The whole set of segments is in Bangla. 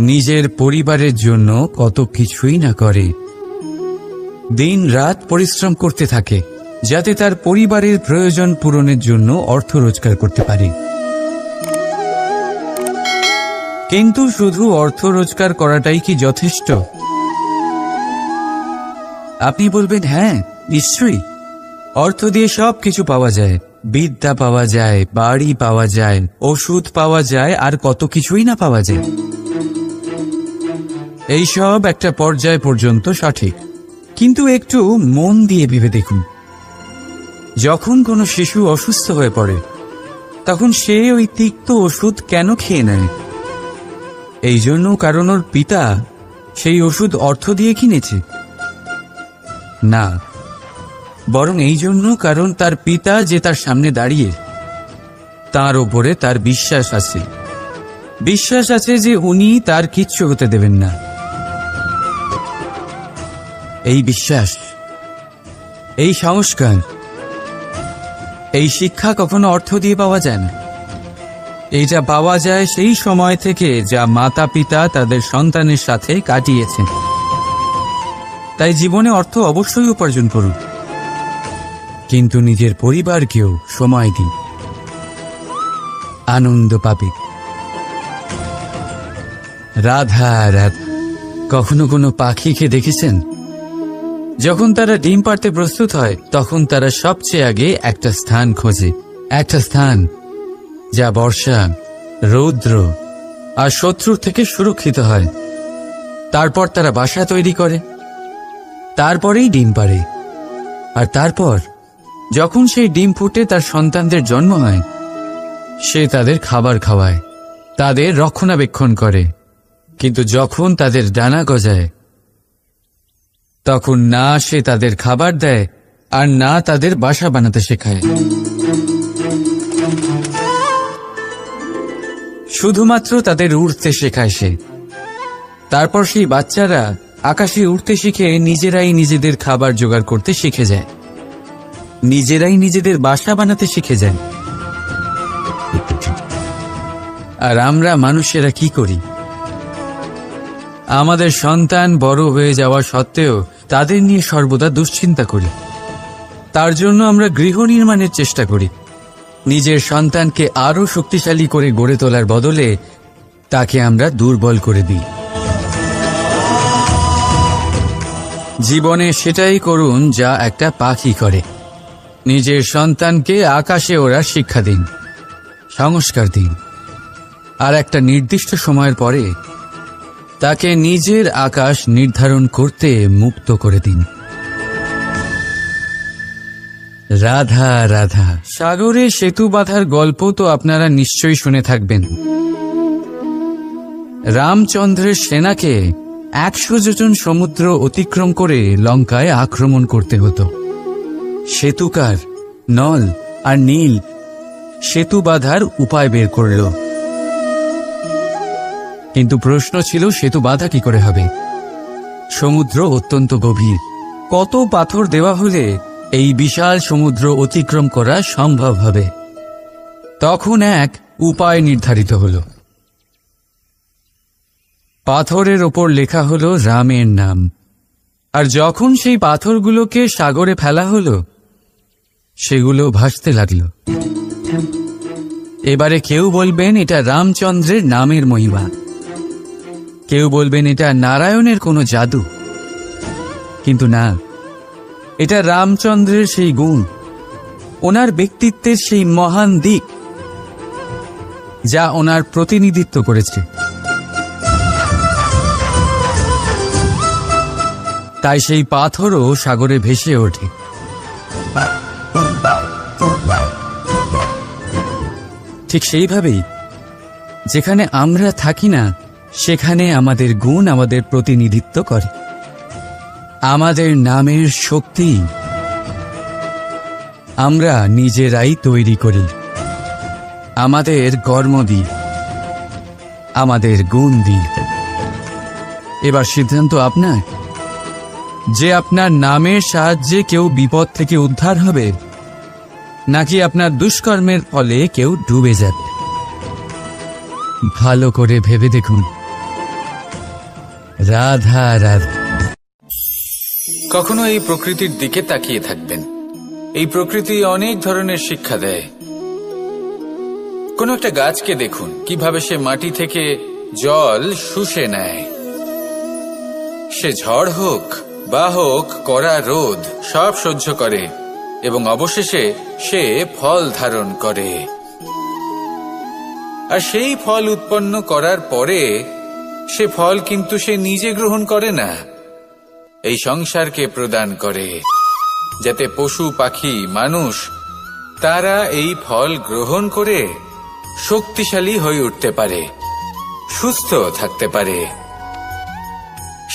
নিজের পরিবারের জন্য কত কিছুই না করে, দিন রাত পরিশ্রম করতে থাকে যাতে তার পরিবারের প্রয়োজন পূরণের জন্য অর্থ রোজগার করতে পারে। কিন্তু শুধু অর্থ রোজগার করাটাই কি যথেষ্ট? আপনি বলবেন, হ্যাঁ নিশ্চয়ই, অর্থ দিয়ে সব কিছু পাওয়া যায়, বিদ্যা পাওয়া যায়, বাড়ি পাওয়া যায়, ওষুধ পাওয়া যায়, আর কত কিছুই না পাওয়া যায়। এইসব একটা পর্যায় পর্যন্ত সঠিক, কিন্তু একটু মন দিয়ে ভেবে দেখুন, যখন কোনো শিশু অসুস্থ হয়ে পড়ে তখন সে ওই তিক্ত ওষুধ কেন খেয়ে নেয়? এই জন্য কারণ ওর পিতা সেই ওষুধ অর্থ দিয়ে কিনেছে? না, বরং এই জন্য কারণ তার পিতা যে তার সামনে দাঁড়িয়ে, তার ওপরে তার বিশ্বাস আছে, বিশ্বাস আছে যে উনি তার কিচ্ছু হতে দেবেন না। এই বিশ্বাস, এই সংস্কার, এই শিক্ষা কখনো অর্থ দিয়ে পাওয়া যায় না। এইটা পাওয়া যায় সেই সময় থেকে যা মাতা পিতা তাদের সন্তানের সাথে কাটিয়েছেন। তাই জীবনে অর্থ অবশ্যই উপার্জন করুন, কিন্তু নিজের পরিবারকেও সময় দিন, আনন্দ পাবে। রাধা রাধা। কখনো কোনো পাখিকে দেখেছেন? যখন তারা ডিম পাড়তে প্রস্তুত হয় তখন তারা সবচেয়ে আগে একটা স্থান খোঁজে, একটা স্থান যা বর্ষা, রৌদ্র আর শত্রুর থেকে সুরক্ষিত হয়। তারপর তারা বাসা তৈরি করে, তারপরেই ডিম পাড়ে, আর তারপর যখন সেই ডিম ফুটে তার সন্তানদের জন্ম হয়, সে তাদের খাবার খাওয়ায়, তাদের রক্ষণাবেক্ষণ করে। কিন্তু যখন তাদের ডানা গজায় তখন না সে তাদের খাবার দেয় আর না তাদের বাসা বানাতে শেখায়, শুধুমাত্র তাদের উড়তে শেখায় সে। তারপর সেই বাচ্চারা আকাশে উড়তে শিখে নিজেরাই নিজেদের খাবার জোগাড় করতে শিখে যায়, নিজেরাই নিজেদের বাসা বানাতে শিখে যায়। আর আমরা মানুষেরা কি করি? আমাদের সন্তান বড় হয়ে যাওয়া সত্ত্বেও তাদের নিয়ে সর্বদা দুশ্চিন্তা করি। তার জন্য আমরা গৃহ নির্মাণের চেষ্টা করি, নিজের সন্তানকে আরো শক্তিশালী করে গড়ে তোলার বদলে তাকে আমরা দুর্বল করে দিই। জীবনে সেটাই করুন যা একটা পাখি করে, নিজের সন্তানকে আকাশে ওড়ার শিক্ষা দিন, সংস্কার দিন, আর একটা নির্দিষ্ট সময়ের পরে তাকে নিজের আকাশ নির্ধারণ করতে মুক্ত করে দিন। রাধা রাধা। সাগরে সেতু বাঁধার গল্প তো আপনারা নিশ্চয়ই শুনে থাকবেন। রামচন্দ্রের সেনাকে 100 যোজন সমুদ্র অতিক্রম করে লঙ্কায় আক্রমণ করতে হতো। সেতুকার নল আর নীল সেতু বাঁধার উপায় বের করল, কিন্তু প্রশ্ন ছিল সেতু বাঁধা কি করে হবে? সমুদ্র অত্যন্ত গভীর, কত পাথর দেওয়া হলে এই বিশাল সমুদ্র অতিক্রম করা সম্ভব হবে? তখন এক উপায় নির্ধারিত হল। পাথরের ওপর লেখা হলো রামের নাম, আর যখন সেই পাথরগুলোকে সাগরে ফেলা হলো সেগুলো ভাসতে লাগলো। এবারে কেউ বলবেন এটা রামচন্দ্রের নামের মহিমা, কেউ বলবেন এটা নারায়ণের কোনো জাদু, কিন্তু না, এটা রামচন্দ্রের সেই গুণ, ওনার ব্যক্তিত্বের সেই মহান দিক যা ওনার প্রতিনিধিত্ব করেছে। তাই সেই পাথরও সাগরে ভেসে ওঠে। ঠিক সেইভাবেই যেখানে আমরা থাকি না সেখানে আমাদের গুণ আমাদের প্রতিনিধিত্ব করে। আমাদের নামের শক্তি আমরা নিজেরাই তৈরি করি, আমাদের কর্ম দিই, আমাদের গুণ দিই। এবার সিদ্ধান্ত আপনার যে আপনার নামের সাহায্যে কেউ বিপদ থেকে উদ্ধার হবে নাকি আপনার দুষ্কর্মের ফলে কেউ ডুবে যাবে। ভালো করে ভেবে দেখুন। রাধা রাধা। কখনো এই প্রকৃতির দিকে তাকিয়ে থাকবেন। এই প্রকৃতি অনেক ধরনের শিক্ষা দেয়। কোন একটা গাছকে দেখুন কিভাবে সে মাটি থেকে জল শুষে নেয়। সে ঝড় হোক বা হোক কড়া রোদ সব সহ্য করে এবং অবশেষে সে ফল ধারণ করে। আর সেই ফল উৎপন্ন করার পরে সে ফল কিন্তু সে নিজে গ্রহণ করে না, এই সংসারকে প্রদান করে, যাতে পশু পাখি মানুষ তারা এই ফল গ্রহণ করে শক্তিশালী হয়ে উঠতে পারে, সুস্থ থাকতে পারে।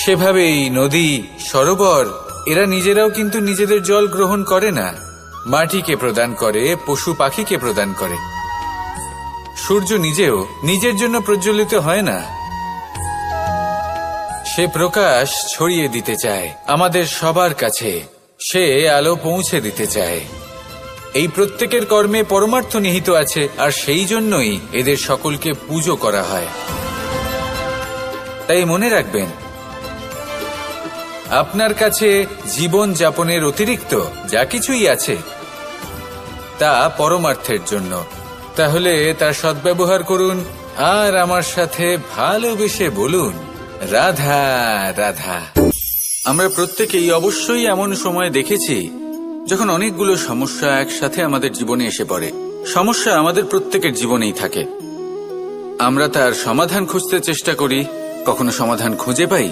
সেভাবেই নদী, সরোবর এরা নিজেরাও কিন্তু নিজেদের জল গ্রহণ করে না, মাটিকে প্রদান করে, পশু পাখিকে প্রদান করে। সূর্য নিজেও নিজের জন্য প্রজ্বলিত হয় না, সে প্রকাশ ছড়িয়ে দিতে চায় আমাদের সবার কাছে, সে আলো পৌঁছে দিতে চায়। এই প্রত্যেকের কর্মে পরমার্থ নিহিত আছে, আর সেই জন্যই এদের সকলকে পুজো করা হয়। তাই মনে রাখবেন, আপনার কাছে জীবন যাপনের অতিরিক্ত যা কিছুই আছে তা পরমার্থের জন্য। তাহলে তার সদ্ব্যবহার করুন আর আমার সাথে ভালোবেসে বলুন রাধা রাধা। আমরা প্রত্যেকেই অবশ্যই এমন সময় দেখেছি যখন অনেকগুলো সমস্যা একসাথে আমাদের জীবনে এসে পড়ে। সমস্যা আমাদের প্রত্যেকের জীবনেই থাকে, আমরা তার সমাধান খুঁজতে চেষ্টা করি, কখনো সমাধান খুঁজে পাই,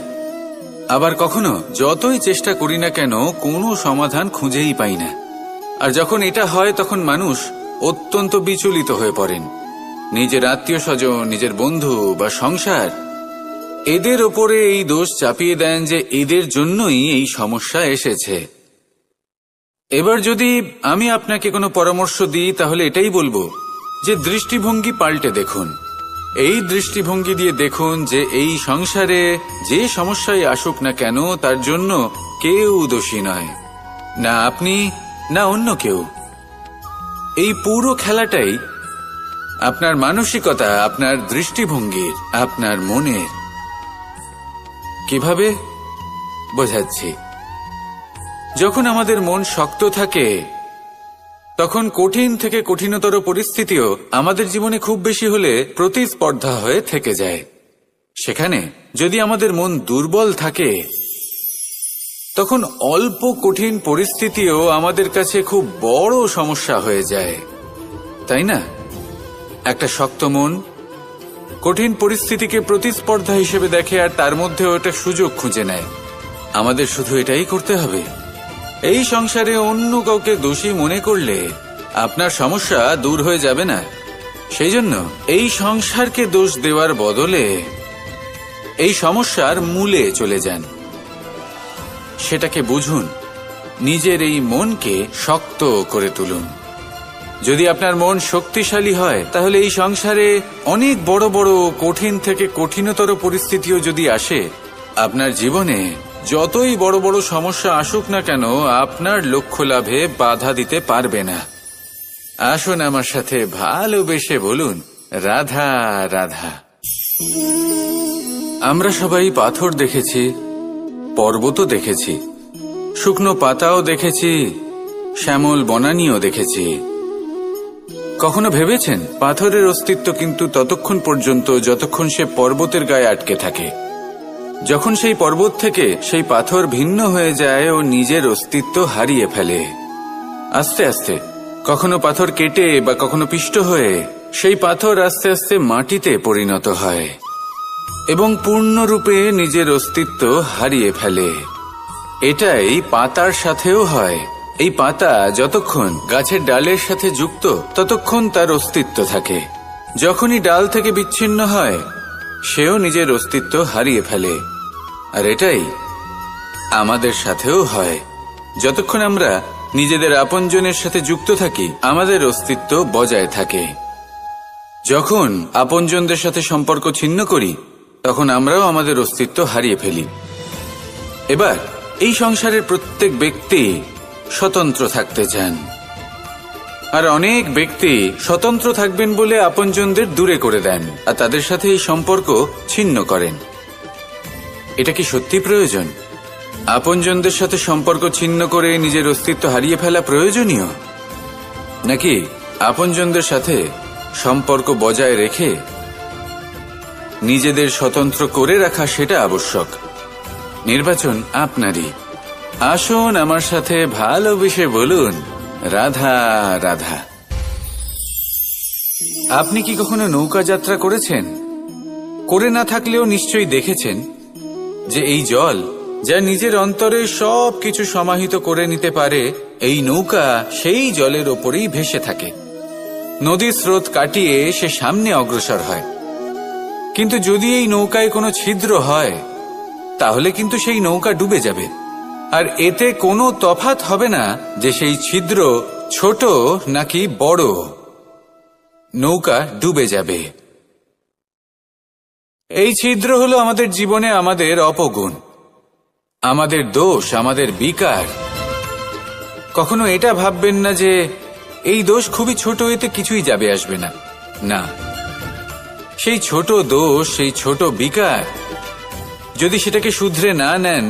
আবার কখনো যতই চেষ্টা করি না কেন কোনো সমাধান খুঁজেই পাই না। আর যখন এটা হয় তখন মানুষ অত্যন্ত বিচলিত হয়ে পড়েন। নিজের আত্মীয় স্বজন, নিজের বন্ধু বা সংসার এদের ওপরে এই দোষ চাপিয়ে দেন যে এদের জন্যই এই সমস্যা এসেছে। এবার যদি আমি আপনাকে কোনো পরামর্শ দিই তাহলে এটাই বলবো যে দৃষ্টিভঙ্গি পাল্টে দেখুন। এই দৃষ্টিভঙ্গি দিয়ে দেখুন যে এই সংসারে যে সমস্যায় আসুক না কেন তার জন্য কেউ দোষী নয়, না আপনি না অন্য কেউ। এই পুরো খেলাটাই আপনার মানসিকতা, আপনার দৃষ্টিভঙ্গির, আপনার মনের। কিভাবে বোঝাচ্ছি, যখন আমাদের মন শক্ত থাকে তখন কঠিন থেকে কঠিনতর পরিস্থিতিও আমাদের জীবনে খুব বেশি হলে প্রতিস্পর্ধা হয়ে থেকে যায়। সেখানে যদি আমাদের মন দুর্বল থাকে তখন অল্প কঠিন পরিস্থিতিও আমাদের কাছে খুব বড় সমস্যা হয়ে যায়, তাই না? একটা শক্ত মন কঠিন পরিস্থিতিকে প্রতিস্পর্ধা হিসেবে দেখে আর তার মধ্যে ওটা সুযোগ খুঁজে নেয়। আমাদের শুধু এটাই করতে হবে। এই সংসারে অন্য কাউকে দোষী মনে করলে আপনার সমস্যা দূর হয়ে যাবে না। সেই জন্য এই সংসারকে দোষ দেওয়ার বদলে এই সমস্যার মূলে চলে যান, সেটাকে বুঝুন, নিজের এই মনকে শক্ত করে তুলুন। যদি আপনার মন শক্তিশালী হয় তাহলে এই সংসারে অনেক বড় বড় কঠিন থেকে কঠিনতর পরিস্থিতিও যদি আসে, আপনার জীবনে যতই বড় বড় সমস্যা আসুক না কেন আপনার লক্ষ্য লাভে বাধা দিতে পারবে না। আসুন আমার সাথে ভালোবেসে বলুন রাধা রাধা। আমরা সবাই পাথর দেখেছি, পর্বতও দেখেছি, শুকনো পাতাও দেখেছি, শ্যামল বনানীও দেখেছি। কখনো ভেবেছেন পাথরের অস্তিত্ব কিন্তু ততক্ষণ পর্যন্ত যতক্ষণ সে পর্বতের গায়ে আটকে থাকে। যখন সেই পর্বত থেকে সেই পাথর ভিন্ন হয়ে যায় ও নিজের অস্তিত্ব হারিয়ে ফেলে। আস্তে আস্তে কখনো পাথর কেটে বা কখনো পিষ্ট হয়ে সেই পাথর আস্তে আস্তে মাটিতে পরিণত হয় এবং পূর্ণরূপে নিজের অস্তিত্ব হারিয়ে ফেলে। এটাই পাতার সাথেও হয়। এই পাতা যতক্ষণ গাছের ডালের সাথে যুক্ত ততক্ষণ তার অস্তিত্ব থাকে। যখনই ডাল থেকে বিচ্ছিন্ন হয় সেও নিজের অস্তিত্ব হারিয়ে ফেলে। আর এটাই আমাদের সাথেও হয়। যতক্ষণ আমরা নিজেদের আপনজনের সাথে যুক্ত থাকি আমাদের অস্তিত্ব বজায় থাকে। যখন আপনজনদের সাথে সম্পর্ক ছিন্ন করি তখন আমরাও আমাদের অস্তিত্ব হারিয়ে ফেলি। এবার এই সংসারের প্রত্যেক ব্যক্তি স্বতন্ত্র থাকতে চান, আর অনেক ব্যক্তি স্বতন্ত্র থাকবেন বলে আপনজনদের দূরে করে দেন আর তাদের সাথে এই সম্পর্ক ছিন্ন করেন। এটা কি সত্যি প্রয়োজন? আপনজনদের সাথে সম্পর্ক ছিন্ন করে নিজের অস্তিত্ব হারিয়ে ফেলা প্রয়োজনীয়, নাকি আপনজনদের সাথে সম্পর্ক বজায় রেখে নিজেদের স্বতন্ত্র করে রাখা সেটা আবশ্যক? নির্বাচন আপনারই। আসুন আমার সাথে ভালোবেসে বলুন, রাধা রাধা। আপনি কি কখনো নৌকা যাত্রা করেছেন? করে না থাকলেও নিশ্চয়ই দেখেছেন যে এই জল যা নিজের অন্তরে সব কিছু সমাহিত করে নিতে পারে, এই নৌকা সেই জলের ওপরেই ভেসে থাকে। নদীর স্রোত কাটিয়ে সে সামনে অগ্রসর হয়। কিন্তু যদি এই নৌকায় কোনো ছিদ্র হয় তাহলে কিন্তু সেই নৌকা ডুবে যাবে। আর এতে কোনো তফাৎ হবে না যে সেই ছিদ্র ছোট নাকি বড়, নৌকা ডুবে যাবে। এই ছিদ্র হলো আমাদের জীবনে আমাদের অপগুণ, আমাদের দোষ, আমাদের বিকার। কখনো এটা ভাববেন না যে এই দোষ খুবই ছোট, এতে কিছুই যাবে আসবে না। না, সেই ছোট দোষ, সেই ছোট বিকার যদি সেটাকে শুধরে না নেন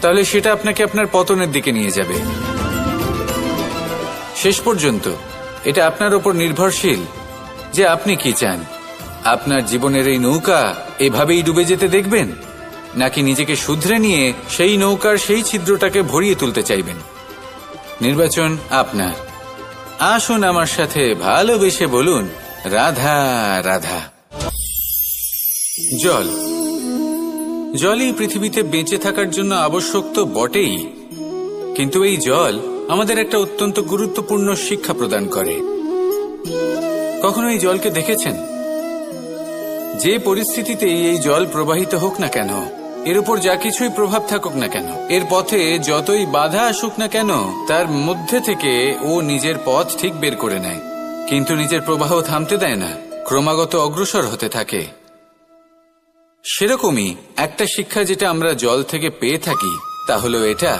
তাহলে সেটা আপনাকে আপনার পতনের দিকে নিয়ে যাবে। শেষ পর্যন্ত এটা আপনার উপর নির্ভরশীল যে আপনি কি চান। আপনার জীবনের এই নৌকা এভাবেই ডুবে যেতে দেখবেন, নাকি নিজেকে শুধরে নিয়ে সেই নৌকার সেই ছিদ্রটাকে ভরিয়ে তুলতে চাইবেন? নির্বাচন আপনার। আসুন আমার সাথে ভালোবেসে বলুন, রাধা রাধা। জল, জলই পৃথিবীতে বেঁচে থাকার জন্য আবশ্যক তো বটেই, কিন্তু এই জল আমাদের একটা অত্যন্ত গুরুত্বপূর্ণ শিক্ষা প্রদান করে। কখনো এই জলকে দেখেছেন? যে পরিস্থিতিতেই এই জল প্রবাহিত হোক না কেন, এর উপর যা কিছুই প্রভাব থাকুক না কেন, এর পথে যতই বাধা আসুক না কেন, তার মধ্যে থেকে ও নিজের পথ ঠিক বের করে নেয়, কিন্তু নিজের প্রবাহ থামতে দেয় না, ক্রমাগত অগ্রসর হতে থাকে। সেরকমই একটা শিক্ষা যেটা আমরা জল থেকে পেয়ে থাকি তা হলো এটা,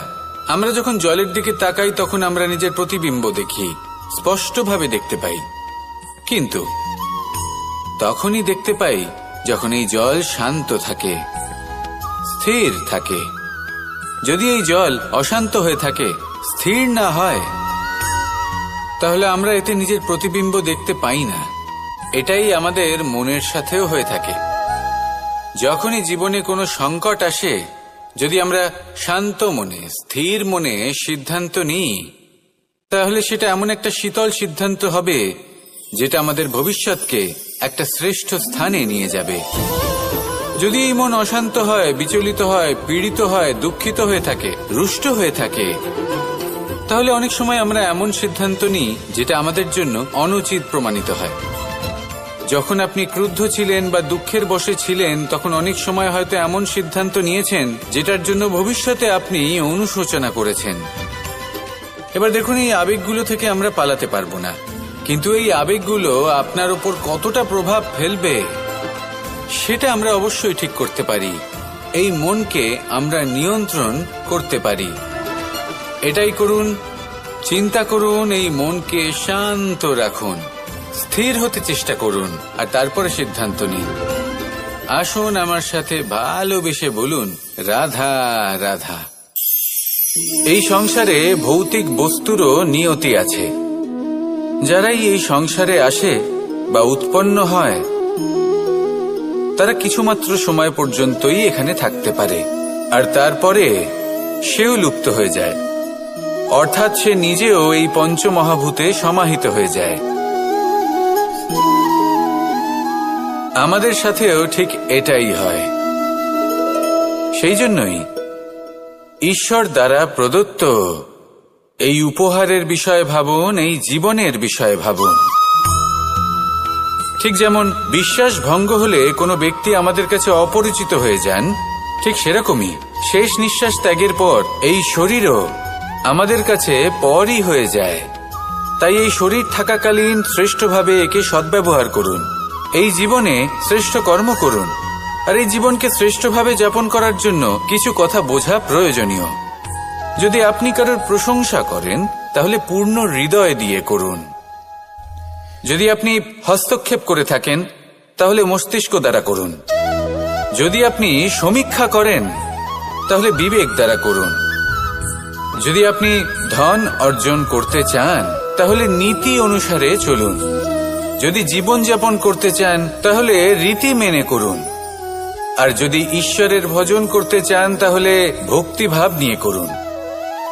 আমরা যখন জলের দিকে তাকাই তখন আমরা নিজের প্রতিবিম্ব দেখি, স্পষ্টভাবে দেখতে পাই। কিন্তু তখনই দেখতে পাই যখন এই জল শান্ত থাকে, স্থির থাকে। যদি এই জল অশান্ত হয়ে থাকে, স্থির না হয়, তাহলে আমরা এতে নিজের প্রতিবিম্ব দেখতে পাই না। এটাই আমাদের মনের সাথেও হয়ে থাকে। যখনই জীবনে কোনো সংকট আসে, যদি আমরা শান্ত মনে, স্থির মনে সিদ্ধান্ত নিই, তাহলে সেটা এমন একটা শীতল সিদ্ধান্ত হবে যেটা আমাদের ভবিষ্যৎকে একটা শ্রেষ্ঠ স্থানে নিয়ে যাবে। যদি এই মন অশান্ত হয়, বিচলিত হয়, পীড়িত হয়, দুঃখিত হয়ে থাকে, রুষ্ট হয়ে থাকে, তাহলে অনেক সময় আমরা এমন সিদ্ধান্ত নিই যেটা আমাদের জন্য অনুচিত প্রমাণিত হয়। যখন আপনি ক্রুদ্ধ ছিলেন বা দুঃখের বশে ছিলেন, তখন অনেক সময় হয়তো এমন সিদ্ধান্ত নিয়েছেন যেটার জন্য ভবিষ্যতে আপনি অনুশোচনা করেছেন। এবার দেখুন, এই আবেগগুলো থেকে আমরা পালাতে পারবো না, কিন্তু এই আবেগগুলো আপনার উপর কতটা প্রভাব ফেলবে সেটা আমরা অবশ্যই ঠিক করতে পারি। এই মনকে আমরা নিয়ন্ত্রণ করতে পারি। এটাই করুন, চিন্তা করুন, এই মনকে শান্ত রাখুন, স্থির হতে চেষ্টা করুন, আর তারপরে সিদ্ধান্ত নিন। আসুন আমার সাথে ভালোবেসে বলুন, রাধা রাধা। এই সংসারে ভৌতিক বস্তুরও নিয়তি আছে। যারাই এই সংসারে আসে বা উৎপন্ন হয়, তারা কিছুমাত্র সময় পর্যন্তই এখানে থাকতে পারে, আর তারপরে সেও লুপ্ত হয়ে যায়, অর্থাৎ সে নিজেও এই পঞ্চমহাভূতে সমাহিত হয়ে যায়। আমাদের সাথেও ঠিক এটাই হয়। সেই জন্যই ঈশ্বর দ্বারা প্রদত্ত এই উপহারের বিষয়ে ভাবুন, এই জীবনের বিষয়ে ভাবুন। ঠিক যেমন বিশ্বাস ভঙ্গ হলে কোনো ব্যক্তি আমাদের কাছে অপরিচিত হয়ে যান, ঠিক সেরকমই শেষ নিঃশ্বাস ত্যাগের পর এই শরীরও আমাদের কাছে পরই হয়ে যায়। তাই এই শরীর থাকাকালীন শ্রেষ্ঠভাবে একে সদ্ব্যবহার করুন, এই জীবনে শ্রেষ্ঠ কর্ম করুন, আর এই জীবনকে শ্রেষ্ঠভাবে যাপন করার জন্য কিছু কথা বোঝা প্রয়োজনীয়। যদি আপনি কারোর প্রশংসা করেন তাহলে পূর্ণ হৃদয় দিয়ে করুন। যদি আপনি হস্তক্ষেপ করে থাকেন তাহলে মস্তিষ্ক দ্বারা করুন। যদি আপনি সমীক্ষা করেন তাহলে বিবেক দ্বারা করুন। যদি আপনি ধন অর্জন করতে চান তাহলে নীতি অনুসারে চলুন। যদি জীবনযাপন করতে চান তাহলে রীতি মেনে করুন। আর যদি ঈশ্বরের ভজন করতে চান তাহলে ভক্তিভাব নিয়ে করুন।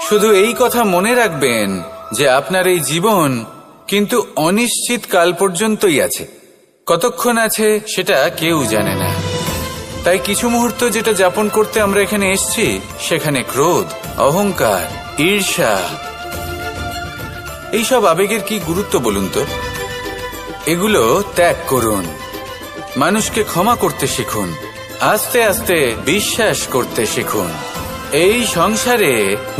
শুধু এই কথা মনে রাখবেন যে আপনার এই জীবন কিন্তু অনিশ্চিত কাল পর্যন্তই আছে। কতক্ষণ আছে সেটা কেউ জানে না। তাই কিছু মুহূর্ত যেটা যাপন করতে আমরা এখানে এসেছি, সেখানে ক্রোধ, অহংকার, ঈর্ষা, এইসব আবেগের কি গুরুত্ব বলুন তো? এগুলো ত্যাগ করুন। মানুষকে ক্ষমা করতে শিখুন। আস্তে আস্তে বিশ্বাস করতে শিখুন। এই সংসারে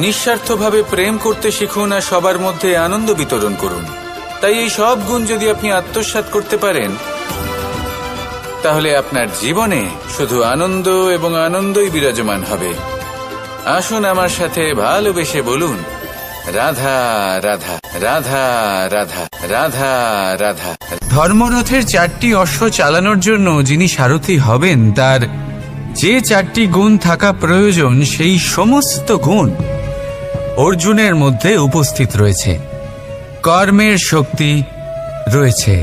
নিঃস্বার্থভাবে প্রেম করতে শিখুন আর সবার মধ্যে আনন্দ বিতরণ করুন। তাই এই সব গুণ যদি আপনি আত্মসাৎ করতে পারেন তাহলে আপনার জীবনে শুধু আনন্দ এবং আনন্দই বিরাজমান হবে। আসুন আমার সাথে ভালোবেসে বলুন, রাধা রাধা, রাধা রাধা, রাধা রাধা। ধর্মরথের 4টি অশ্ব চালানোর জন্য যিনি সারথি হবেন তার যে 4টি গুণ থাকা প্রয়োজন, সেই সমস্ত গুণ অর্জুনের মধ্যে উপস্থিত রয়েছে। কর্মের শক্তি রয়েছে,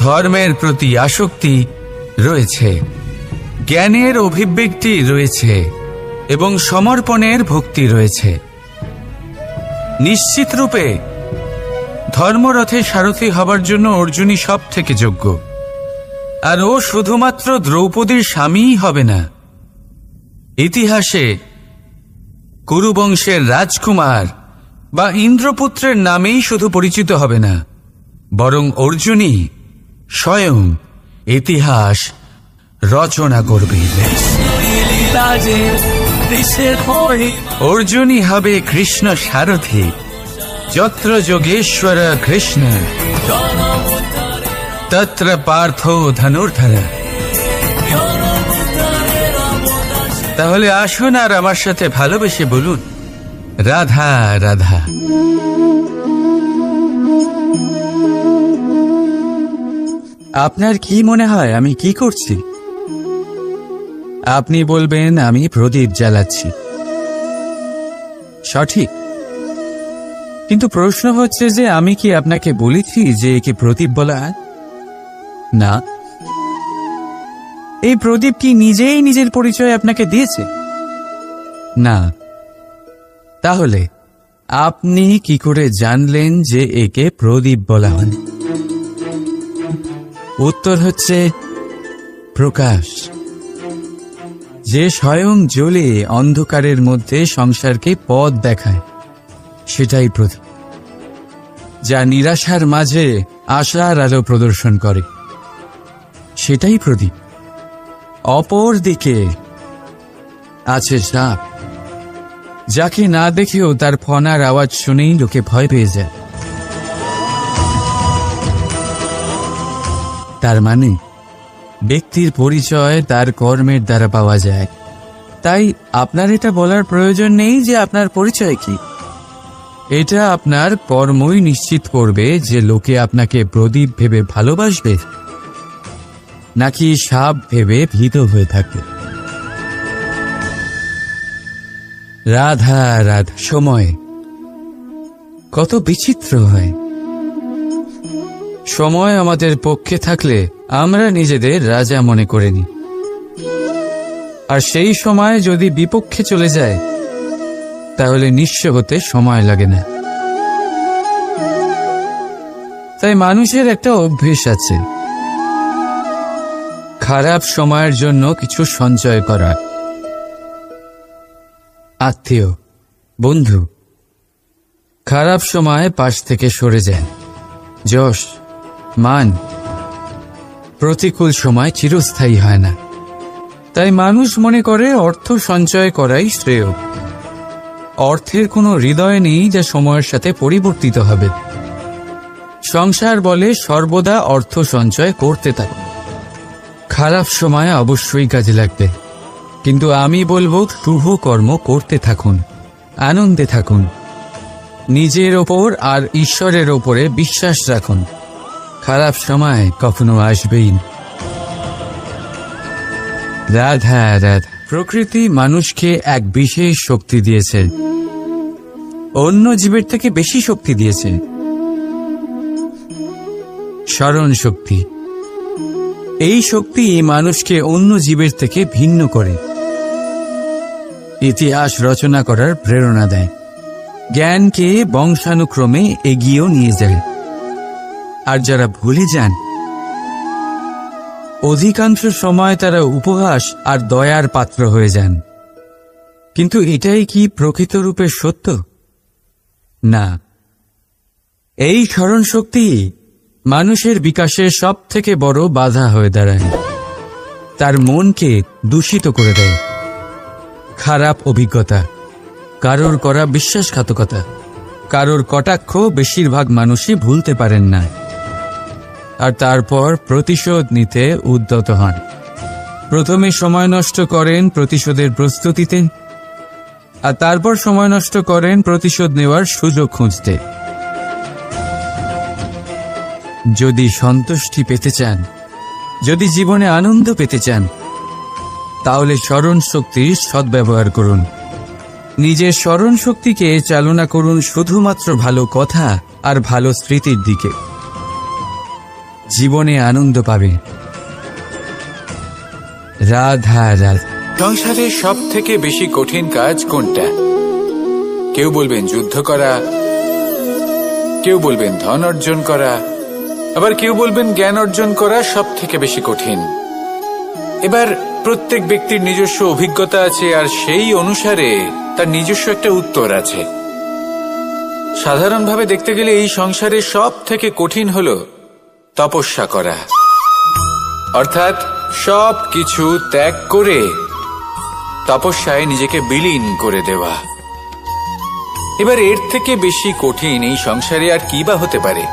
ধর্মের প্রতি আসক্তি রয়েছে, জ্ঞানের অভিব্যক্তি রয়েছে এবং সমর্পণের ভক্তি রয়েছে। নিশ্চিত রূপে ধর্মরথে সারথি হবার জন্য অর্জুনই সব থেকে যোগ্য। আর ও শুধুমাত্র দ্রৌপদীর স্বামীই হবে না, ইতিহাসে কুরুবংশের রাজকুমার বা ইন্দ্রপুত্রের নামেই শুধু পরিচিত হবে না, বরং অর্জুনই স্বয়ং ইতিহাস রচনা করবে। অর্জুনই হবে কৃষ্ণ সারথি। যত্র যোগেশ্বর কৃষ্ণ তত্র পার্থ ধনুর্ধর। তাহলে আসুন আর আমার সাথে ভালোবেসে বলুন, রাধা রাধা। আপনার কি মনে হয় আমি কি করছি? আপনি বলবেন আমি প্রদীপ জ্বালাচ্ছি। সঠিক, কিন্তু প্রশ্ন হচ্ছে যে আমি কি আপনাকে বলেছি যে একে প্রদীপ বলা হয়? না। এই প্রদীপ কি নিজেই নিজের পরিচয় আপনাকে দিয়েছে? না। তাহলে আপনি কি করে জানলেন যে একে প্রদীপ বলা হয়? উত্তর হচ্ছে প্রকাশ, যে স্বয়ং জ্বলে অন্ধকারের মধ্যে সংসারকে পথ দেখায়, সেটাই প্রদীপ। যা নিরাশার মাঝে আশার আলো প্রদর্শন করে, সেটাই প্রদীপ। অপর দিকে আছে সাপ, যাকে না দেখেও তার ফনার আওয়াজ শুনেই লোকে ভয় পেয়ে যায়। তার মানে ব্যক্তির পরিচয় তার কর্মের দ্বারা পাওয়া যায়। তাই আপনার এটা বলার প্রয়োজন নেই যে আপনার পরিচয় কি। এটা আপনার কর্মই নিশ্চিত করবে যে লোকে আপনাকে প্রদীপ ভেবে ভালোবাসবে নাকি সাপ ভেবে ভীত হয়ে থাকবে। রাধা রাধা। সময় কত বিচিত্র হয়। সময় আমাদের পক্ষে থাকলে আমরা নিজেদের রাজা মনে করে নিই, আর সেই সময় যদি বিপক্ষে চলে যায় তাহলে নিঃস্ব হতে সময় লাগে না। তাই মানুষের একটা অভ্যেস আছে, খারাপ সময়ের জন্য কিছু সঞ্চয় করা। আত্মীয়, বন্ধু খারাপ সময় পাশ থেকে সরে যায়। যশ, মান প্রতিকূল সময় চিরস্থায়ী হয় না। তাই মানুষ মনে করে অর্থ সঞ্চয় করাই শ্রেয়। অর্থের কোনো হৃদয় নেই যা সময়ের সাথে পরিবর্তিত হবে। সংসার বলে সর্বদা অর্থ সঞ্চয় করতে থাকো। খারাপ সময় অবশ্যই কাজে লাগবে, কিন্তু আমি বলবো শুভ কর্ম করতে থাকুন, আনন্দে থাকুন, নিজের ওপর আর ঈশ্বরের ওপরে বিশ্বাস রাখুন। খারাপ সময় কখনো আসবেই না। রাধা রাধা। প্রকৃতি মানুষকে এক বিশেষ শক্তি দিয়েছে, অন্য জীবের থেকে বেশি শক্তি দিয়েছে। স্মরণ শক্তি। এই শক্তি মানুষকে অন্য জীবের থেকে ভিন্ন করে, ইতিহাস রচনা করার প্রেরণা দেয়, জ্ঞানকে বংশানুক্রমে এগিয়েও নিয়ে যায়। আর যারা ভুলে যান, অধিকাংশ সময় তারা উপহাস আর দয়ার পাত্র হয়ে যান। কিন্তু এটাই কি প্রকৃতরূপে সত্য? না। এই স্মরণ শক্তি মানুষের বিকাশের সব থেকে বড় বাধা হয়ে দাঁড়ায়। তার মনকে দূষিত করে দেয়। খারাপ অভিজ্ঞতা, কারোর করা বিশ্বাসঘাতকতা, কারোর কটাক্ষ বেশিরভাগ মানুষই ভুলতে পারেন না। আর তারপর প্রতিশোধ নিতে উদ্যত হন। প্রথমে সময় নষ্ট করেন প্রতিশোধের প্রস্তুতিতে, আর তারপর সময় নষ্ট করেন প্রতিশোধ নেওয়ার সুযোগ খুঁজতে। যদি সন্তুষ্টি পেতে চান, যদি জীবনে আনন্দ পেতে চান, তাহলে স্মরণ শক্তির সদ্ব্যবহার করুন। নিজের স্মরণ শক্তিকে চালনা করুন শুধুমাত্র ভালো কথা আর ভালো স্মৃতির দিকে। জীবনে আনন্দ পাবে। রাধা রাধা। সংসারের সব থেকে বেশি কঠিন কাজ কোনটা? কেউ বলবেন যুদ্ধ করা, কেউ বলবেন ধন অর্জন করা, আবার কেউ বলবেন জ্ঞান অর্জন করা সব থেকে বেশি কঠিন। এবার প্রত্যেক ব্যক্তির নিজস্ব অভিজ্ঞতা আছে, আর সেই অনুসারে তার নিজস্ব একটা উত্তর আছে। সাধারণভাবে দেখতে গেলে এই সংসারে সব থেকে কঠিন হলো তপস্যা করা, অর্থাৎ সব কিছু ত্যাগ করে তপস্যায় নিজেকে বিলীন করে দেওয়া। এবার এর থেকে বেশি কঠিন এই সংসারে আর কি বা হতে পারে?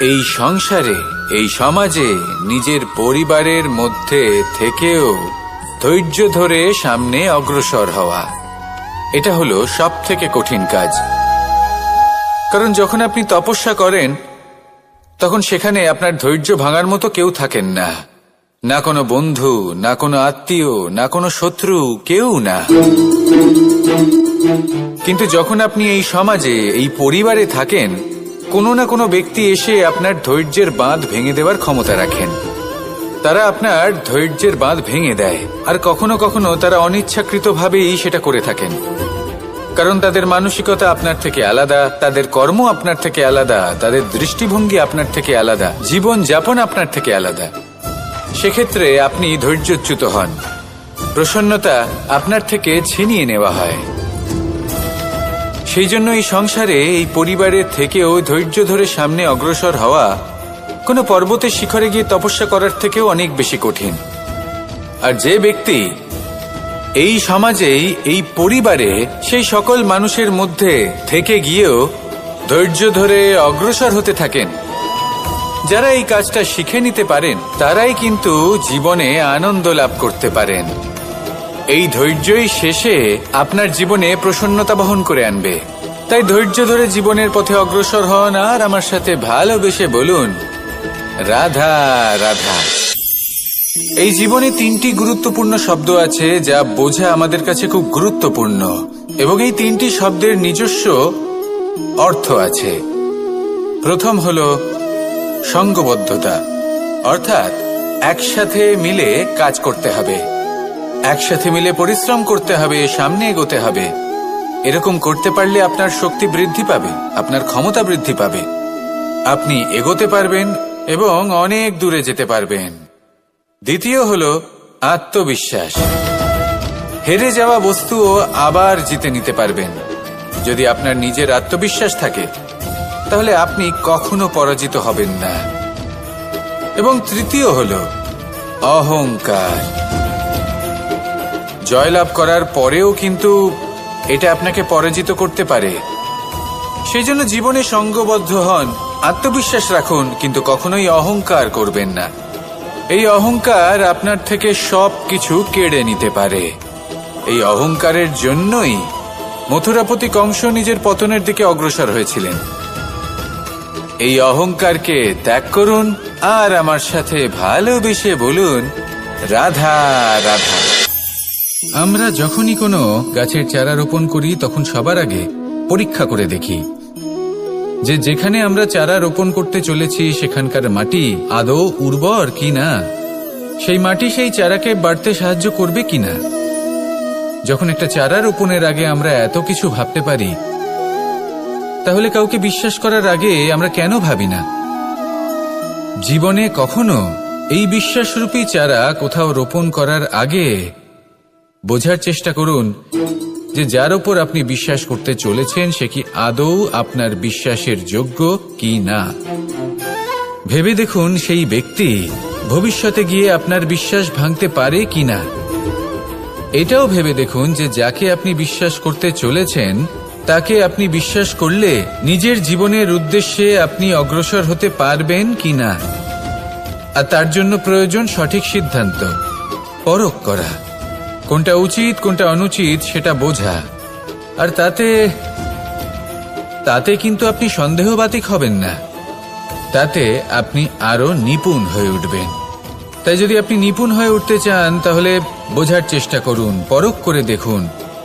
এই সংসারে, এই সমাজে, নিজের পরিবারের মধ্যে থেকেও ধৈর্য ধরে সামনে অগ্রসর হওয়া, এটা হলো সব থেকে কঠিন কাজ। কারণ যখন আপনি তপস্যা করেন, তখন সেখানে আপনার ধৈর্য ভাঙার মতো কেউ থাকেন না, না কোনো বন্ধু, না কোনো আত্মীয়, না কোনো শত্রু, কেউ না। কিন্তু যখন আপনি এই সমাজে, এই পরিবারে থাকেন, কোনো না কোনো ব্যক্তি এসে আপনার ধৈর্যের বাঁধ ভেঙে দেওয়ার ক্ষমতা রাখেন। তারা আপনার ধৈর্যের বাঁধ ভেঙে দেয়, আর কখনো কখনো তারা অনিচ্ছাকৃতভাবেই সেটা করে থাকেন। কারণ তাদের মানসিকতা আপনার থেকে আলাদা, তাদের কর্ম আপনার থেকে আলাদা, তাদের দৃষ্টিভঙ্গি আপনার থেকে আলাদা, জীবন যাপন আপনার থেকে আলাদা। সেক্ষেত্রে আপনি ধৈর্যচ্যুত হন, প্রসন্নতা আপনার থেকে ছিনিয়ে নেওয়া হয়। সেই জন্য এই সংসারে, এই পরিবারের থেকেও ধৈর্য ধরে সামনে অগ্রসর হওয়া কোনো পর্বতের শিখরে গিয়ে তপস্যা করার থেকেও অনেক বেশি কঠিন। আর যে ব্যক্তি এই সমাজেই, এই পরিবারে, সেই সকল মানুষের মধ্যে থেকে গিয়েও ধৈর্য ধরে অগ্রসর হতে থাকেন, যারা এই কাজটা শিখে নিতে পারেন, তারাই কিন্তু জীবনে আনন্দ লাভ করতে পারেন। এই ধৈর্যই শেষে আপনার জীবনে প্রসন্নতা বহন করে আনবে। তাই ধৈর্য ধরে জীবনের পথে অগ্রসর হন, আর আমার সাথে ভালোবেসে বলুন রাধা রাধা। এই জীবনে তিনটি গুরুত্বপূর্ণ শব্দ আছে, যা বোঝা আমাদের কাছে খুব গুরুত্বপূর্ণ, এবং এই তিনটি শব্দের নিজস্ব অর্থ আছে। প্রথম হলো সঙ্গবদ্ধতা, অর্থাৎ একসাথে মিলে কাজ করতে হবে, একসাথে মিলে পরিশ্রম করতে হবে, সামনে এগোতে হবে। এরকম করতে পারলে আপনার শক্তি বৃদ্ধি পাবে, আপনার ক্ষমতা বৃদ্ধি পাবে, আপনি এগোতে পারবেন এবং অনেক দূরে যেতে পারবেন। দ্বিতীয় হলো আত্মবিশ্বাস। হেরে যাওয়া বস্তুও আবার জিতে নিতে পারবেন। যদি আপনার নিজের আত্মবিশ্বাস থাকে, তাহলে আপনি কখনো পরাজিত হবেন না। এবং তৃতীয় হলো অহংকার। জয়লাভ করার পরেও কিন্তু এটা আপনাকে পরাজিত করতে পারে। সেই জন্য জীবনে সঙ্গবদ্ধ হন, আত্মবিশ্বাস রাখুন, কিন্তু কখনোই অহংকার করবেন না। এই অহংকার আপনার থেকে সব কিছু কেড়ে নিতে পারে। এই অহংকারের জন্যই মথুরাপতি কংস নিজের পতনের দিকে অগ্রসর হয়েছিলেন। এই অহংকারকে ত্যাগ করুন, আর আমার সাথে ভালোবেসে বলুন রাধা রাধা। আমরা যখনই কোনো গাছের চারা রোপণ করি তখন সবার আগে পরীক্ষা করে দেখি যে যেখানে আমরা চারা রোপণ করতে চলেছি সেখানকার মাটি আদৌ উর্বর কিনা, সেই মাটি সেই চারাকে বাড়তে সাহায্য করবে কিনা। যখন একটা চারা রোপণের আগে আমরা এত কিছু ভাবতে পারি, তাহলে কাউকে বিশ্বাস করার আগে আমরা কেন ভাবি না? জীবনে কখনো এই বিশ্বাসরূপী চারা কোথাও রোপণ করার আগে বোঝার চেষ্টা করুন যে যার ওপর আপনি বিশ্বাস করতে চলেছেন সে কি আদৌ আপনার বিশ্বাসের যোগ্য কি না। ভেবে দেখুন সেই ব্যক্তি ভবিষ্যতে গিয়ে আপনার বিশ্বাস ভাঙতে পারে কি না। এটাও ভেবে দেখুন যে যাকে আপনি বিশ্বাস করতে চলেছেন তাকে আপনি বিশ্বাস করলে নিজের জীবনের উদ্দেশ্যে আপনি অগ্রসর হতে পারবেন কি না। আর তার জন্য প্রয়োজন সঠিক সিদ্ধান্ত, পরখ করা, কোনটা উচিত কোনটা অনুচিত সেটা বোঝা। আর তাতে কিন্তু আপনি সন্দেহবাতিক হবেন না, তাতে আপনি আরো নিপুণ হয়ে উঠবেন। তাই যদি আপনি নিপুণ হয়ে উঠতে চান তাহলে বোঝার চেষ্টা করুন, পরখ করে দেখুন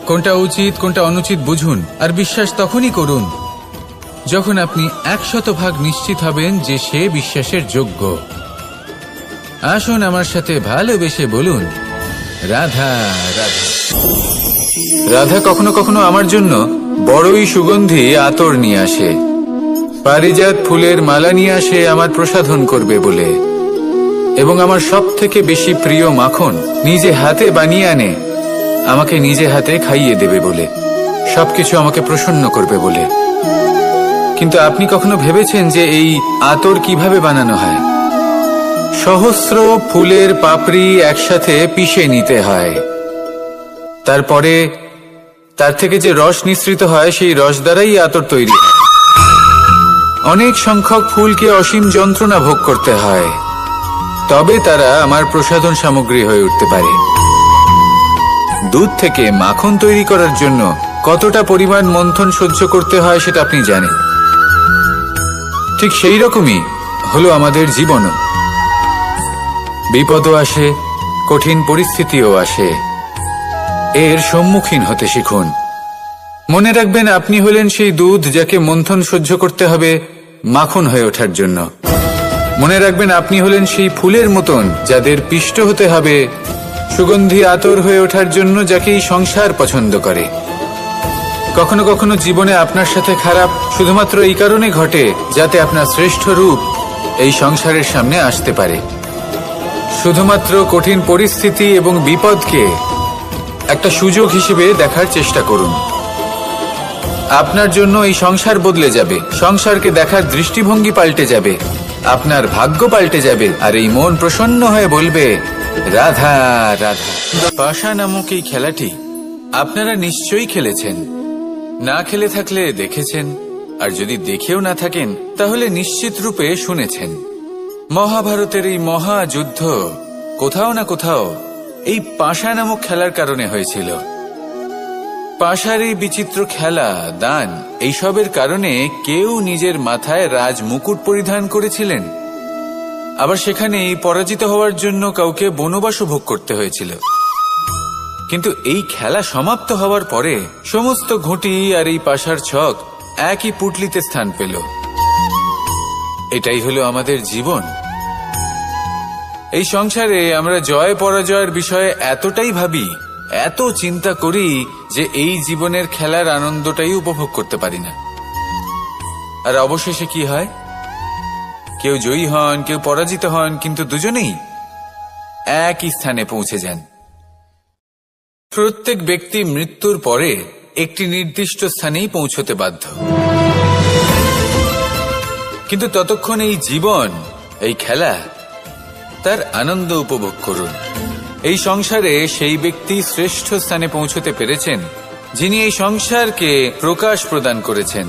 কোনটা উচিত কোনটা অনুচিত বুঝুন। আর বিশ্বাস তখনই করুন যখন আপনি 100% নিশ্চিত হবেন যে সে বিশ্বাসের যোগ্য। আসুন আমার সাথে ভালোবেসে বলুন রাধা রাধা। রাধা কখনো কখনো আমার জন্য বড়ই সুগন্ধি আতর নিয়ে আসে, পারিজাত ফুলের মালা নিয়ে আসে আমার প্রসাধন করবে বলে, এবং আমার সব থেকে বেশি প্রিয় মাখন নিজে হাতে বানিয়ে আনে আমাকে নিজে হাতে খাইয়ে দেবে বলে, সবকিছু আমাকে প্রসন্ন করবে বলে। কিন্তু আপনি কখনো ভেবেছেন যে এই আতর কিভাবে বানানো হয়? সহস্র ফুলের পাপড়ি একসাথে পিষে নিতে হয়, তারপরে তার থেকে যে রস নিঃসৃত হয় সেই রস দ্বারাই আতর তৈরি হয়। অনেক সংখ্যক ফুলকে অসীম যন্ত্রণা ভোগ করতে হয়, তবে তারা আমার প্রসাধন সামগ্রী হয়ে উঠতে পারে। দুধ থেকে মাখন তৈরি করার জন্য কতটা পরিমাণ মন্থন সহ্য করতে হয় সেটা আপনি জানেন। ঠিক সেই রকমই হলো আমাদের জীবনও। বিপদও আসে, কঠিন পরিস্থিতিও আসে, এর সম্মুখীন হতে শিখুন। মনে রাখবেন আপনি হলেন সেই দুধ যাকে মন্থন সহ্য করতে হবে মাখন হয়ে ওঠার জন্য। মনে রাখবেন আপনি হলেন সেই ফুলের মতন যাদের পিষ্ট হতে হবে সুগন্ধি আতর হয়ে ওঠার জন্য, যাকে এই সংসার পছন্দ করে। কখনো কখনো জীবনে আপনার সাথে খারাপ শুধুমাত্র এই কারণে ঘটে যাতে আপনার শ্রেষ্ঠ রূপ এই সংসারের সামনে আসতে পারে। শুধুমাত্র কঠিন পরিস্থিতি এবং বিপদকে একটা সুযোগ হিসেবে দেখার চেষ্টা করুন। আপনার জন্য এই সংসার বদলে যাবে, সংসারকে দেখার দৃষ্টিভঙ্গি পাল্টে যাবে, আপনার ভাগ্য পাল্টে যাবে, আর এই মন প্রসন্ন হয়ে বলবে রাধা রাধা। পাশা নামক এই খেলাটি আপনারা নিশ্চয়ই খেলেছেন, না খেলে থাকলে দেখেছেন, আর যদি দেখেও না থাকেন তাহলে নিশ্চিত রূপে শুনেছেন। মহাভারতের এই মহাযুদ্ধ কোথাও না কোথাও এই পাশা নামক খেলার কারণে হয়েছিল। পাশার এই বিচিত্র খেলা, দান, এইসবের কারণে কেউ নিজের মাথায় রাজ মুকুট পরিধান করেছিলেন, আবার সেখানেই পরাজিত হওয়ার জন্য কাউকে বনবাসও ভোগ করতে হয়েছিল। কিন্তু এই খেলা সমাপ্ত হওয়ার পরে সমস্ত ঘুঁটি আর এই পাশার ছক একই পুটলিতে স্থান পেল। এটাই হলো আমাদের জীবন। এই সংসারে আমরা জয় পরাজয়ের বিষয়ে এতটাই ভাবি, এত চিন্তা করি যে এই জীবনের খেলার আনন্দটাই উপভোগ করতে পারি না। আর অবশেষে কি হয়? কেউ জয়ী হন, কেউ পরাজিত হন, কিন্তু দুজনেই একই স্থানে পৌঁছে যান। প্রত্যেক ব্যক্তি মৃত্যুর পরে একটি নির্দিষ্ট স্থানেই পৌঁছতে বাধ্য, কিন্তু ততক্ষণ এই জীবন, এই খেলা, তার আনন্দ উপভোগ করুন। এই সংসারে সেই ব্যক্তি শ্রেষ্ঠ স্থানে পৌঁছতে পেরেছেন যিনি এই সংসারকে প্রকাশ প্রদান করেছেন,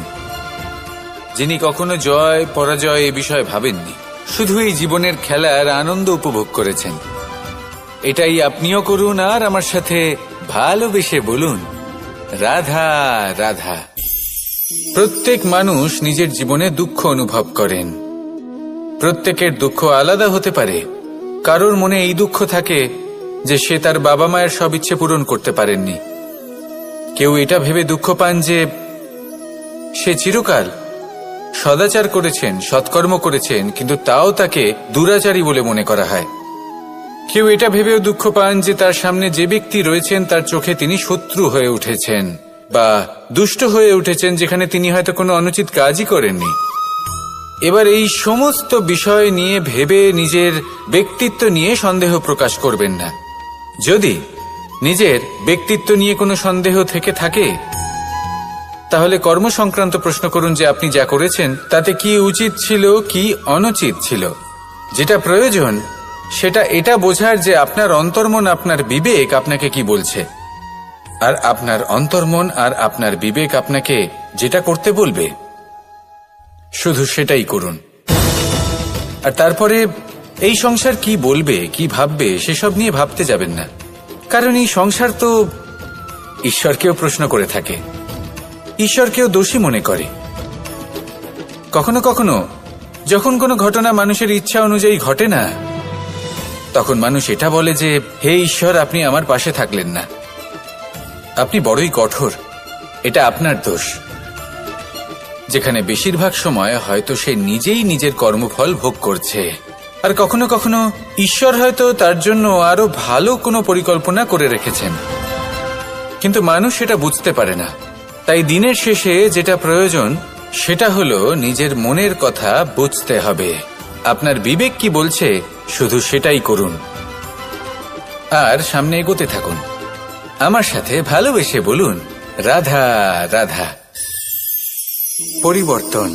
যিনি কখনো জয় পরাজয় এ বিষয়ে ভাবেননি, শুধু এই জীবনের খেলার আনন্দ উপভোগ করেছেন। এটাই আপনিও করুন আর আমার সাথে ভালোবেসে বলুন রাধা রাধা। প্রত্যেক মানুষ নিজের জীবনে দুঃখ অনুভব করেন। প্রত্যেকের দুঃখ আলাদা হতে পারে, কারোর মনে এই দুঃখ থাকে যে সে তার বাবা মায়ের সব ইচ্ছে পূরণ করতে পারেননি। কেউ এটা ভেবে দুঃখ পান যে সে চিরকাল সদাচার করেছেন, সৎকর্ম করেছেন, কিন্তু তাও তাকে দুরাচারী বলে মনে করা হয়। কেউ এটা ভেবেও দুঃখ পান যে তার সামনে যে ব্যক্তি রয়েছেন তার চোখে তিনি শত্রু হয়ে উঠেছেন বা দুষ্ট হয়ে উঠেছেন, যেখানে তিনি হয়তো কোনো অনুচিত কাজই করেননি। এবার এই সমস্ত বিষয় নিয়ে ভেবে নিজের ব্যক্তিত্ব নিয়ে সন্দেহ প্রকাশ করবেন না। যদি নিজের ব্যক্তিত্ব নিয়ে কোনো সন্দেহ থেকে থাকে, তাহলে কর্ম সংক্রান্ত প্রশ্ন করুন যে আপনি যা করেছেন তাতে কি উচিত ছিল, কি অনুচিত ছিল। যেটা প্রয়োজন সেটা এটা বোঝার যে আপনার অন্তর্মন, আপনার বিবেক আপনাকে কি বলছে, আর আপনার অন্তর্মন আর আপনার বিবেক আপনাকে যেটা করতে বলবে শুধু সেটাই করুন। আর তারপরে এই সংসার কি বলবে, কি ভাববে সেসব নিয়ে ভাবতে যাবেন না, কারণ এই সংসার তো ঈশ্বরকেও প্রশ্ন করে থাকে, ঈশ্বরকেও দোষী মনে করে। কখনো কখনো যখন কোনো ঘটনা মানুষের ইচ্ছা অনুযায়ী ঘটে না, তখন মানুষ এটা বলে যে হে ঈশ্বর, আপনি আমার পাশে থাকলেন না, আপনি বড়ই কঠোর, এটা আপনার দোষ। যেখানে বেশিরভাগ সময় হয়তো সে নিজেই নিজের কর্মফল ভোগ করছে। আর কখনো কখনো ঈশ্বর হয়তো তার জন্য আরো ভালো কোনো পরিকল্পনা করে রেখেছেন, কিন্তু মানুষ সেটা বুঝতে পারে না। তাই দিনের শেষে যেটা প্রয়োজন সেটা হলো নিজের মনের কথা বুঝতে হবে। আপনার বিবেক কি বলছে শুধু সেটাই করুন, আর সামনে এগোতে থাকুন। আমার সাথে ভালোবেসে বলুন, রাধা রাধা। পরিবর্তন,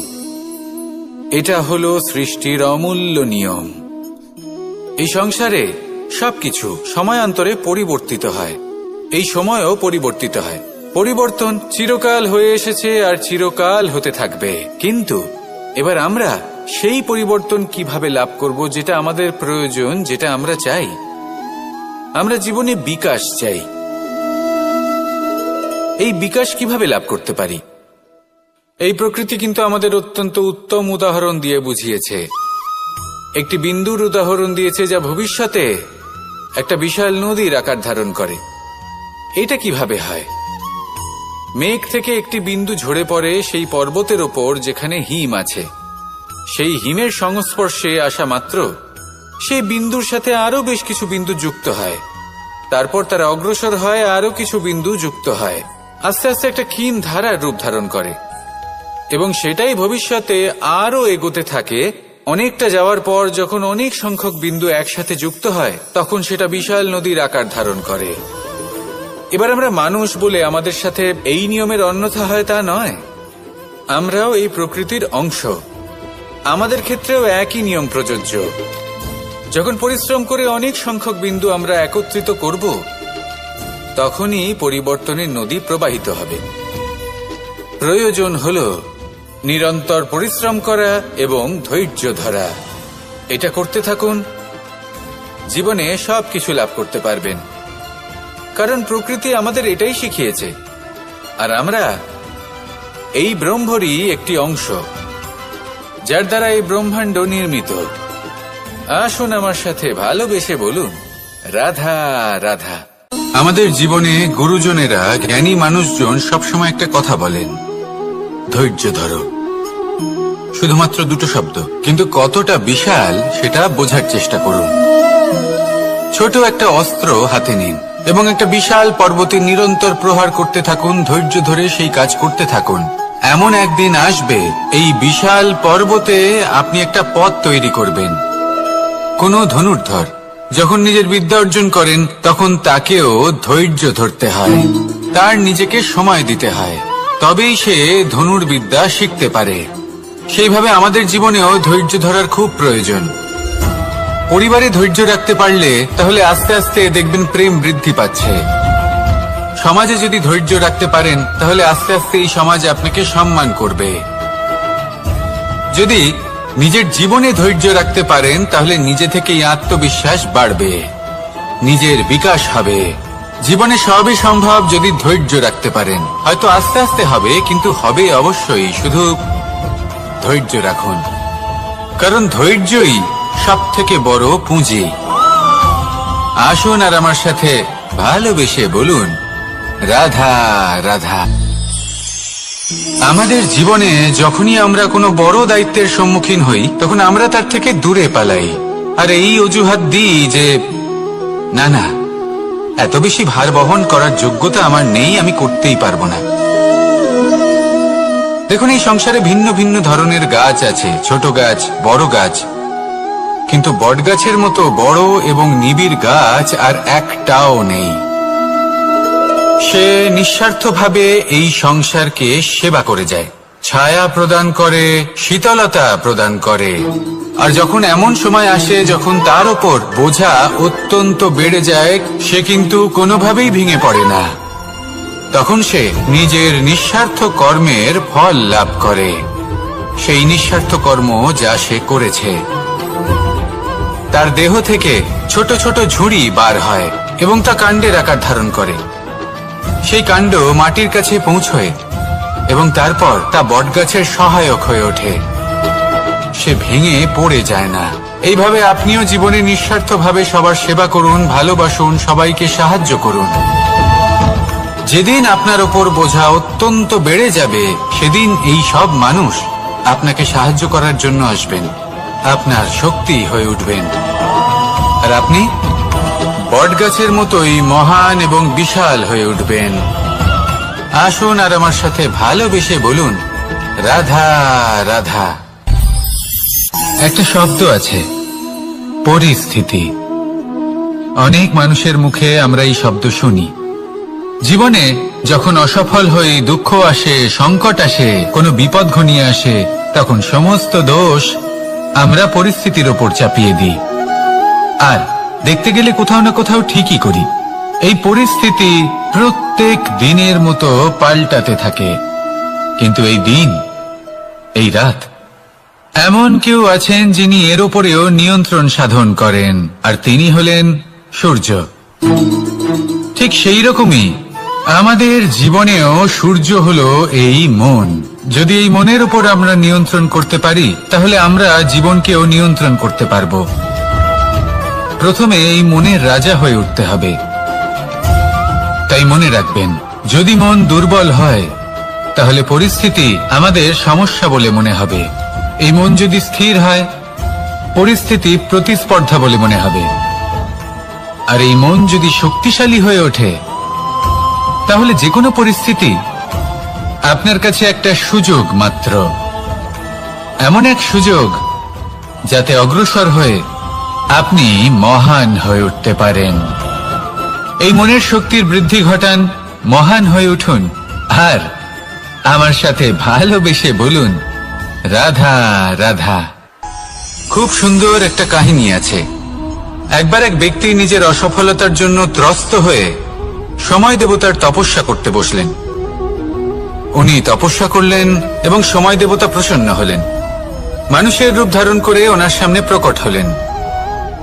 এটা হলো সৃষ্টির অমূল্য নিয়ম। এই সংসারে সবকিছু সময়ান্তরে পরিবর্তিত হয়, এই সময়ও পরিবর্তিত হয়। পরিবর্তন চিরকাল হয়ে এসেছে আর চিরকাল হতে থাকবে, কিন্তু এবার আমরা সেই পরিবর্তন কিভাবে লাভ করব যেটা আমাদের প্রয়োজন, যেটা আমরা চাই। আমরা জীবনে বিকাশ চাই। এই বিকাশ কিভাবে লাভ করতে পারি? এই প্রকৃতি কিন্তু আমাদের অত্যন্ত উত্তম উদাহরণ দিয়ে বুঝিয়েছে। একটি বিন্দুর উদাহরণ দিয়েছে যা ভবিষ্যতে একটা বিশাল নদীর আকার ধারণ করে। এটা কিভাবে হয়? মেঘ থেকে একটি বিন্দু ঝরে পড়ে সেই পর্বতের ওপর যেখানে হিম আছে। সেই হিমের সংস্পর্শে আসা মাত্র সেই বিন্দুর সাথে আরো বেশ কিছু বিন্দু যুক্ত হয়, তারপর তারা অগ্রসর হয়, আরো কিছু বিন্দু যুক্ত হয়, আস্তে আস্তে একটা ক্ষীণ ধারার রূপ ধারণ করে, এবং সেটাই ভবিষ্যতে আরো এগোতে থাকে। অনেকটা যাওয়ার পর যখন অনেক সংখ্যক বিন্দু একসাথে যুক্ত হয়, তখন সেটা বিশাল নদীর আকার ধারণ করে। এবার আমরা মানুষ বলে আমাদের সাথে এই নিয়মের অন্যথা হয় তা নয়। আমরাও এই প্রকৃতির অংশ, আমাদের ক্ষেত্রেও একই নিয়ম প্রযোজ্য। যখন পরিশ্রম করে অনেক সংখ্যক বিন্দু আমরা একত্রিত করব, তখনই পরিবর্তনের নদী প্রবাহিত হবে। প্রয়োজন হল নিরন্তর পরিশ্রম করা এবং ধৈর্য ধরা। এটা করতে থাকুন, জীবনে সবকিছু লাভ করতে পারবেন, কারণ প্রকৃতি আমাদের এটাই শিখিয়েছে। আর আমরা এই ব্রহ্মরই একটি অংশ, যার দ্বারা এই ব্রহ্মাণ্ড নির্মিত। আসুন আমার সাথে ভালোবেসে বলুন, রাধা রাধা। আমাদের জীবনে গুরুজনেরা, জ্ঞানী মানুষজন সবসময় একটা কথা বলেন, ধৈর্য ধরো। শুধুমাত্র দুটো শব্দ, কিন্তু কতটা বিশাল সেটা বোঝার চেষ্টা করুন। ছোট একটা অস্ত্র হাতে নিন এবং একটা বিশাল পর্বতে নিরন্তর প্রহার করতে থাকুন। ধৈর্য ধরে সেই কাজ করতে থাকুন। এমন একদিন আসবে, এই বিশাল পর্বতে আপনি একটা পথ তৈরি করবেন। কোনো ধনুর্ধর যখন নিজের বিদ্যা অর্জন করেন, তখন তাকেও ধৈর্য ধরতে হয়, তার নিজেকে সময় দিতে হয়, তবেই সে ধনুর্বিদ্যা শিখতে পারে। সেইভাবে আমাদের জীবনেও ধৈর্য ধরার খুব প্রয়োজন। পরিবারে ধৈর্য রাখতে পারলে তাহলে আস্তে আস্তে দেখবেন প্রেম বৃদ্ধি পাচ্ছে। সমাজে যদি ধৈর্য রাখতে পারেন, তাহলে আস্তে আস্তে এই সমাজ আপনাকে সম্মান করবে। যদি নিজের জীবনে ধৈর্য রাখতে পারেন, তাহলে নিজে থেকেই আত্মবিশ্বাস বাড়বে, নিজের বিকাশ হবে। জীবনে সবই সম্ভব যদি ধৈর্য রাখতে পারেন। হয়তো আস্তে আস্তে হবে, কিন্তু হবে অবশ্যই। শুধু ধৈর্য রাখুন, কারণ ধৈর্যই সব থেকে বড় পুঁজি। আসুন আর আমার সাথে ভালোবেসে বলুন, রাধা রাধা। আমাদের জীবনে যখনই আমরা কোনো বড় দায়িত্বের সম্মুখীন হই, তখন আমরা তার থেকে দূরে পালাই, আর এই অজুহাত দিই যে না না, এত বেশি ভার বহন করার যোগ্যতা আমার নেই, আমি করতেই পারবো না। দেখুন, এই সংসারে ভিন্ন ভিন্ন ধরনের গাছ আছে, ছোট গাছ, বড় গাছ, কিন্তু বটগাছের মতো বড় এবং নিবিড় গাছ আর একটাও নেই। সে নিঃস্বার্থভাবে এই সংসারকে সেবা করে যায়, ছায়া প্রদান করে, শীতলতা প্রদান করে। আর যখন এমন সময় আসে যখন তার ওপর বোঝা অত্যন্ত বেড়ে যায়, সে কিন্তু কোনোভাবেই ভেঙে পড়ে না। তখন সে নিজের নিঃস্বার্থ কর্মের ফল লাভ করে, সেই নিঃস্বার্থ কর্ম যা সে করেছে। তার দেহ থেকে ছোট ছোট ঝুড়ি বার হয় এবং তা কাণ্ডের আকার ধারণ করে। সেই কাণ্ড মাটির কাছে পৌঁছয় এবং তারপর তা বটগাছের সহায়ক হয়ে ওঠে। সে ভেঙে পড়ে যায় না। এইভাবে আপনিও জীবনে নিঃস্বার্থভাবে সবার সেবা করুন, ভালোবাসুন, সবাইকে সাহায্য করুন। যেদিন আপনার ওপর বোঝা অত্যন্ত বেড়ে যাবে, সেদিন এই সব মানুষ আপনাকে সাহায্য করার জন্য আসবেন, আপনার শক্তি হয়ে উঠবেন, আর আপনি বটগাছের মতোই মহান এবং বিশাল হয়ে উঠবেন। আসুন আর আমার সাথে ভালোবেসে বলুন, রাধা রাধা। একটা শব্দ আছে, পরিস্থিতি। অনেক মানুষের মুখে আমরা এই শব্দ শুনি। জীবনে যখন অসফল হয়ে দুঃখ আসে, সংকট আসে, কোনো বিপদ ঘনিয়ে আসে, তখন সমস্ত দোষ আমরা পরিস্থিতির ওপর চাপিয়ে দিই, আর দেখতে গেলে কোথাও না কোথাও ঠিকই করি। এই পরিস্থিতি প্রত্যেক দিনের মতো পাল্টাতে থাকে, কিন্তু এই দিন, এই রাত, এমন কেউ আছেন যিনি এর ওপরেও নিয়ন্ত্রণ সাধন করেন, আর তিনি হলেন সূর্য। ঠিক সেই রকমই আমাদের জীবনেও সূর্য হলো এই মন। যদি এই মনের উপর আমরা নিয়ন্ত্রণ করতে পারি, তাহলে আমরা জীবনকেও নিয়ন্ত্রণ করতে পারবো। প্রথমে এই মনের রাজা হয়ে উঠতে হবে। তাই মনে রাখবেন, যদি মন দুর্বল হয়, তাহলে পরিস্থিতি আমাদের সমস্যা বলে মনে হবে। এই মন যদি স্থির হয়, পরিস্থিতি প্রতিস্পর্ধা বলে মনে হবে। আর এই মন যদি শক্তিশালী হয়ে ওঠে, তাহলে যে কোনো পরিস্থিতি আপনার কাছে একটা সুযোগ মাত্র, এমন এক সুযোগ যাতে অগ্রসর হয়ে আপনি মহান হয়ে উঠতে পারেন। এই মনের শক্তির বৃদ্ধি ঘটান, মহান হয়ে উঠুন, আর আমার সাথে ভালোবেসে বলুন, রাধা রাধা। খুব সুন্দর একটা কাহিনী আছে। একবার এক ব্যক্তি নিজের অসফলতার জন্য ত্রস্ত হয়ে সময় দেবতার তপস্যা করতে বসলেন। উনি তপস্যা করলেন এবং সময় দেবতা প্রসন্ন হলেন, মানুষের রূপ ধারণ করে ওনার সামনে প্রকট হলেন।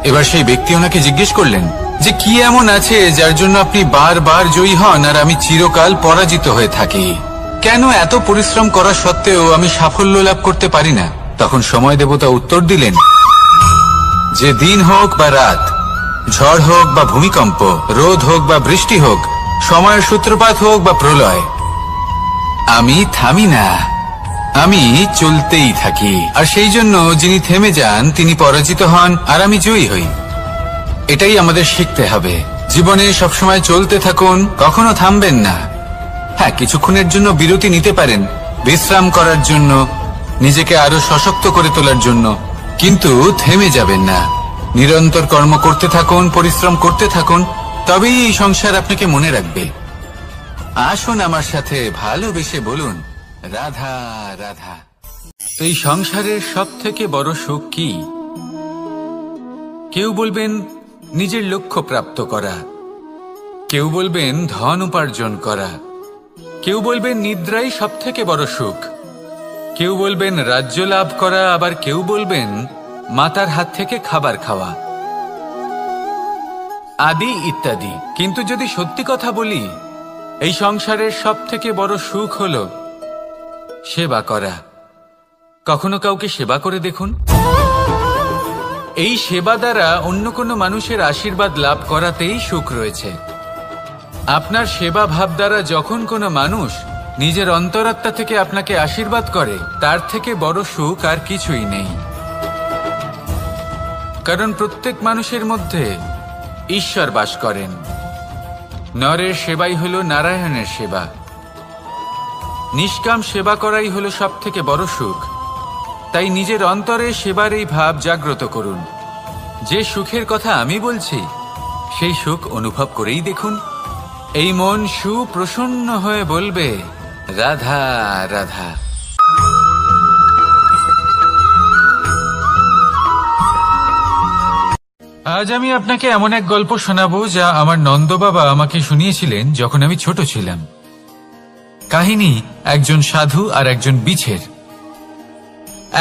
এবার সেই ব্যক্তি ওনাকে জিজ্ঞেস করলেন যে কি এমন আছে যার জন্য আপনি বারবার জয়ী হন আর আমি চিরকাল পরাজিত হয়ে থাকি? কেন এত পরিশ্রম করা সত্ত্বেও আমি সাফল্য লাভ করতে পারি না? তখন সময় দেবতা উত্তর দিলেন যে দিন হোক বা রাত, ঝড় হোক বা ভূমিকম্প, রোদ হোক বা বৃষ্টি হোক, সময়ের সূত্রপাত হোক বা প্রলয়, আমি থামি না, আমি চলতেই থাকি। আর সেই জন্য যিনি থেমে যান তিনি পরাজিত হন আর আমি জয়ী হই। এটাই আমাদের শিখতে হবে। জীবনে সবসময় চলতে থাকুন, কখনো থামবেন না। হ্যাঁ, কিছুক্ষণের জন্য বিরতি নিতে পারেন, বিশ্রাম করার জন্য, নিজেকে আরো সশক্ত করে তোলার জন্য, কিন্তু থেমে যাবেন না। নিরন্তর কর্ম করতে থাকুন, পরিশ্রম করতে থাকুন, তবেই এই সংসার আপনাকে মনে রাখবে। আসুন আমার সাথে ভালোবেসে বলুন, রাধা রাধা। এই সংসারের সব থেকে বড় সুখ কি? কেউ বলবেন নিজের লক্ষ্য প্রাপ্ত করা, কেউ বলবেন ধন উপার্জন করা, কেউ বলবেন নিদ্রাই সব থেকে বড় সুখ, কেউ বলবেন রাজ্য লাভ করা, আবার কেউ বলবেন মাতার হাত থেকে খাবার খাওয়া, আদি ইত্যাদি। কিন্তু যদি সত্যি কথা বলি, এই সংসারের সব থেকে বড় সুখ হল সেবা করা। কখনো কাউকে সেবা করে দেখুন। এই সেবা দ্বারা অন্য কোনো মানুষের আশীর্বাদ লাভ করাতেই সুখ রয়েছে। আপনার সেবা ভাব দ্বারা যখন কোনো মানুষ নিজের অন্তরাত্মা থেকে আপনাকে আশীর্বাদ করে, তার থেকে বড় সুখ আর কিছুই নেই। কারণ প্রত্যেক মানুষের মধ্যে ঈশ্বর বাস করেন। নরের সেবাই হলো নারায়ণের সেবা। নিষ্কাম সেবা করাই হলো সব থেকে বড় সুখ। তাই নিজের অন্তরে সেবার এই ভাব জাগ্রত করুন। যে সুখের কথা আমি বলছি, সেই সুখ অনুভব করেই দেখুন। এই মন সুপ্রসন্ন হয়ে বলবে, রাধা রাধা। আজ আমি আপনাকে এমন এক গল্প শোনাবো যা আমার নন্দ বাবা আমাকে শুনিয়েছিলেন যখন আমি ছোট ছিলাম। কাহিনী একজন সাধু আর একজন বিছের।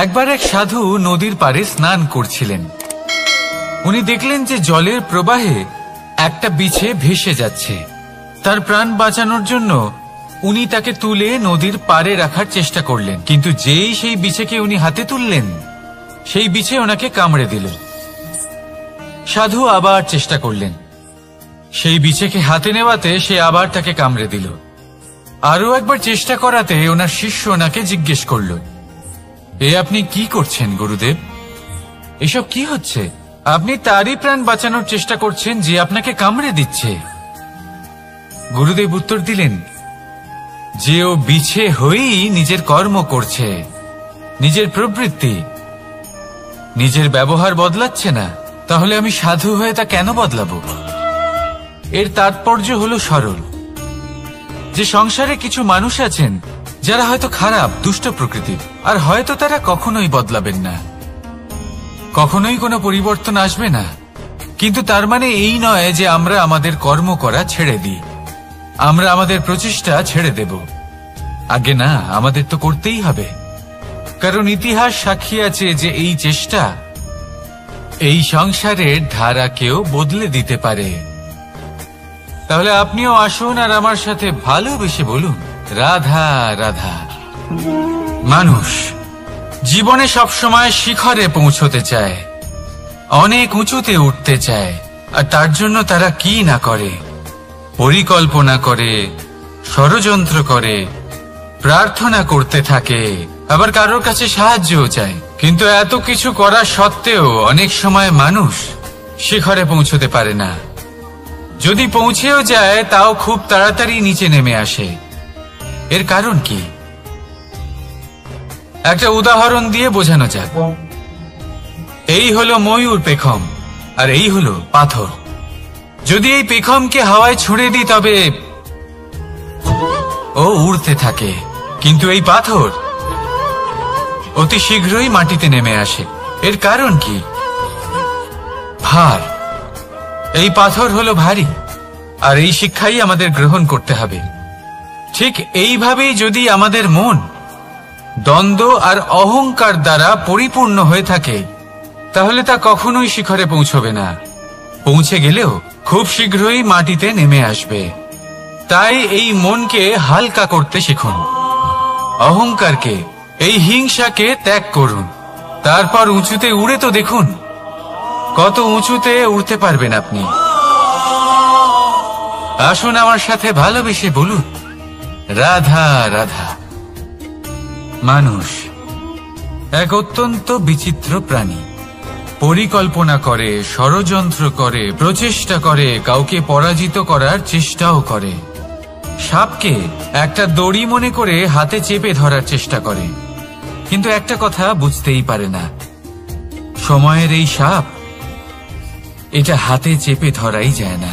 একবার এক সাধু নদীর পাড়ে স্নান করছিলেন। উনি দেখলেন যে জলের প্রবাহে একটা বিছে ভেসে যাচ্ছে। তার প্রাণ বাঁচানোর জন্য উনি তাকে তুলে নদীর পাড়ে রাখার চেষ্টা করলেন, কিন্তু যেই সেই বিছেকে উনি হাতে তুললেন, সেই বিছে ওনাকে কামড়ে দিল। সাধু আবার চেষ্টা করলেন। সেই বিছেকে হাতে নেওয়াতে সে আবার তাকে কামড়ে দিল। আরো একবার চেষ্টা করাতে ওনার শিষ্য ওনাকে জিজ্ঞেস করল, এ আপনি কি করছেন গুরুদেব? এসব কি হচ্ছে? আপনি তারই প্রাণ বাঁচানোর চেষ্টা করছেন যে আপনাকে কামড়ে দিচ্ছে। গুরুদেব উত্তর দিলেন যে ও বিছে হয়েই নিজের কর্ম করছে, নিজের প্রবৃত্তি, নিজের ব্যবহার বদলাচ্ছে না। তাহলে আমি সাধু হয়ে তা কেন বদলাবো? এর তাৎপর্য হলো সরল, যে সংসারে কিছু মানুষ আছেন যারা হয়তো খারাপ, দুষ্ট প্রকৃতির, আর হয়তো তারা কখনোই বদলাবেন না, কখনোই কোনো পরিবর্তন আসবে না। কিন্তু তার মানে এই নয় যে আমরা আমাদের কর্ম করা ছেড়ে দিই, আমরা আমাদের প্রচেষ্টা ছেড়ে দেব। আগে না, আমাদের তো করতেই হবে। কারণ ইতিহাস সাক্ষী আছে যে এই চেষ্টা এই সংসারের ধারাকেও বদলে দিতে পারে। তাহলে আপনিও আসুন আর আমার সাথে ভালোবেসে বলুন, রাধা রাধা। মানুষ জীবনে সবসময় শিখরে পৌঁছতে চায়, অনেক উঁচুতে উঠতে চায়, আর তার জন্য তারা কি না করে, পরিকল্পনা করে, ষড়যন্ত্র করে, প্রার্থনা করতে থাকে, আবার কারোর কাছে সাহায্যও চায়। কিন্তু এত কিছু করা সত্ত্বেও অনেক সময় মানুষ শিখরে পৌঁছতে পারে না। যদি পৌঁছেও যায় তাও খুব তাড়াতাড়ি নিচে নেমে আসে। এর কারণ কি? একটা উদাহরণ দিয়ে বোঝানো যাক। এই হলো ময়ূর পেখম, আর এই হলো পাথর। যদি এই পেখমকে হাওয়ায় ছুঁড়ে দিই তবে ও উড়তে থাকে, কিন্তু এই পাথর অতি শীঘ্রই মাটিতে নেমে আসে। এর কারণ কি? ভার। এই পাথর হলো ভারী, আর এই শিক্ষাই আমাদের গ্রহণ করতে হবে। ঠিক এইভাবেই যদি আমাদের মন দ্বন্দ্ব আর অহংকার দ্বারা পরিপূর্ণ হয়ে থাকে, তাহলে তা কখনোই শিখরে পৌঁছবে না। পৌঁছে গেলেও খুব শীঘ্রই মাটিতে নেমে আসবে। তাই এই মনকে হালকা করতে শিখুন, অহংকারকে, এই হিংসাকে ত্যাগ করুন। তারপর উঁচুতে উড়ে তো দেখুন, কত উঁচুতে উড়তে পারবেন আপনি। আসুন আমার সাথে ভালোবেসে বলুন, রাধা রাধা। মানুষ এক অত্যন্ত বিচিত্র প্রাণী। পরিকল্পনা করে, ষড়যন্ত্র করে, প্রচেষ্টা করে, কাউকে পরাজিত করার চেষ্টাও করে। সাপকে একটা দড়ি মনে করে হাতে চেপে ধরার চেষ্টা করে, কিন্তু একটা কথা বুঝতেই পারে না, সময়ের এই সাপ, এটা হাতে চেপে ধরাই যায় না।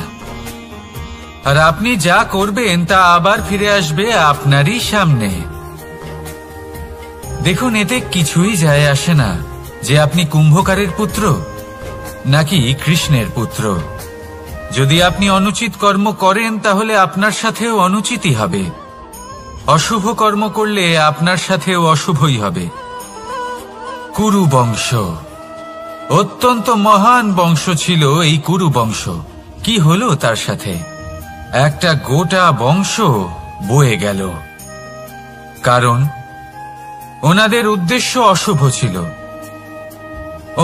আর আপনি যা করবেন তা আবার ফিরে আসবে আপনারই সামনে। দেখুন, এতে কিছুই যায় আসে না যে আপনি কুম্ভকারের পুত্র নাকি কৃষ্ণের পুত্র। যদি আপনি অনুচিত কর্ম করেন তাহলে আপনার সাথেও অনুচিতই হবে। অশুভ কর্ম করলে আপনার সাথেও অশুভই হবে। কুরু বংশ অত্যন্ত মহান বংশ ছিল। এই কুরু বংশ কি হলো তার সাথে? একটা গোটা বংশ বয়ে গেল। কারণ ওনাদের উদ্দেশ্য অশুভ ছিল।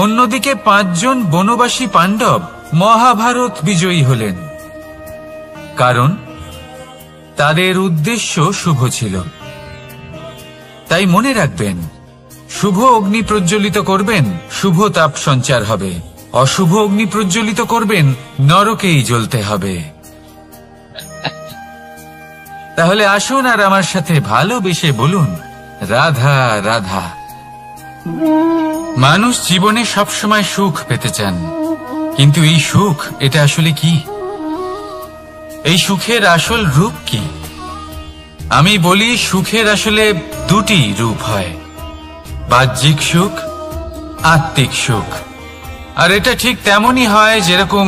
অন্যদিকে 5 জন বনবাসী পাণ্ডব মহাভারত বিজয়ী হলেন, কারণ তাদের উদ্দেশ্য শুভ ছিল। তাই মনে রাখবেন, শুভ অগ্নি প্রজ্বলিত করবেন, শুভ তাপ সঞ্চার হবে। অশুভ অগ্নি প্রজ্বলিত করবেন, নরকেই জ্বলতে হবে। তাহলে আসুন আর আমার সাথে ভালোবেসে বলুন, রাধা রাধা। মানুষ জীবনে সবসময় সুখ পেতে চান, কিন্তু এই সুখ এটা আসলে কি? এই সুখের আসল রূপ কি? আমি বলি, সুখের আসলে 2টি রূপ হয়, বাহ্যিক সুখ, আত্মিক সুখ। আর এটা ঠিক তেমনই হয় যেরকম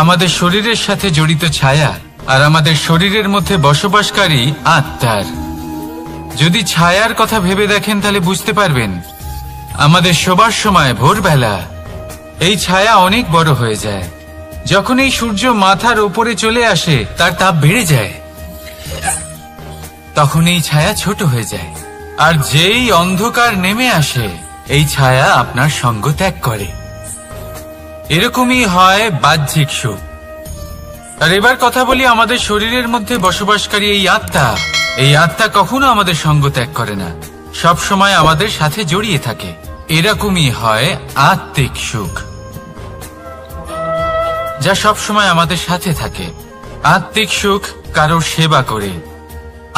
আমাদের শরীরের সাথে জড়িত ছায়া আর আমাদের শরীরের মধ্যে বসবাসকারী আত্মার। যদি ছায়ার কথা ভেবে দেখেন তাহলে বুঝতে পারবেন, আমাদের শোবার সময় ভোরবেলা এই ছায়া অনেক বড় হয়ে যায়। যখন এই সূর্য মাথার উপরে চলে আসে, তার তাপ বেড়ে যায়, তখন এই ছায়া ছোট হয়ে যায়। আর যেই অন্ধকার নেমে আসে, এই ছায়া আপনার সঙ্গ ত্যাগ করে। এরকমই হয় বাহ্যিক সুখ। আর এবার কথা বলি আমাদের শরীরের মধ্যে বসবাসকারী এই আত্মা। এই আত্মা কখনো আমাদের সঙ্গ ত্যাগ করে না, সব সময় আমাদের সাথে জড়িয়ে থাকে। এরকমই হয় আত্মিক সুখ, যা সব সময় আমাদের সাথে থাকে। আত্মিক সুখ কারোর সেবা করে,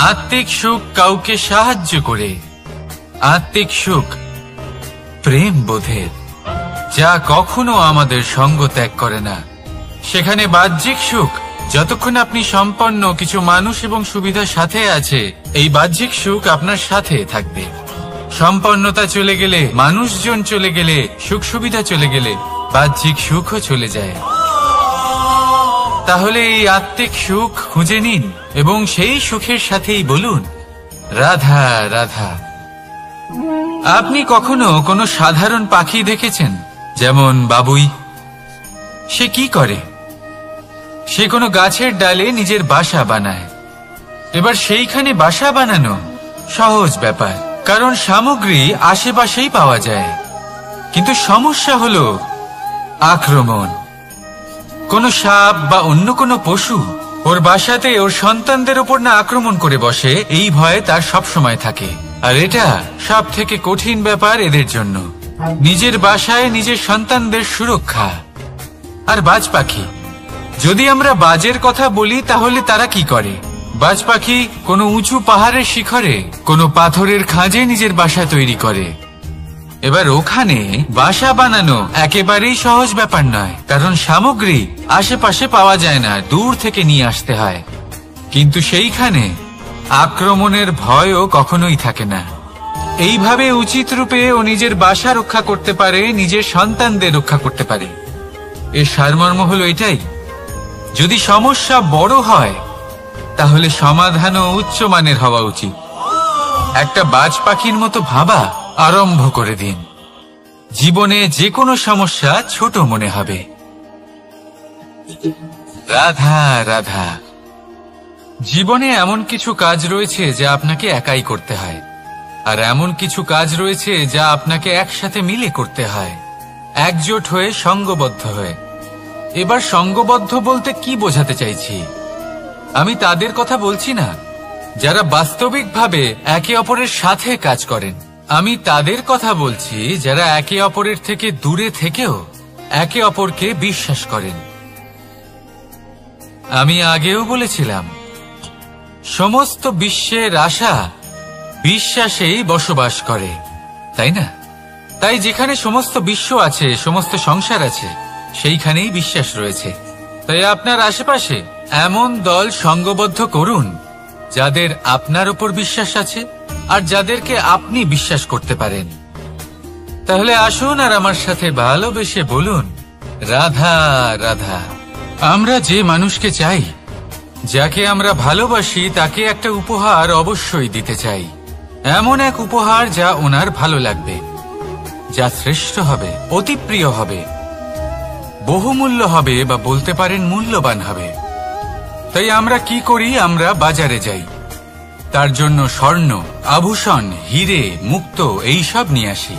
আত্মিক সুখ কাউকে সাহায্য করে, আত্মিক সুখ প্রেম বোধের, যা কখনো আমাদের সঙ্গ ত্যাগ করে না। সেখানে বাহ্যিক সুখ, যতক্ষণ আপনি সম্পন্ন কিছু মানুষ এবং সুবিধার সাথে আছে, এই বাহ্যিক সুখ আপনার সাথে থাকবে। সম্পন্নতা চলে গেলে, মানুষজন চলে গেলে, সুখ সুবিধা চলে গেলে, বাহ্যিক সুখও চলে যায়। তাহলে এই আত্মিক সুখ খুঁজে নিন এবং সেই সুখের সাথেই বলুন, রাধা রাধা। আপনি কখনো কোনো সাধারণ পাখি দেখেছেন? যেমন বাবুই। সে কি করে? সে কোনো গাছের ডালে নিজের বাসা বানায়। এবার সেইখানে বাসা বানানো সহজ ব্যাপার, কারণ সামগ্রী আশেপাশেই পাওয়া যায়। কিন্তু সমস্যা হলো আক্রমণ। কোনো সাপ বা অন্য কোনো পশু ওর বাসাতে ওর সন্তানদের উপর না আক্রমণ করে বসে, এই ভয়ে তার সব সময় থাকে। আর এটা সব থেকে কঠিন ব্যাপার এদের জন্য, নিজের বাসায় নিজের সন্তানদের সুরক্ষা। আর বাজ পাখি, যদি আমরা বাজের কথা বলি তাহলে তারা কি করে? বাজ পাখি কোনো উঁচু পাহাড়ের শিখরে, কোনো পাথরের খাঁজে নিজের বাসা তৈরি করে। এবার ওখানে বাসা বানানো একেবারেই সহজ ব্যাপার নয়, কারণ সামগ্রী আশেপাশে পাওয়া যায় না, দূর থেকে নিয়ে আসতে হয়। কিন্তু সেইখানে আক্রমণের ভয়ও কখনোই থাকে না। এইভাবে উচিত রূপে ও নিজের বাসা রক্ষা করতে পারে, নিজের সন্তানদের রক্ষা করতে পারে। এর সারমর্ম হলো এটাই, যদি সমস্যা বড় হয় তাহলে সমাধানও উচ্চমানের হওয়া উচিত। একটা বাজ পাখির মতো ভাবা আরম্ভ করে দিন। জীবনে যে কোনো সমস্যা ছোট মনে হবে। রাধা রাধা। জীবনে এমন কিছু কাজ রয়েছে যা আপনাকে একাই করতে হয়, আর এমন কিছু কাজ রয়েছে যা আপনাকে একসাথে মিলে করতে হয়, একজোট হয়ে, সঙ্গবদ্ধ হয়ে। এবার সঙ্গবদ্ধ বলতে কি বোঝাতে চাইছি? আমি তাদের কথা বলছি না যারা বাস্তবিকভাবে একে অপরের সাথে কাজ করেন। আমি তাদের কথা বলছি যারা একে অপরের থেকে দূরে থেকেও একে অপরকে বিশ্বাস করেন। আমি আগেও বলেছিলাম, সমস্ত বিশ্বের আশা বিশ্বাসেই বসবাস করে, তাই না? তাই যেখানে সমস্ত বিশ্ব আছে, সমস্ত সংসার আছে, সেইখানেই বিশ্বাস রয়েছে। তাই আপনার আশেপাশে এমন দল সঙ্গবদ্ধ করুন যাদের আপনার উপর বিশ্বাস আছে আর যাদেরকে আপনি বিশ্বাস করতে পারেন। তাহলে আসুন আর আমার সাথে ভালোবেসে বলুন, রাধা রাধা। আমরা যে মানুষকে চাই, যাকে আমরা ভালোবাসি, তাকে একটা উপহার অবশ্যই দিতে চাই। এমন এক উপহার যা ওনার ভালো লাগবে, যা শ্রেষ্ঠ হবে, অতি প্রিয় হবে, বহুমূল্য হবে, বা বলতে পারেন মূল্যবান হবে। তাই আমরা কি করি? আমরা বাজারে যাই, তার জন্য স্বর্ণ, আভূষণ, হিরে, মুক্তো এইসব নিয়ে আসি।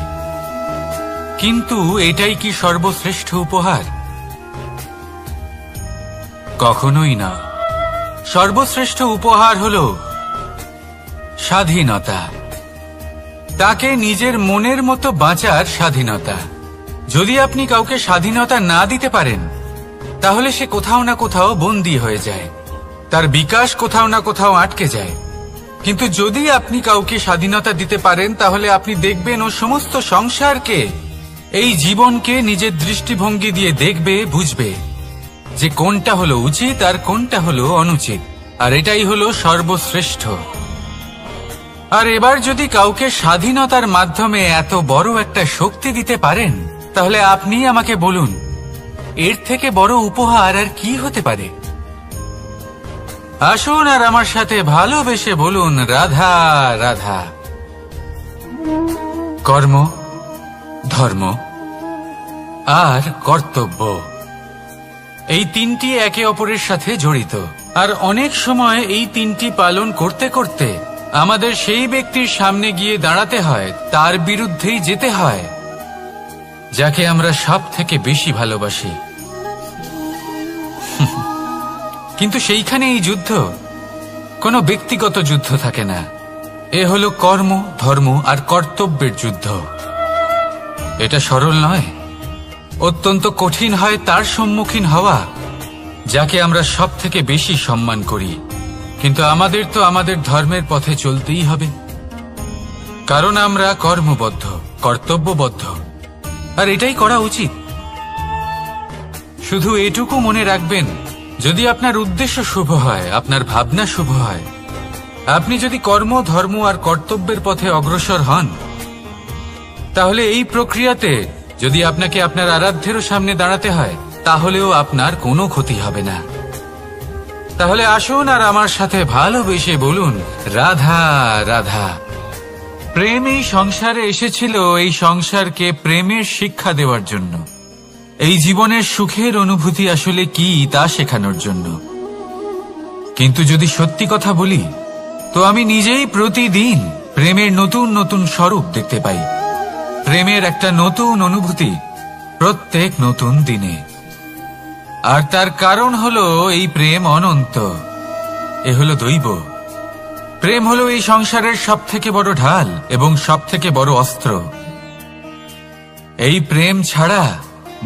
কিন্তু এটাই কি সর্বশ্রেষ্ঠ উপহার? কখনোই না। সর্বশ্রেষ্ঠ উপহার হলো স্বাধীনতা, তাকে নিজের মনের মতো বাঁচার স্বাধীনতা। যদি আপনি কাউকে স্বাধীনতা না দিতে পারেন, তাহলে সে কোথাও না কোথাও বন্দী হয়ে যায়, তার বিকাশ কোথাও না কোথাও আটকে যায়। কিন্তু যদি আপনি কাউকে স্বাধীনতা দিতে পারেন, তাহলে আপনি দেখবেন ও সমস্ত সংসারকে, এই জীবনকে নিজের দৃষ্টিভঙ্গি দিয়ে দেখবে, বুঝবে যে কোনটা হলো উচিত আর কোনটা হলো অনুচিত, আর এটাই হলো সর্বশ্রেষ্ঠ। আর এবার যদি কাউকে স্বাধীনতার মাধ্যমে এত বড় একটা শক্তি দিতে পারেন, তাহলে আপনি আমাকে বলুন, এর থেকে বড় উপহার আর কি হতে পারে? আসুন আর আমার সাথে ভালোবেসে বলুন, রাধা রাধা। কর্ম, ধর্ম আর কর্তব্য, এই তিনটি একে অপরের সাথে জড়িত। আর অনেক সময় এই তিনটি পালন করতে করতে আমাদের সেই ব্যক্তির সামনে গিয়ে দাঁড়াতে হয়, তার বিরুদ্ধেই যেতে হয়, যাকে আমরা সব থেকে বেশি ভালোবাসি। কিন্তু সেইখানে এই যুদ্ধ কোনো ব্যক্তিগত যুদ্ধ থাকে না, এ হলো কর্ম, ধর্ম আর কর্তব্যের যুদ্ধ। এটা সরল নয়, অত্যন্ত কঠিন হয় তার সম্মুখীন হওয়া যাকে আমরা সব থেকে বেশি সম্মান করি। কিন্তু আমাদের তো আমাদের ধর্মের পথে চলতেই হবে, কারণ আমরা কর্মবদ্ধ, কর্তব্যবদ্ধ, আর এটাই করা উচিত। শুধু এটুকু মনে রাখবেন, যদি আপনার উদ্দেশ্য শুভ হয়, আপনার ভাবনা শুভ হয়, আপনি যদি কর্ম, ধর্ম আর কর্তব্যের পথে অগ্রসর হন, তাহলে এই প্রক্রিয়াতে যদি আপনাকে আপনার আরাধ্যেরও সামনে দাঁড়াতে হয়, তাহলেও আপনার কোনো ক্ষতি হবে না। তাহলে আসুন আর আমার সাথে ভালোবেসে বলুন, রাধা রাধা। প্রেম এই সংসারে এসেছিল এই সংসারকে প্রেমের শিক্ষা দেওয়ার জন্য, এই জীবনের সুখের অনুভূতি আসলে কি তা শেখানোর জন্য। কিন্তু যদি সত্যি কথা বলি, তো আমি নিজেই প্রতিদিন প্রেমের নতুন নতুন স্বরূপ দেখতে পাই, প্রেমের একটা নতুন অনুভূতি প্রত্যেক নতুন দিনে। আর তার কারণ হলো এই প্রেম অনন্ত, এ হলো দৈব। প্রেম হলো এই সংসারের সব থেকে বড় ঢাল এবং সব থেকে বড় অস্ত্র। এই প্রেম ছাড়া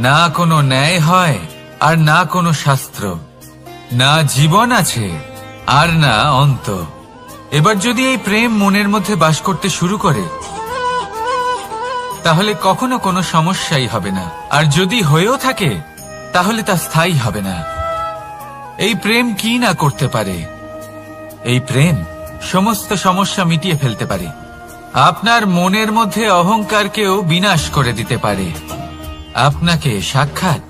না কোনো ন্যায় হয় আর না কোনো শাস্ত্র, না জীবন আছে আর না অন্ত। এবার যদি এই প্রেম মনের মধ্যে বাস করতে শুরু করে, তাহলে কখনো কোনো সমস্যাই হবে না, আর যদি হয়েও থাকে তাহলে তা স্থায়ী হবে না। এই প্রেম কি না করতে পারে? এই প্রেম সমস্ত সমস্যা মিটিয়ে ফেলতে পারে, আপনার মনের মধ্যে অহংকারকেও বিনাশ করে দিতে পারে, আপনাকে সাক্ষাৎ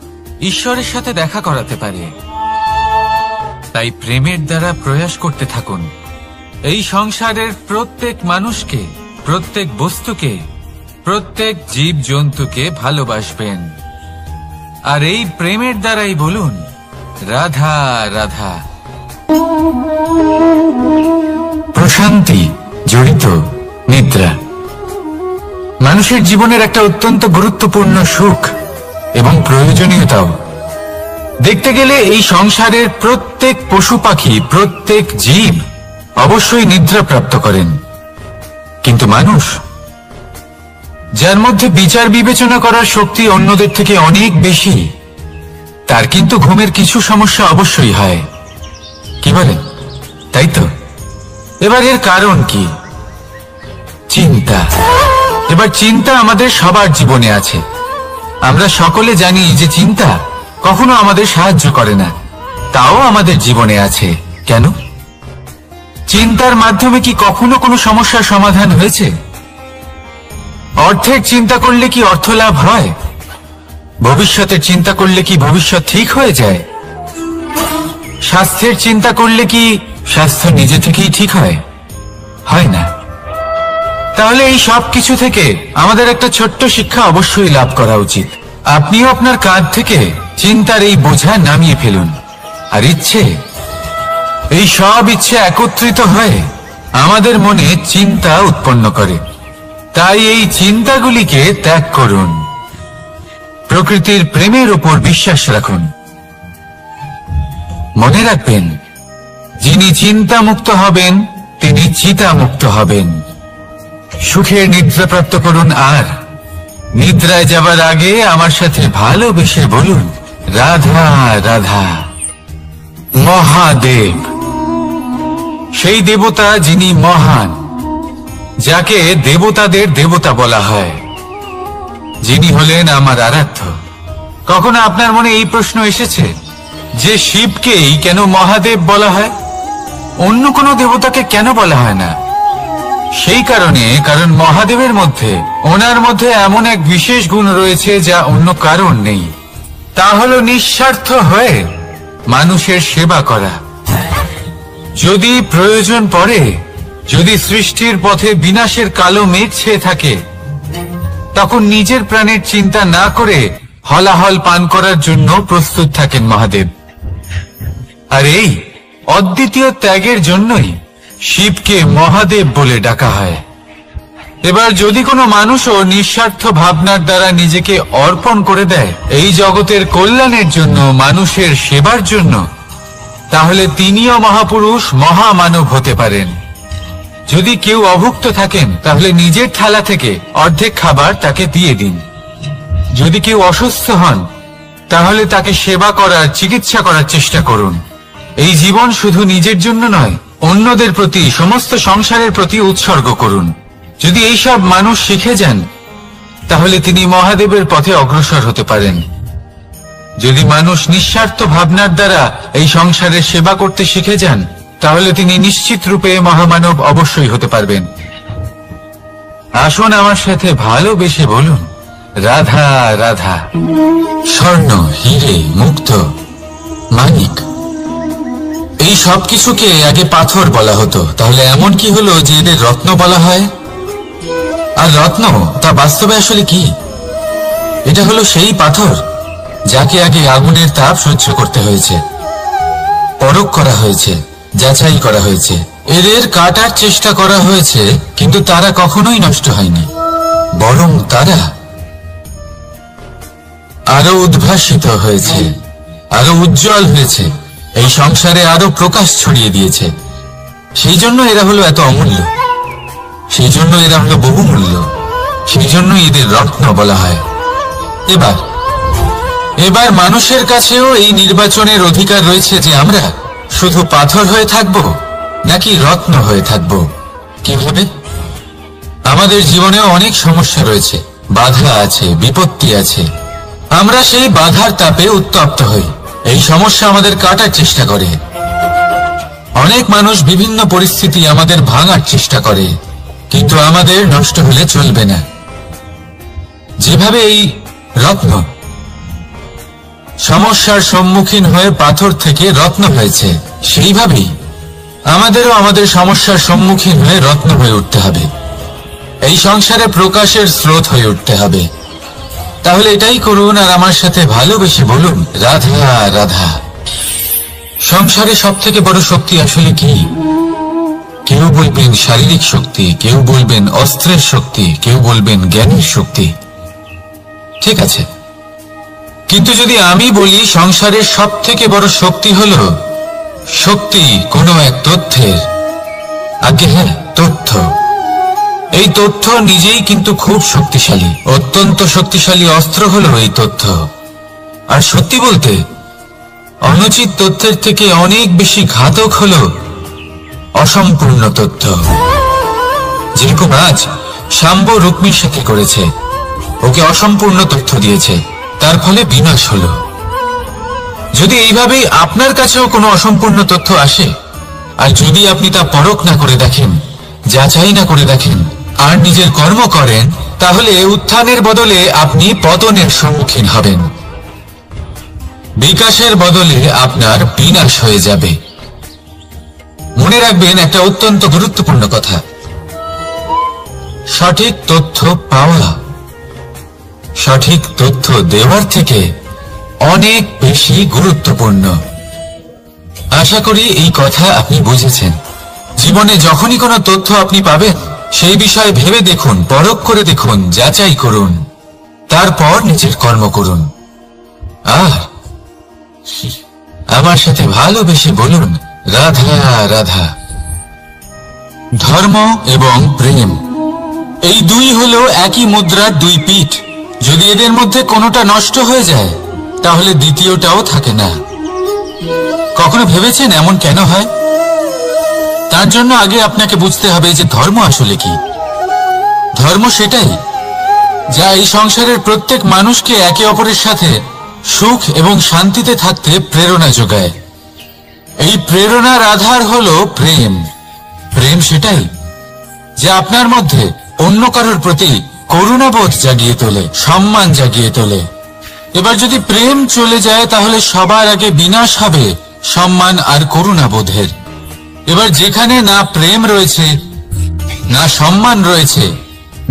ঈশ্বরের সাথে দেখা করাতে পারে। তাই প্রেমের দ্বারা প্রয়াস করতে থাকুন, এই সংসারের প্রত্যেক মানুষকে, প্রত্যেক বস্তুকে, প্রত্যেক জীব জন্তুকে ভালোবাসবেন। আর এই প্রেমের দ্বারাই বলুন, রাধা রাধা। প্রশান্তি জড়িত নিদ্রা মানুষের জীবনের একটা অত্যন্ত গুরুত্বপূর্ণ সুখ এবং প্রয়োজনীয়তাও। দেখতে গেলে এই সংসারের প্রত্যেক পশু পাখি, প্রত্যেক জীব অবশ্যই নিদ্রা প্রাপ্ত করেন, কিন্তু মানুষ, যার মধ্যে বিচার বিবেচনা করার শক্তি অন্যদের থেকে অনেক বেশি, তার কিন্তু ঘুমের কিছু সমস্যা অবশ্যই হয়। কি বলেন? তাই তো। এবার এর কারণ কি? চিন্তা। এবার চিন্তা আমাদের সবার জীবনে আছে। আমরা সকলে জানি যে চিন্তা কখনো আমাদের সাহায্য করে না, তাও আমাদের জীবনে আছে। কেন? চিন্তার মাধ্যমে কি কখনো কোনো সমস্যার সমাধান হয়েছে? অর্থের চিন্তা করলে কি অর্থ লাভ হয়? ভবিষ্যতের চিন্তা করলে কি ভবিষ্যৎ ঠিক হয়ে যায়? স্বাস্থ্যের চিন্তা করলে কি স্বাস্থ্য নিজে থেকেই ঠিক হয়? হয় না। তাহলে এই সব কিছু থেকে আমাদের একটা ছোট্ট শিক্ষা অবশ্যই লাভ করা উচিত। আপনিও আপনার কাঁধ থেকে চিন্তার এই বোঝা নামিয়ে ফেলুন, আর এই সব ইচ্ছে একত্রিত হয়ে আমাদের মনে চিন্তা উৎপন্ন করে। তাই এই চিন্তাগুলিকে ত্যাগ করুন। প্রকৃতির প্রেমের উপর বিশ্বাস রাখুন। মনে রাখবেন, যিনি চিন্তামুক্ত হবেন তিনি চিতামুক্ত হবেন। সুখের নিদ্রা প্রাপ্ত করুন, আর নিদ্রায় যাবার আগে আমার সাথে ভালোবেসে বলুন, রাধা রাধা। মহাদেব, সেই দেবতা যিনি মহান, যাকে দেবতাদের দেবতা বলা হয়, যিনি হলেন আমার আরাধ্য। কখনো আপনার মনে এই প্রশ্ন এসেছে যে শিবকেই কেন মহাদেব বলা হয়, অন্য কোনো দেবতাকে কেন বলা হয় না? সেই কারণ মহাদেবের মধ্যে, ওনার মধ্যে এমন এক বিশেষ গুণ রয়েছে যা অন্য কারণ নেই। তা হলো নিঃস্বার্থ হয়ে মানুষের সেবা করা। যদি প্রয়োজন পড়ে, যদি সৃষ্টির পথে বিনাশের কালো মেঘ ছেয়ে থাকে, তখন নিজের প্রাণের চিন্তা না করে হলাহল পান করার জন্য প্রস্তুত থাকেন মহাদেব। আর এই অদ্বিতীয় ত্যাগের জন্যই শিবকে মহাদেব বলে ডাকা হয়। এবার যদি কোনো মানুষও নিঃস্বার্থ ভাবনার দ্বারা নিজেকে অর্পণ করে দেয় এই জগতের কল্যাণের জন্য, মানুষের সেবার জন্য, তাহলে তিনিও মহাপুরুষ, মহামানব হতে পারেন। যদি কেউ অভুক্ত থাকেন, তাহলে নিজের থালা থেকে অর্ধেক খাবার তাকে দিয়ে দিন। যদি কেউ অসুস্থ হন, তাহলে তাকে সেবা করার, চিকিৎসা করার চেষ্টা করুন। এই জীবন শুধু নিজের জন্য নয়, অন্যদের প্রতি, সমস্ত সংসারের প্রতি উৎসর্গ করুন। যদি এইসব মানুষ শিখে যান, তাহলে তিনি মহাদেবের পথে অগ্রসর হতে পারেন। যদি মানুষ নিঃস্বার্থ ভাবনার দ্বারা এই সংসারের সেবা করতে শিখে যান, তাহলে তিনি নিশ্চিত রূপে মহামানব অবশ্যই হতে পারবেন। আসুন আমার সাথে ভালোবেসে বলুন, রাধা রাধা। স্বর্ণ, হিরে, মুক্ত, মানিক, এই সব কিছুকে আগে পাথর বলা হতো। তাহলে এমন কি হলো যে এদের রত্ন বলা হয়? আর রত্ন তা বাস্তবে আসলে কি? এটা হলো সেই পাথর যাকে আগে আগুনের তাপ সহ্য করতে হয়েছে, পরখ করা হয়েছে, যাচাই করা হয়েছে, এদের কাটার চেষ্টা করা হয়েছে, কিন্তু তারা কখনোই নষ্ট হয়নি, বরং তারা আরো উদ্ভাসিত হয়েছে, আরো উজ্জ্বল হয়েছে, এই সংসারে আরো প্রকাশ ছড়িয়ে দিয়েছে। সেই জন্য এরা হলো এত অমূল্য, সেই জন্য এরা হলো বহুমূল্য, সেই জন্য এদের রত্ন বলা হয়। এবার মানুষের কাছেও এই নির্বাচনের অধিকার রয়েছে যে আমরা শুধু পাথর হয়ে থাকব নাকি রত্ন হয়ে থাকব। কিভাবে? আমাদের জীবনেও অনেক সমস্যা রয়েছে, বাধা আছে, বিপত্তি আছে। আমরা সেই বাধার তাপে উত্তপ্ত হই, এই সমস্যা আমাদের কাটার চেষ্টা করে। অনেক মানুষ বিভিন্ন পরিস্থিতি আমাদের ভাঙার চেষ্টা করে, কিন্তু আমাদের নষ্ট হলে চলবে না। যেভাবে এই রত্ন সমস্যার সম্মুখীন হয়ে পাথর থেকে রত্ন হয়েছে, সেইভাবেই আমাদেরও আমাদের সমস্যার সম্মুখীন হয়ে রত্ন হয়ে উঠতে হবে, এই সংসারে প্রকাশের স্রোত হয়ে উঠতে হবে। তাহলে এটাই করুন আর আমার সাথে ভালোবেসে বলুন, রাধা রাধা। সংসারে সব থেকে বড় শক্তি আসলে কি? কেউ বলবেন শারীরিক শক্তি, কেউ বলবেন অস্ত্রের শক্তি, কেউ বলবেন জ্ঞানের শক্তি। ঠিক আছে, কিন্তু যদি আমি বলি সংসারের সব থেকে বড় শক্তি হলো শক্তি কোনো এক তথ্যের, আগে হ্যাঁ, তথ্য। এই তথ্য নিজেই কিন্তু খুব শক্তিশালী, অত্যন্ত শক্তিশালী অস্ত্র হলো এই তথ্য। আর সত্যি বলতে, অনুচিত তথ্যের থেকে অনেক বেশি ঘাতক হলো অসম্পূর্ণ তথ্য। যেরকম আজ শাম্ব রুক্মির সাথে করেছে, ওকে অসম্পূর্ণ তথ্য দিয়েছে, তার ফলে বিনাশ হলো। যদি এইভাবেই আপনার কাছেও কোনো অসম্পূর্ণ তথ্য আসে, আর যদি আপনি তা পরখ না করে দেখেন, যাচাই না করে দেখেন, আর নিজের কর্ম করেন, তাহলে উত্থানের বদলে আপনি পতনের সম্মুখীন হবেন, বিকাশের বদলে আপনার বিনাশ হয়ে যাবে। মনে রাখবেন একটা অত্যন্ত গুরুত্বপূর্ণ কথা, সঠিক তথ্য পাওয়া সঠিক তথ্য দেওয়ার থেকে অনেক বেশি গুরুত্বপূর্ণ। আশা করি এই কথা আপনি বুঝেছেন। জীবনে যখনই কোনো তথ্য আপনি পাবেন, সেই বিষয়ে ভেবে দেখুন, পরখ করে দেখুন, যাচাই করুন। তারপর নিজের কর্ম করুন। আমার সাথে ভালোবেসে বলুন, রাধা রাধা। ধর্ম এবং প্রেম, এই দুই হলো একই মুদ্রার দুই পিঠ। যদি এদের মধ্যে কোনোটা নষ্ট হয়ে যায় তাহলে দ্বিতীয়টাও থাকে না। কখনো ভেবেছেন এমন কেন হয়? তার জন্য আগে আপনাকে বুঝতে হবে যে ধর্ম আসলে কি। ধর্ম সেটাই যা এই সংসারের প্রত্যেক মানুষকে একে অপরের সাথে সুখ এবং শান্তিতে থাকতে প্রেরণা যোগায়। এই প্রেরণার আধার হলো প্রেম। প্রেম সেটাই যা আপনার মধ্যে অন্য কারোর প্রতি করুণাবোধ জাগিয়ে তোলে, সম্মান জাগিয়ে তোলে। এবার যদি প্রেম চলে যায় তাহলে সবার আগে বিনাশ হবে সম্মান আর করুণাবোধের। এবার যেখানে না প্রেম রয়েছে, না সম্মান রয়েছে,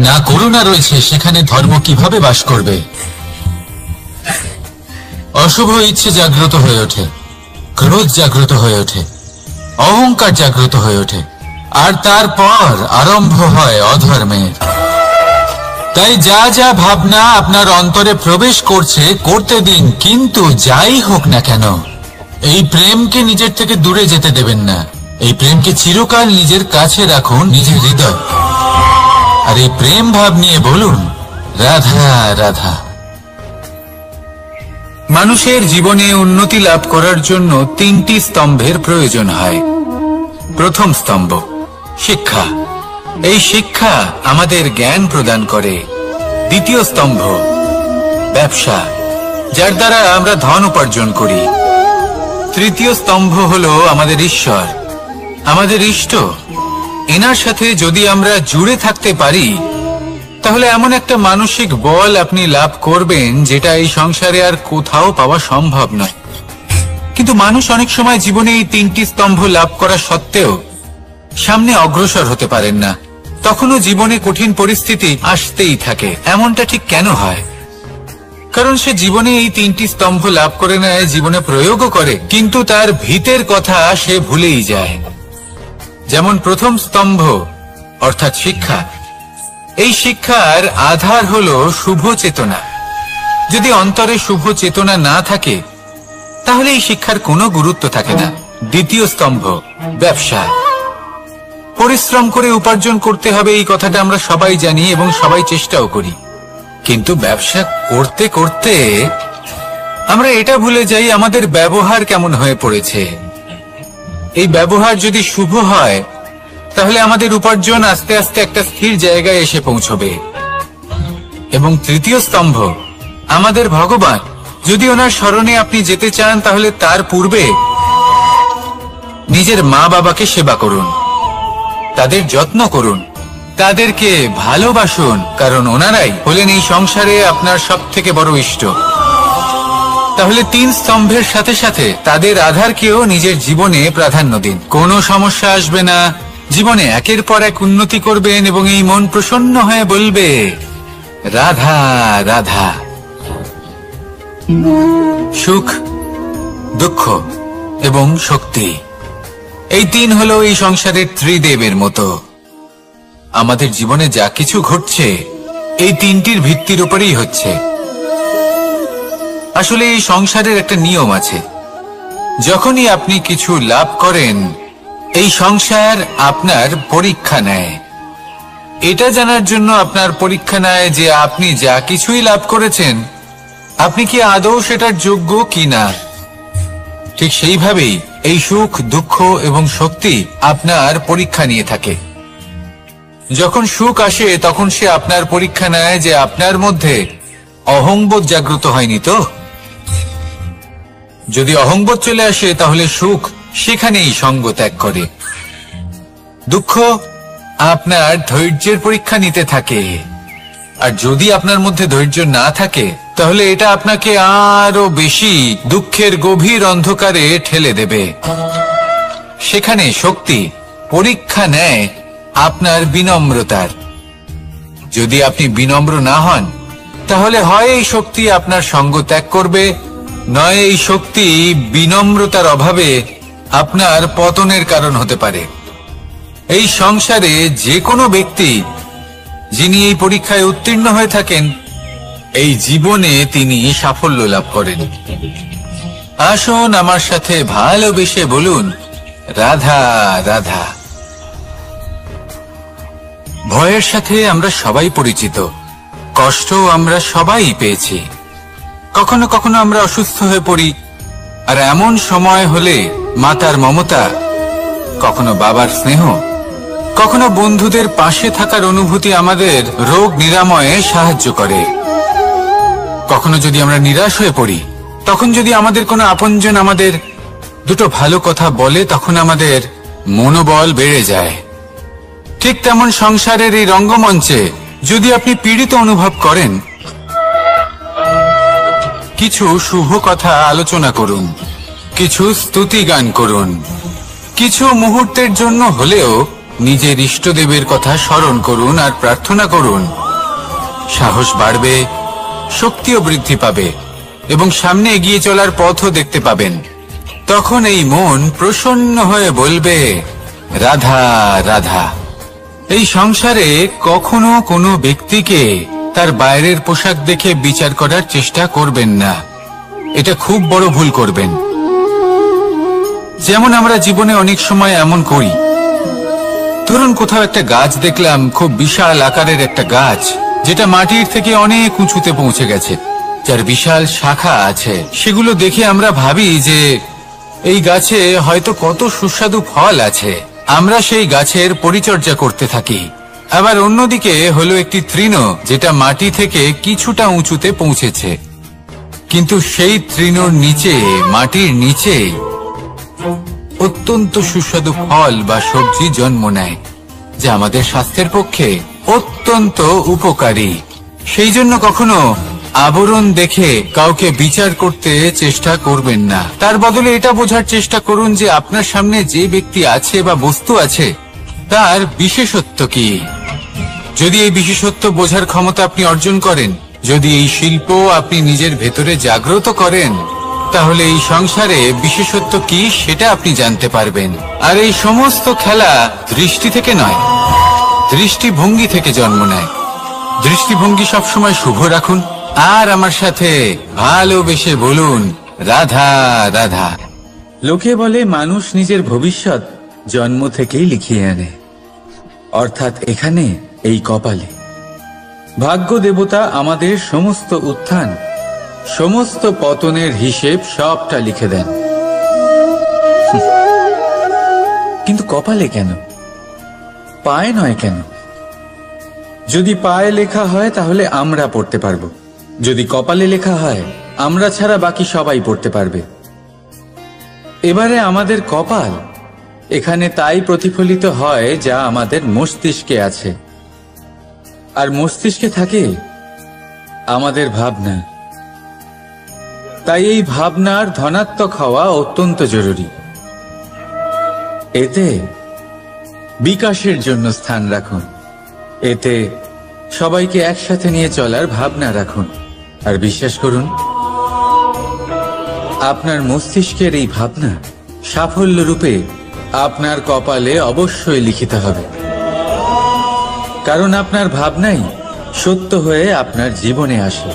না করুণা রয়েছে, সেখানে ধর্ম কিভাবে বাস করবে? অশুভ ইচ্ছে জাগ্রত হয়ে ওঠে, ক্রোধ জাগ্রত হয়ে ওঠে, অহংকার জাগ্রত হয়ে ওঠে, আর তারপর আরম্ভ হয় অধর্মের। তাই যা যা ভাবনা আপনার অন্তরে প্রবেশ করছে করতে দিন, কিন্তু যাই হোক না কেন এই প্রেমকে নিজের থেকে দূরে যেতে দেবেন না। এই প্রেমকে চিরকাল নিজের কাছে রাখুন, নিজের হৃদয়। আর এই প্রেম ভাব নিয়ে বলুন, রাধা রাধা। মানুষের জীবনে উন্নতি লাভ করার জন্য তিনটি স্তম্ভের প্রয়োজন হয়। প্রথম স্তম্ভ শিক্ষা। এই শিক্ষা আমাদের জ্ঞান প্রদান করে। দ্বিতীয় স্তম্ভ ব্যবসা, যার দ্বারা আমরা ধন উপার্জন করি। তৃতীয় স্তম্ভ হলো আমাদের ঈশ্বর, আমাদের ইষ্ট। এনার সাথে যদি আমরা জুড়ে থাকতে পারি তাহলে এমন একটা মানসিক বল আপনি লাভ করবেন যেটা এই সংসারে আর কোথাও পাওয়া সম্ভব নয়। কিন্তু মানুষ অনেক সময় জীবনে এই তিনটি স্তম্ভ লাভ করা সত্ত্বেও সামনে অগ্রসর হতে পারেন না। তখনও জীবনে কঠিন পরিস্থিতি আসতেই থাকে। এমনটা ঠিক কেন হয়? কারণ সে জীবনে এই তিনটি স্তম্ভ লাভ করে নেয়, জীবনে প্রয়োগও করে, কিন্তু তার ভিতের কথা সে ভুলেই যায়। যেমন প্রথম স্তম্ভ অর্থাৎ শিক্ষা। এই শিক্ষার আধার হলো শুভ চেতনা। যদি অন্তরে শুভ চেতনা না থাকে তাহলে এই শিক্ষার কোনো গুরুত্ব থাকে না। দ্বিতীয় স্তম্ভ ব্যবসা। পরিশ্রম করে উপার্জন করতে হবে, এই কথাটা আমরা সবাই জানি এবং সবাই চেষ্টাও করি। কিন্তু ব্যবসা করতে করতে আমরা এটা ভুলে যাই আমাদের ব্যবহার কেমন হয়ে পড়েছে। এই ব্যবহার যদি শুভ হয় তাহলে আমাদের উপার্জন আস্তে আস্তে একটা স্থির জায়গায় এসে পৌঁছবে। এবং তৃতীয় স্তম্ভ আমাদের ভগবান। যদি ওনার শরণে আপনি যেতে চান তাহলে তার পূর্বে নিজের মা বাবাকে সেবা করুন, তাদের যত্ন করুন, তাদেরকে ভালোবাসুন, কারণ ওনারাই হলেন এই সংসারে আপনার সব থেকে বড় ইষ্ট। তাহলে তিন স্তম্ভের সাথে সাথে তাদের আধারকেও নিজের জীবনে প্রাধান্য দিন। কোনো সমস্যা আসবে না, জীবনে একের পর এক উন্নতি করবেন এবং এই মন প্রসন্ন হয়ে বলবে, রাধা রাধা। সুখ, দুঃখ এবং শক্তি, এই তিন হলো এই সংসারের ত্রিদেবের মতো। আমাদের জীবনে যা কিছু ঘটছে এই তিনটির ভিত্তির উপরেই হচ্ছে। আসলে এই সংসারের একটা নিয়ম আছে, যখনই আপনি কিছু লাভ করেন এই সংসার আপনার পরীক্ষা নেয়। এটা জানার জন্য আপনার পরীক্ষা নেয় যে আপনি যা কিছুই লাভ করেছেন আপনি কি আদৌ সেটার যোগ্য কিনা। ঠিক সেইভাবেই এই সুখ, দুঃখ এবং শক্তি আপনার পরীক্ষা নিয়ে থাকে। যখন সুখ আসে তখন সে আপনার পরীক্ষা নেয় যে আপনার মধ্যে অহংবোধ জাগ্রত হয়নি তো। যদি অহংবোধ চলে আসে তাহলে সুখ সেখানেই সঙ্গ ত্যাগ করে। দুঃখ আপনার ধৈর্যের পরীক্ষা নিতে থাকে, আর যদি আপনার মধ্যে ধৈর্য না থাকে তাহলে এটা আপনাকে আরো বেশি দুঃখের গভীর অন্ধকারে ঠেলে দেবে। সেখানে শক্তি পরীক্ষা নেয় আপনার বিনম্রতার। যদি আপনি বিনম্র না হন তাহলে হয় এই শক্তি আপনার সঙ্গ ত্যাগ করবে, নয় এই শক্তি বিনম্রতার অভাবে আপনার পতনের কারণ হতে পারে। এই সংসারে যে কোনো ব্যক্তি যিনি এই পরীক্ষায় উত্তীর্ণ হয়ে থাকেন এই জীবনে তিনি সাফল্য লাভ করেন। আসুন আমার সাথে ভালোবেসে বলুন, রাধা রাধা। ভয়ের সাথে আমরা সবাই পরিচিত, কষ্ট আমরা সবাই পেয়েছি। কখনো কখনো আমরা অসুস্থ হয়ে পড়ি, আর এমন সময় হলে মাতার মমতা, কখনো বাবার স্নেহ, কখনো বন্ধুদের পাশে থাকার অনুভূতি আমাদের রোগ নিরাময়ে সাহায্য করে। কখনো যদি আমরা নিরাশ হয়ে পড়ি, তখন যদি আমাদের কোনো আপনজন আমাদের দুটো ভালো কথা বলে, তখন আমাদের মনোবল বেড়ে যায়। ঠিক তেমন সংসারের এই রঙ্গমঞ্চে যদি আপনি পীড়িত অনুভব করেন, কিছু শুভ কথা আলোচনা করুন, কিছু স্তুতি গান করুন, কিছু মুহূর্তের জন্য হলেও নিজের ইষ্টদেবের কথা স্মরণ করুন আর প্রার্থনা করুন। সাহস বাড়বে, শক্তিও বৃদ্ধি পাবে এবং সামনে এগিয়ে চলার পথও দেখতে পাবেন। তখন এই মন প্রসন্ন হয়ে বলবে, রাধা রাধা। এই সংসারে কখনো কোনো ব্যক্তিকে তার বাইরের পোশাক দেখে বিচার করার চেষ্টা করবেন না, এটা খুব বড় ভুল করবেন। যেমন আমরা জীবনে অনেক সময় এমন করি, ধরুন কোথাও একটা গাছ দেখলাম, খুব বিশাল আকারের একটা গাছ, যেটা মাটির থেকে অনেক উঁচুতে পৌঁছে গেছে, যার বিশাল শাখা আছে। সেগুলো দেখে আমরা ভাবি যে এই গাছে হয়তো কত সুস্বাদু ফল আছে, আমরা সেই গাছের পরিচর্যা করতে থাকি। আবার অন্যদিকে হলো একটি তৃণ, যেটা মাটি থেকে কিছুটা উঁচুতে পৌঁছেছে, কিন্তু সেই তৃণর নিচে, মাটির নিচে অত্যন্ত সুস্বাদু ফল বা সবজি জন্ম নেয়, যা আমাদের স্বাস্থ্যের পক্ষে অত্যন্ত উপকারী। সেই জন্য কখনো আবরণ দেখে কাউকে বিচার করতে চেষ্টা করবেন না। তার বদলে এটা বোঝার চেষ্টা করুন যে আপনার সামনে যে ব্যক্তি আছে বা বস্তু আছে, তার বিশেষত্ব কি। যদি এই বিশেষত্ব বোঝার ক্ষমতা আপনি অর্জন করেন, যদি এই শিল্প আপনি নিজের ভেতরে জাগ্রত করেন, তাহলে এই সংসারে বিশেষত্ব কি সেটা আপনি জানতে পারবেন। আর এই সমস্ত খেলা দৃষ্টি থেকে নয়, দৃষ্টিভঙ্গি থেকে জন্ম নেয়। দৃষ্টিভঙ্গি সবসময় শুভ রাখুন আর আমার সাথে ভালোবেসে বলুন, রাধা রাধা। লোকে বলে মানুষ নিজের ভবিষ্যৎ জন্ম থেকেই লিখিয়ে আনে, অর্থাৎ এখানে এই কপালে। ভাগ্য দেবতা আমাদের সমস্ত উত্থান, সমস্ত পতনের হিসেব সবটা লিখে দেন। কিন্তু কপালে কেন, পায়ে নয় কেন? যদি পায়ে লেখা হয় তাহলে আমরা পড়তে পারবো, যদি কপালে লেখা হয় আমরা ছাড়া বাকি সবাই পড়তে পারবে। এবারে আমাদের কপাল এখানে তাই প্রতিফলিত হয় যা আমাদের মস্তিষ্কে আছে, আর মস্তিষ্কে থাকে আমাদের ভাবনা। তাই এই ভাবনার ধনাত্মক হওয়া অত্যন্ত জরুরি। এতে বিকাশের জন্য স্থান রাখুন, এতে সবাইকে একসাথে নিয়ে চলার ভাবনা রাখুন, আর বিশ্বাস করুন আপনার মস্তিষ্কের এই ভাবনা সাফল্য রূপে আপনার কপালে অবশ্যই লিখিত হবে, কারণ আপনার ভাবনাই সত্য হয়ে আপনার জীবনে আসে।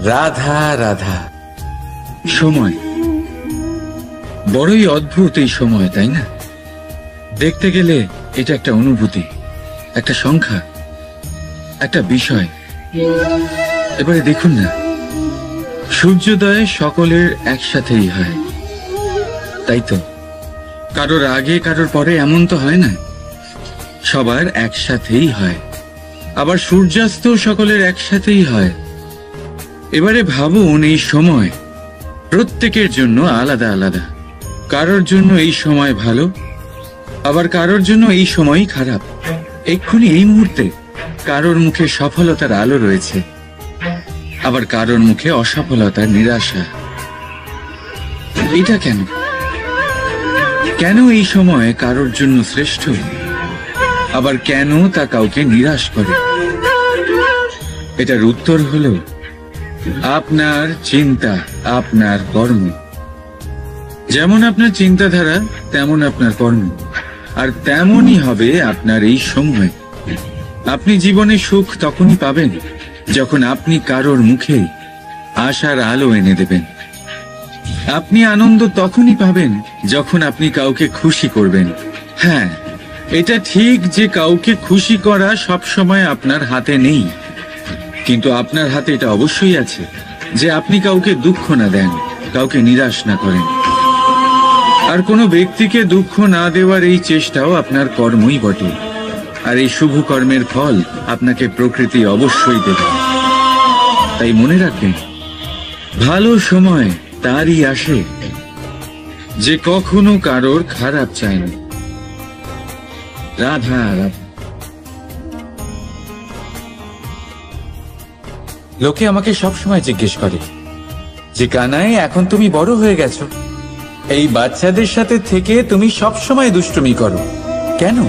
রাধা রাধা। সময় বড়ই অদ্ভুত, এই সময়, তাই না? দেখতে গেলে এটা একটা অনুভূতি, একটা সংখ্যা, একটা বিষয়। এবারে দেখুন না, সূর্যোদয় সকলের একসাথেই হয়, তাই তো? কারোর আগে কারোর পরে এমন তো হয় না, সবার একসাথেই হয়। আবার সূর্যাস্ত সকলের একসাথেই হয়। এবারে ভাবুন, এই সময় প্রত্যেকের জন্য আলাদা আলাদা। কারোর জন্য এই সময় ভালো, আবার কারোর জন্য এই সময়ই খারাপ। এক্ষুনি এই মুহূর্তে কারোর মুখে সফলতার আলো রয়েছে, আবার কারোর মুখে অসফলতার নিরাশা। এটা কেন? কেন এই সময় কারোর জন্য শ্রেষ্ঠ, আবার কেন তা কাউকে নিরাশ করে? এটার উত্তর হলো আপনার চিন্তা, আপনার কর্ম। যেমন আপনার চিন্তাধারা তেমন আপনার কর্ম, আর তেমনই হবে আপনার এই সময়। আপনি জীবনে সুখ তখনই পাবেন যখন আপনি কারোর মুখে আশার আলো এনে দেবেন। আপনি আনন্দ তখনই পাবেন যখন আপনি কাউকে খুশি করবেন। হ্যাঁ, এটা ঠিক যে কাউকে খুশি করা সবসময় আপনার হাতে নেই, কিন্তু আপনার হাতে এটা অবশ্যই আছে যে আপনি কাউকে দুঃখ না দেন, কাউকে নিরাশ না করেন। আর কোনো ব্যক্তিকে দুঃখ না দেওয়ার এই চেষ্টাও আপনার কর্মই বটে। আর এই শুভ কর্মের ফল আপনাকে প্রকৃতি অবশ্যই দেবে। তাই মনে রাখবেন, ভালো সময় তারই আসে যে কখনো কারোর খারাপ চায় না। রাধা রাধা। লোকে আমাকে সবসময় জিজ্ঞেস করে যে কানাই, এখন তুমি বড় হয়ে গেছো, এই বাচ্চাদের সাথে থেকে তুমি সবসময় দুষ্টুমি করো কেন?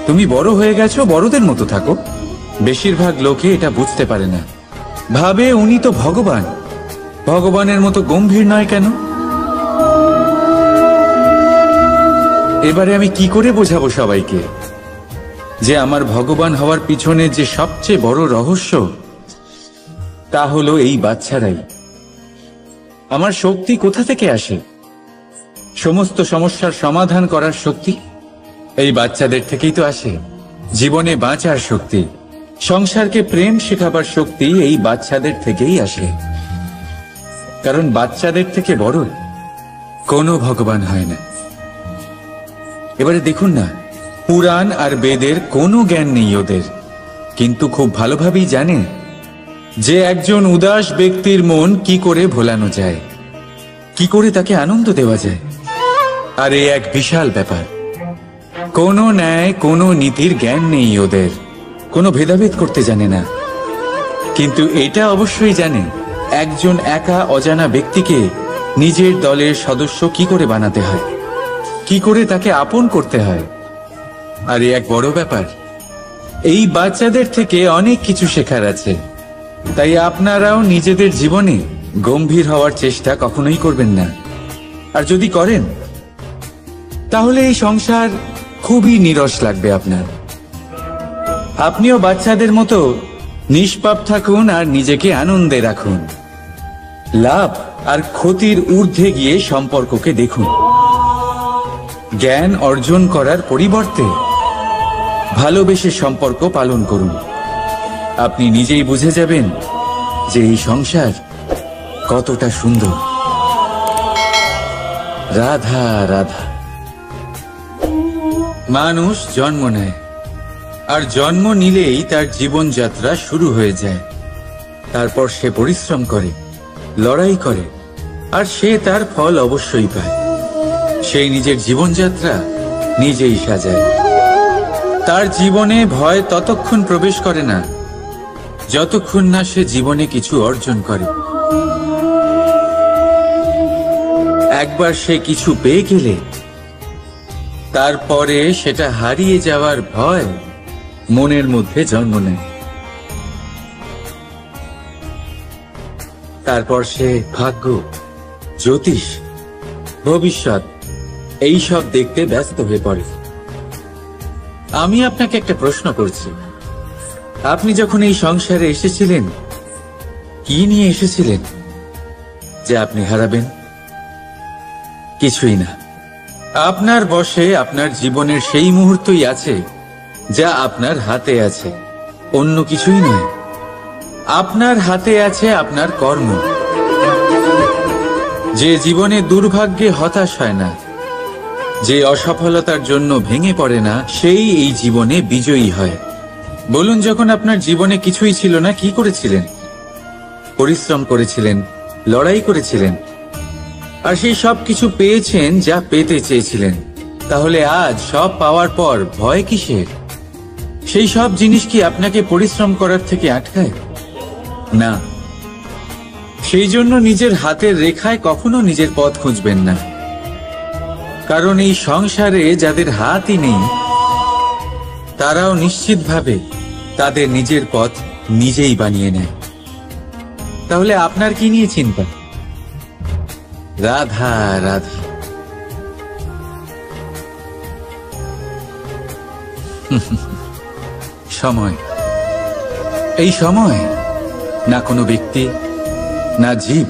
তুমি বড় হয়ে গেছো, বড়দের মতো থাকো। বেশিরভাগ লোকে এটা বুঝতে পারে না, ভাবে উনি তো ভগবান, ভগবানের মতো গম্ভীর নয় কেন? এবারে আমি কি করে বোঝাবো সবাইকে যে আমার ভগবান হওয়ার পিছনে যে সবচেয়ে বড় রহস্য তা হলো এই বাচ্চারাই। আমার শক্তি কোথা থেকে আসে? সমস্ত সমস্যার সমাধান করার শক্তি এই বাচ্চাদের থেকেই তো আসে। জীবনে বাঁচার শক্তি, সংসারকে প্রেম শেখাবার শক্তি এই বাচ্চাদের থেকেই আসে। কারণ বাচ্চাদের থেকে বড় কোনো ভগবান হয় না। এবারে দেখুন না, পুরাণ আর বেদের কোনো জ্ঞান নেই ওদের, কিন্তু খুব ভালোভাবেই জানে যে একজন উদাস ব্যক্তির মন কি করে ভোলানো যায়, কি করে তাকে আনন্দ দেওয়া যায়। আর এ এক বিশাল ব্যাপার। কোনো ন্যায়, কোনো নীতির জ্ঞান নেই ওদের, কোনো ভেদাভেদ করতে জানে না। কিন্তু এটা অবশ্যই জানে একজন একা অজানা ব্যক্তিকে নিজের দলের সদস্য কি করে বানাতে হয়, কি করে তাকে আপন করতে হয়। আর এ এক বড় ব্যাপার। এই বাচ্চাদের থেকে অনেক কিছু শেখার আছে। তাই আপনারাও নিজেদের জীবনে গম্ভীর হওয়ার চেষ্টা কখনোই করবেন না। আর যদি করেন তাহলে এই সংসার খুবই নিরস লাগবে আপনার। আপনিও বাচ্চাদের মতো নিষ্পাপ থাকুন আর নিজেকে আনন্দে রাখুন। লাভ আর ক্ষতির ঊর্ধ্বে গিয়ে সম্পর্ককে দেখুন। জ্ঞান অর্জন করার পরিবর্তে ভালোবেসে সম্পর্ক পালন করুন। আপনি নিজেই বুঝে যাবেন যে এই সংসার কতটা সুন্দর। রাধা রাধা। মানুষ জন্ম নেয়, আর জন্ম নিলেই তার জীবনযাত্রা শুরু হয়ে যায়। তারপর সে পরিশ্রম করে, লড়াই করে, আর সে তার ফল অবশ্যই পায়। সেই নিজের জীবনযাত্রা নিজেই সাজায়। তার জীবনে ভয় ততক্ষণ প্রবেশ করে না যতক্ষণ না সে জীবনে কিছু অর্জন করে। একবার সে কিছু পেয়ে গেলে তারপরে সেটা হারিয়ে যাওয়ার ভয় মনের মধ্যে জন্ম নেয়। তারপর সে ভাগ্য, জ্যোতিষ, ভবিষ্যৎ এইসব দেখতে ব্যস্ত হয়ে পড়ে। আমি আপনাকে একটা প্রশ্ন করছি, আপনি যখন এই সংসারে এসেছিলেন কি নিয়ে এসেছিলেন যে আপনি হারাবেন? কিছুই না। আপনার বশে আপনার জীবনের সেই মুহূর্তই আছে যা আপনার হাতে আছে, অন্য কিছুই নয়। আপনার হাতে আছে আপনার কর্ম। যে জীবনে দুর্ভাগ্যে হতাশ হয় না, যে অসফলতার জন্য ভেঙে পড়ে না, সেই এই জীবনে বিজয়ী হয়। বলুন, যখন আপনার জীবনে কিছুই ছিল না কি করেছিলেন? পরিশ্রম করেছিলেন, লড়াই করেছিলেন, আর সেই সব কিছু পেয়েছেন যা পেতে চেয়েছিলেন। তাহলে আজ সব পাওয়ার পর ভয় কিসের? সেই সব জিনিস কি আপনাকে পরিশ্রম করার থেকে আটকায়? না। সেই জন্য নিজের হাতের রেখায় কখনো নিজের পথ খুঁজবেন না। কারণ এই সংসারে যাদের হাতই নেই তারাও নিশ্চিতভাবে তাদের নিজের পথ নিজেই বানিয়ে নেয়। তাহলে আপনার কি নিয়ে চিন্তা? রাধা রাধা। সময়। এই সময় না কোনো ব্যক্তি, না জীব,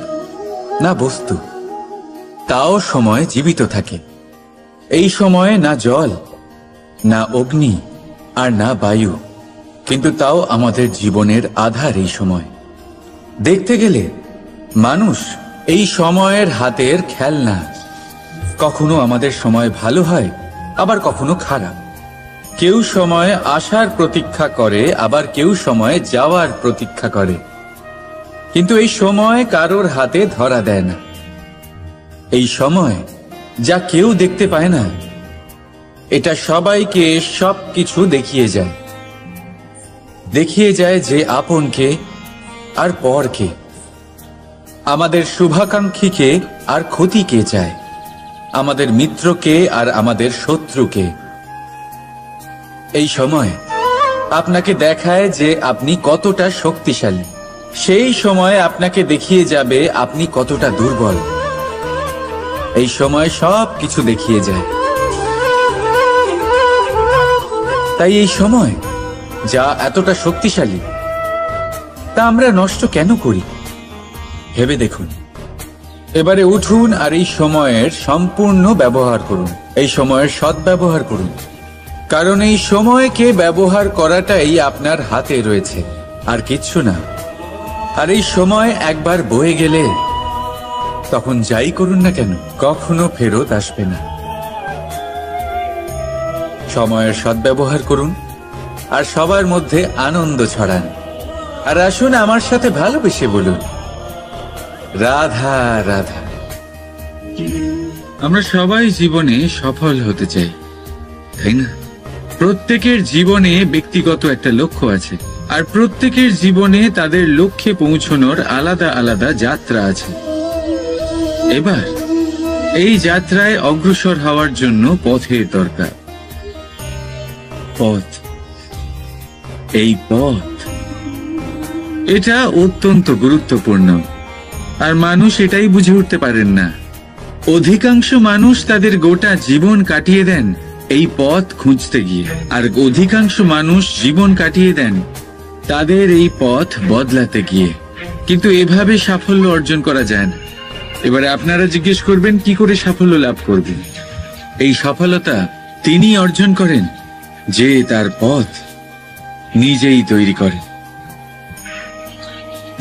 না বস্তু, তাও সময় জীবিত থাকে। এই সময়ে না জল, না অগ্নি, আর না বায়ু, কিন্তু তাও আমাদের জীবনের আধার এই সময়। দেখতে গেলে মানুষ এই সময়ের হাতের খেলনা। কখনো আমাদের সময় ভালো হয়, আবার কখনো খারাপ। কেউ সময় আসার প্রতীক্ষা করে, আবার কেউ সময় যাওয়ার প্রতীক্ষা করে, কিন্তু এই সময় কারোর হাতে ধরা দেয় না। এই সময় যা কেউ দেখতে পায় না, এটা সবাইকে সবকিছু দেখিয়ে যায়। দেখিয়ে যায় যে আপনকে আর পরকে, আমাদের শুভাকাঙ্ক্ষীকে আর ক্ষতিকে চায়, আমাদের মিত্রকে আর আমাদের শত্রুকে। এই সময় আপনাকে দেখায় যে আপনি কতটা শক্তিশালী, সেই সময় আপনাকে দেখিয়ে যাবে আপনি কতটা দুর্বল। এই সময় সব কিছু দেখিয়ে যায়। তাই এই সময় যা এতটা শক্তিশালী, তা আমরা নষ্ট কেন করি? ভেবে দেখুন। এবারে উঠুন আর এই সময়ের সম্পূর্ণ ব্যবহার করুন, এই সময়ের সদ্ব্যবহার করুন, কারণ এই সময়কে ব্যবহার করাটাই আপনার হাতে রয়েছে, আর কিচ্ছু না। আর এই সময় একবার বয়ে গেলে তখন যাই করুন না কেন, কখনো ফেরত আসবে না। সময়ের সদ্ব্যবহার করুন আর সবার মধ্যে আনন্দ ছড়ান। আর আসুন আমার সাথে ভালোবেসে বলুন, রাধা রাধা। আমরা সবাই জীবনে সফল হতে চাই, তাই না? প্রত্যেকের জীবনে ব্যক্তিগত একটা লক্ষ্য আছে, আর প্রত্যেকের জীবনে তাদের লক্ষ্যে পৌঁছানোর আলাদা আলাদা যাত্রা আছে। এবার এই যাত্রায় অগ্রসর হওয়ার জন্য পথের দরকার। পথ, এই পথ, এটা অত্যন্ত গুরুত্বপূর্ণ, আর মানুষ এটাই বুঝে উঠতে পারেন না। অধিকাংশ মানুষ তাদের গোটা জীবন কাটিয়ে দেন এই পথ খুঁজতে গিয়ে, আর অধিকাংশ মানুষ জীবন কাটিয়ে দেন তাদের এই পথ বদলাতে গিয়ে। কিন্তু এভাবে সাফল্য অর্জন করা যায় না। এবারে আপনারা জিজ্ঞেস করবেন, কি করে সাফল্য লাভ করবেন? এই সফলতা তিনি অর্জন করেন যে তার পথ নিজেই তৈরি করেন।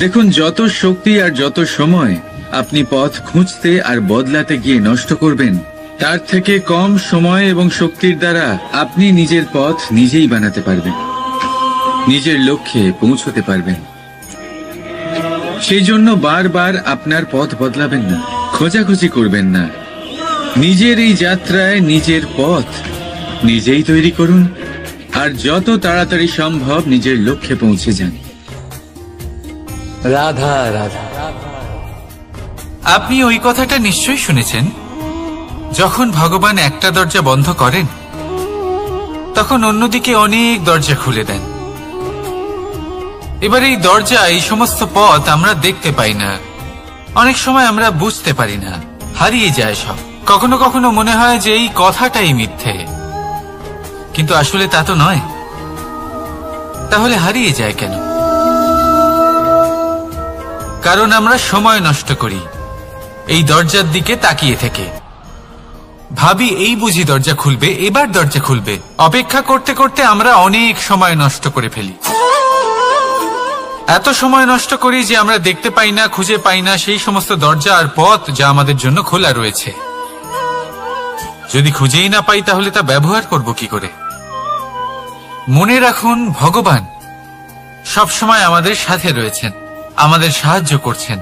দেখুন, যত শক্তি আর যত সময় আপনি পথ খুঁজতে আর বদলাতে গিয়ে নষ্ট করবেন, তার থেকে কম সময় এবং শক্তির দ্বারা আপনি নিজের পথ নিজেই বানাতে পারবেন, নিজের লক্ষ্যে পৌঁছতে পারবেন। সেই জন্য বারবার আপনার পথ বদলাবেন না, খোঁজাখুঁজি করবেন না। নিজের এই যাত্রায় নিজের পথ নিজেই তৈরি করুন, আর যত তাড়াতাড়ি সম্ভব নিজের লক্ষ্যে পৌঁছে যান। রাধা রাধা। আপনি ওই কথাটা নিশ্চয়ই শুনেছেন, যখন ভগবান একটা দরজা বন্ধ করেন তখন অন্যদিকে অনেক দরজা খুলে দেন। এবার এই দরজা, এই সমস্ত পথ আমরা দেখতে পাই না, অনেক সময় আমরা বুঝতে পারি না, হারিয়ে যায় সব। কখনো কখনো মনে হয় যে এই কথাটাই মিথ্যে, কিন্তু আসলে তা তো নয়। তাহলে হারিয়ে যায় কেন? কারণ আমরা সময় নষ্ট করি এই দরজার দিকে তাকিয়ে থেকে। ভাবি এই বুঝি দরজা খুলবে, এবার দরজা খুলবে। অপেক্ষা করতে করতে আমরা অনেক সময় নষ্ট করে ফেলি। এত সময় নষ্ট করি যে আমরা দেখতে পাই না, খুঁজে পাই না সেই সমস্ত দরজা আর পথ যা আমাদের জন্য খোলা রয়েছে। যদি খুঁজেই না পাই তাহলে তা ব্যবহার করব কি করে? মনে রাখুন, ভগবান সব সময় আমাদের সাথে রয়েছেন, আমাদের সাহায্য করছেন।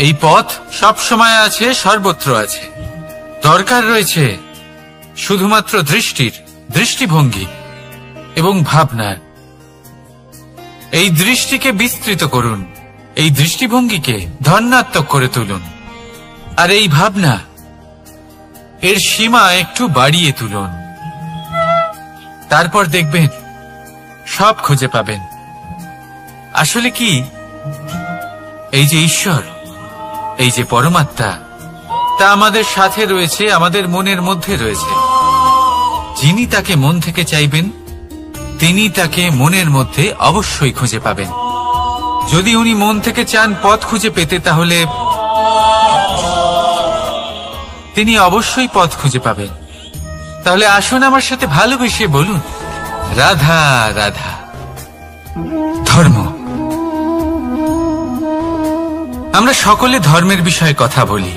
এই পথ সব সময় আছে, সর্বত্র আছে। দরকার রয়েছে শুধুমাত্র দৃষ্টির, দৃষ্টিভঙ্গি এবং ভাবনার। এই দৃষ্টিকে বিস্তৃত করুন, এই দৃষ্টিভঙ্গিকে ধন্যাত্মক করে তুলুন, আর এই ভাবনা, এর সীমা একটু বাড়িয়ে তুলুন। তারপর দেখবেন সব খুঁজে পাবেন। আসলে কি, এই যে ঈশ্বর, এই যে পরমাত্মা, তা আমাদের সাথে রয়েছে, আমাদের মনের মধ্যে রয়েছে। যিনি তাকে মন থেকে চাইবেন তিনি তাকে মনের মধ্যে অবশ্যই খুঁজে পাবেন। যদি উনি মন থেকে চান পথ খুঁজে পেতে, তাহলে তিনি অবশ্যই পথ খুঁজে পাবেন। তাহলে আসুন আমার সাথে ভালোবেসে বলুন, রাধা রাধা। ধর্ম। আমরা সকলে ধর্মের বিষয়ে কথা বলি,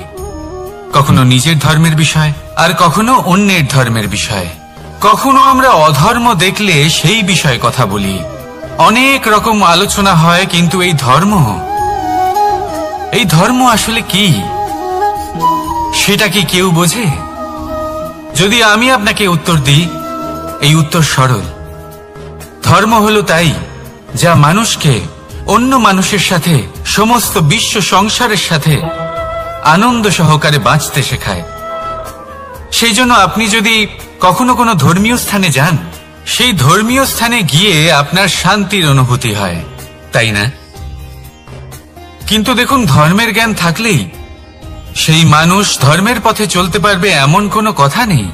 কখনো নিজের ধর্মের বিষয়, আর কখনো অন্যের ধর্মের বিষয়। কখনো আমরা অধর্ম দেখলে সেই বিষয়ে কথা বলি। অনেক রকম আলোচনা হয়, কিন্তু এই ধর্ম আসলে কি, সেটা কি কেউ বোঝে? যদি আমি আপনাকে উত্তর দিই, এই উত্তর সরল। ধর্ম হলো তাই যা মানুষকে অন্য মানুষের সাথে, সমস্ত বিশ্ব সংসারের সাথে আনন্দ সহকারে বাঁচতে শেখায়। সেই জন্য আপনি যদি কখনো কোনো ধর্মীয় স্থানে যান, সেই ধর্মীয় স্থানে গিয়ে আপনার শান্তির অনুভূতি হয়, তাই না? কিন্তু দেখুন, ধর্মের জ্ঞান থাকলেই সেই মানুষ ধর্মের পথে চলতে পারবে এমন কোনো কথা নেই।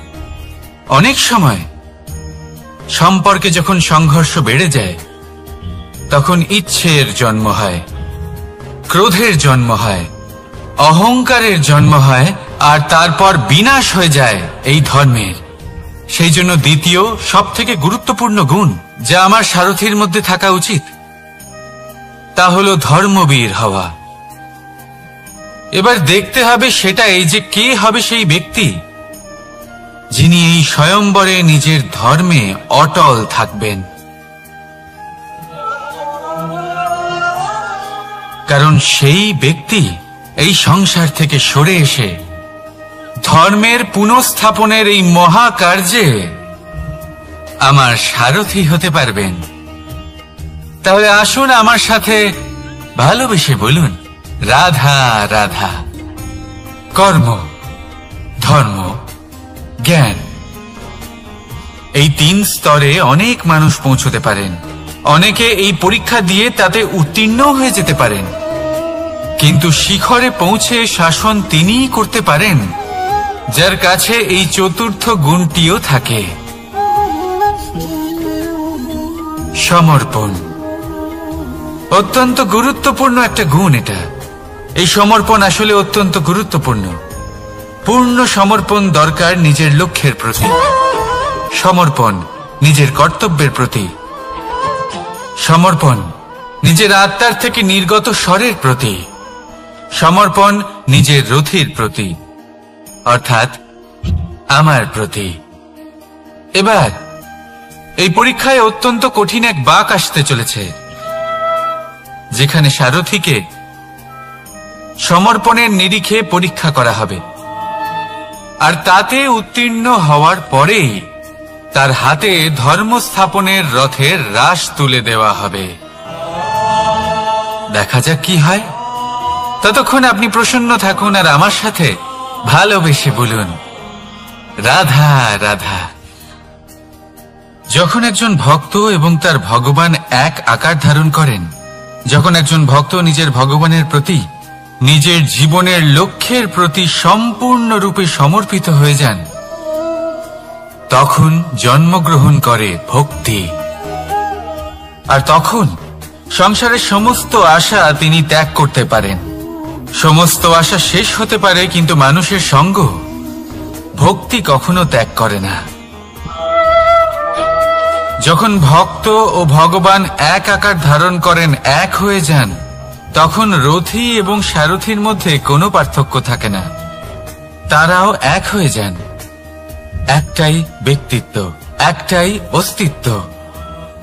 অনেক সময় সম্পর্কে যখন সংঘর্ষ বেড়ে যায়, তখন ইচ্ছের জন্ম হয়, ক্রোধের জন্ম হয়, অহংকারের জন্ম হয়, আর তারপর বিনাশ হয়ে যায় এই ধর্মের। সেই জন্য দ্বিতীয় সবথেকে গুরুত্বপূর্ণ গুণ যা আমার সারথীর মধ্যে থাকা উচিত, তা হলো ধর্মবীর হওয়া। এবার দেখতে হবে সেটা এই যে কে হবে সেই ব্যক্তি যিনি এই স্বয়ম্বরে নিজের ধর্মে অটল থাকবেন। কারণ সেই ব্যক্তি এই সংসার থেকে সরে এসে ধর্মের পুনঃস্থাপনের এই মহাকার্যে আমার সারথি হতে পারবেন। তাহলে আসুন আমার সাথে ভালোবেসে বলুন, রাধা রাধা। কর্ম, ধর্ম, জ্ঞান, এই 3 স্তরে অনেক মানুষ পৌঁছতে পারেন। অনেকে এই পরীক্ষা দিয়ে তাতে উত্তীর্ণ হয়ে যেতে পারেন, কিন্তু শিখরে পৌঁছে শাসন তিনিই করতে পারেন যার কাছে এই চতুর্থ গুণটিও থাকে, সমর্পণ। অত্যন্ত গুরুত্বপূর্ণ একটা গুণ এটা। এই সমর্পণ আসলে অত্যন্ত গুরুত্বপূর্ণ। পূর্ণ সমর্পণ দরকার নিজের লক্ষ্যের প্রতি, সমর্পণ নিজের কর্তব্যের প্রতি, সমর্পণ নিজের আত্মার থেকে নির্গত স্বরের প্রতি, সমর্পণ নিজের রথির প্রতি, অর্থাৎ আমার প্রতি। এবার এই পরীক্ষায় অত্যন্ত কঠিন এক বাঁক আসতে চলেছে, যেখানে সারথীকে সমর্পণের নিরিখে পরীক্ষা করা হবে, আর তাতে উত্তীর্ণ হওয়ার পরেই তার হাতে ধর্ম স্থাপনের রথের রাশ তুলে দেওয়া হবে। দেখা যাক কি হয়। ততক্ষণ আপনি প্রসন্ন থাকুন আর আমার সাথে ভালোবেসে বলুন, রাধা রাধা। যখন একজন ভক্ত এবং তার ভগবান এক আকার ধারণ করেন, যখন একজন ভক্ত নিজের ভগবানের প্রতি, নিজের জীবনের লক্ষ্যের প্রতি সম্পূর্ণরূপে সমর্পিত হয়ে যান, তখন জন্মগ্রহণ করে ভক্তি। আর তখন সংসারের সমস্ত আশা তিনি ত্যাগ করতে পারেন। সমস্ত আশা শেষ হতে পারে, কিন্তু মানুষের সঙ্গ ভক্তি কখনো ত্যাগ করে না। যখন ভক্ত ও ভগবান এক আকার ধারণ করেন, এক হয়ে যান, তখন রথী এবং সারথীর মধ্যে কোনো পার্থক্য থাকে না। তারাও এক হয়ে যান। একটাই ব্যক্তিত্ব, একটাই অস্তিত্ব।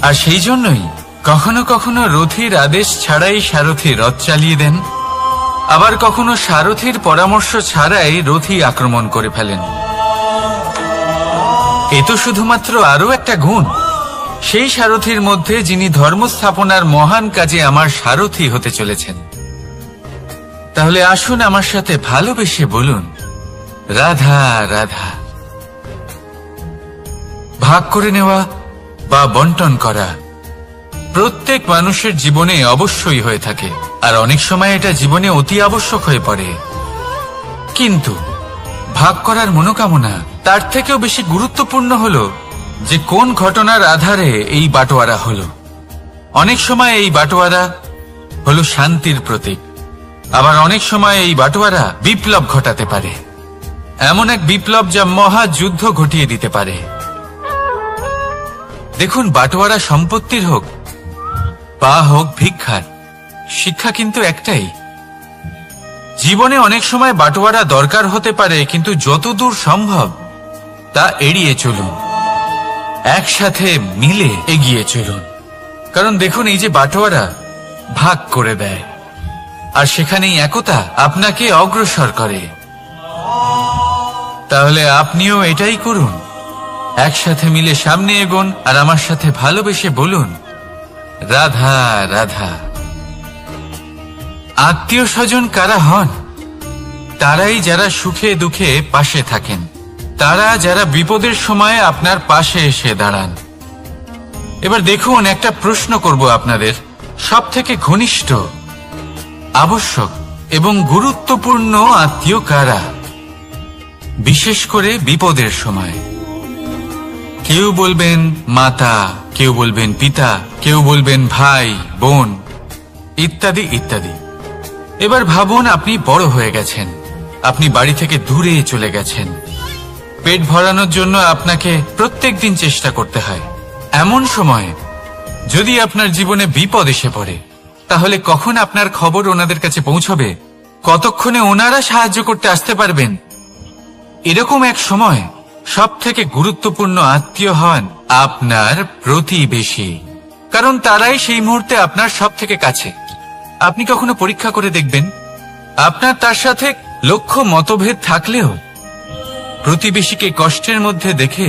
আর সেই জন্যই কখনো কখনো রথীর আদেশ ছাড়াই সারথী রথ চালিয়ে দেন, আবার কখনো সারথীর পরামর্শ ছাড়াই রথী আক্রমণ করে ফেলেন। এ তো শুধুমাত্র আরো একটা গুণ সেই সারথীর মধ্যে যিনি ধর্ম স্থাপনার মহান কাজে আমার সারথী হতে চলেছেন। তাহলে আসুন আমার সাথে ভালোবেসে বলুন, রাধা রাধা। ভাগ করে নেওয়া বা বন্টন করা প্রত্যেক মানুষের জীবনে অবশ্যই হয়ে থাকে, আর অনেক সময় এটা জীবনে অতি আবশ্যক হয়ে পড়ে। কিন্তু ভাগ করার মনোকামনা তার থেকেও বেশি গুরুত্বপূর্ণ হলো যে কোন ঘটনার আধারে এই বাটোয়ারা হলো। অনেক সময় এই বাটোয়ারা হলো শান্তির প্রতীক, আবার অনেক সময় এই বাটোয়ারা বিপ্লব ঘটাতে পারে, এমন এক বিপ্লব যা মহাযুদ্ধ ঘটিয়ে দিতে পারে। দেখুন, বাটোয়ারা সম্পত্তির হোক বা হোক ভিক্ষার, শিক্ষা কিন্তু একটাই। জীবনে অনেক সময় বাটোয়ারা দরকার হতে পারে, কিন্তু যতদূর সম্ভব তা এড়িয়ে চলুন, একসাথে মিলে এগিয়ে চলুন। কারণ দেখুন, এই যে বাটোয়ারা ভাগ করে দেয়, আর সেখানেই একতা আপনাকে অগ্রসর করে। তাহলে আপনিও এটাই করুন, একসাথে মিলে সামনে এগোন, আর আমার সাথে ভালোবেসে বলুন, রাধা রাধা। আত্মীয় স্বজন কারা হন? তারাই যারা সুখে দুঃখে পাশে থাকেন, তারা যারা বিপদের সময় আপনার পাশে এসে দাঁড়ান। এবার দেখুন, একটা প্রশ্ন করব আপনাদের, সব থেকে ঘনিষ্ঠ, আবশ্যক এবং গুরুত্বপূর্ণ আত্মীয় কারা, বিশেষ করে বিপদের সময়? কেউ বলবেন মাতা, কেউ বলবেন পিতা, কেউ বলবেন ভাই বোন, ইত্যাদি ইত্যাদি। এবার ভাবুন, আপনি বড় হয়ে গেছেন, আপনি বাড়ি থেকে দূরে চলে গেছেন, পেট ভরানোর জন্য আপনাকে প্রত্যেকদিন চেষ্টা করতে হয়। এমন সময় যদি আপনার জীবনে বিপদ এসে পড়ে, তাহলে কখন আপনার খবর ওনাদের কাছে পৌঁছবে? কতক্ষণে ওনারা সাহায্য করতে আসতে পারবেন? এরকম এক সময় সব থেকে গুরুত্বপূর্ণ আত্মীয় হন আপনার প্রতিবেশী, কারণ তারাই সেই মুহূর্তে আপনার সব থেকে কাছে। আপনি কখনো পরীক্ষা করে দেখবেন, আপনার তার সাথে লক্ষ্য মতভেদ থাকলেও প্রতিবেশীকে কষ্টের মধ্যে দেখে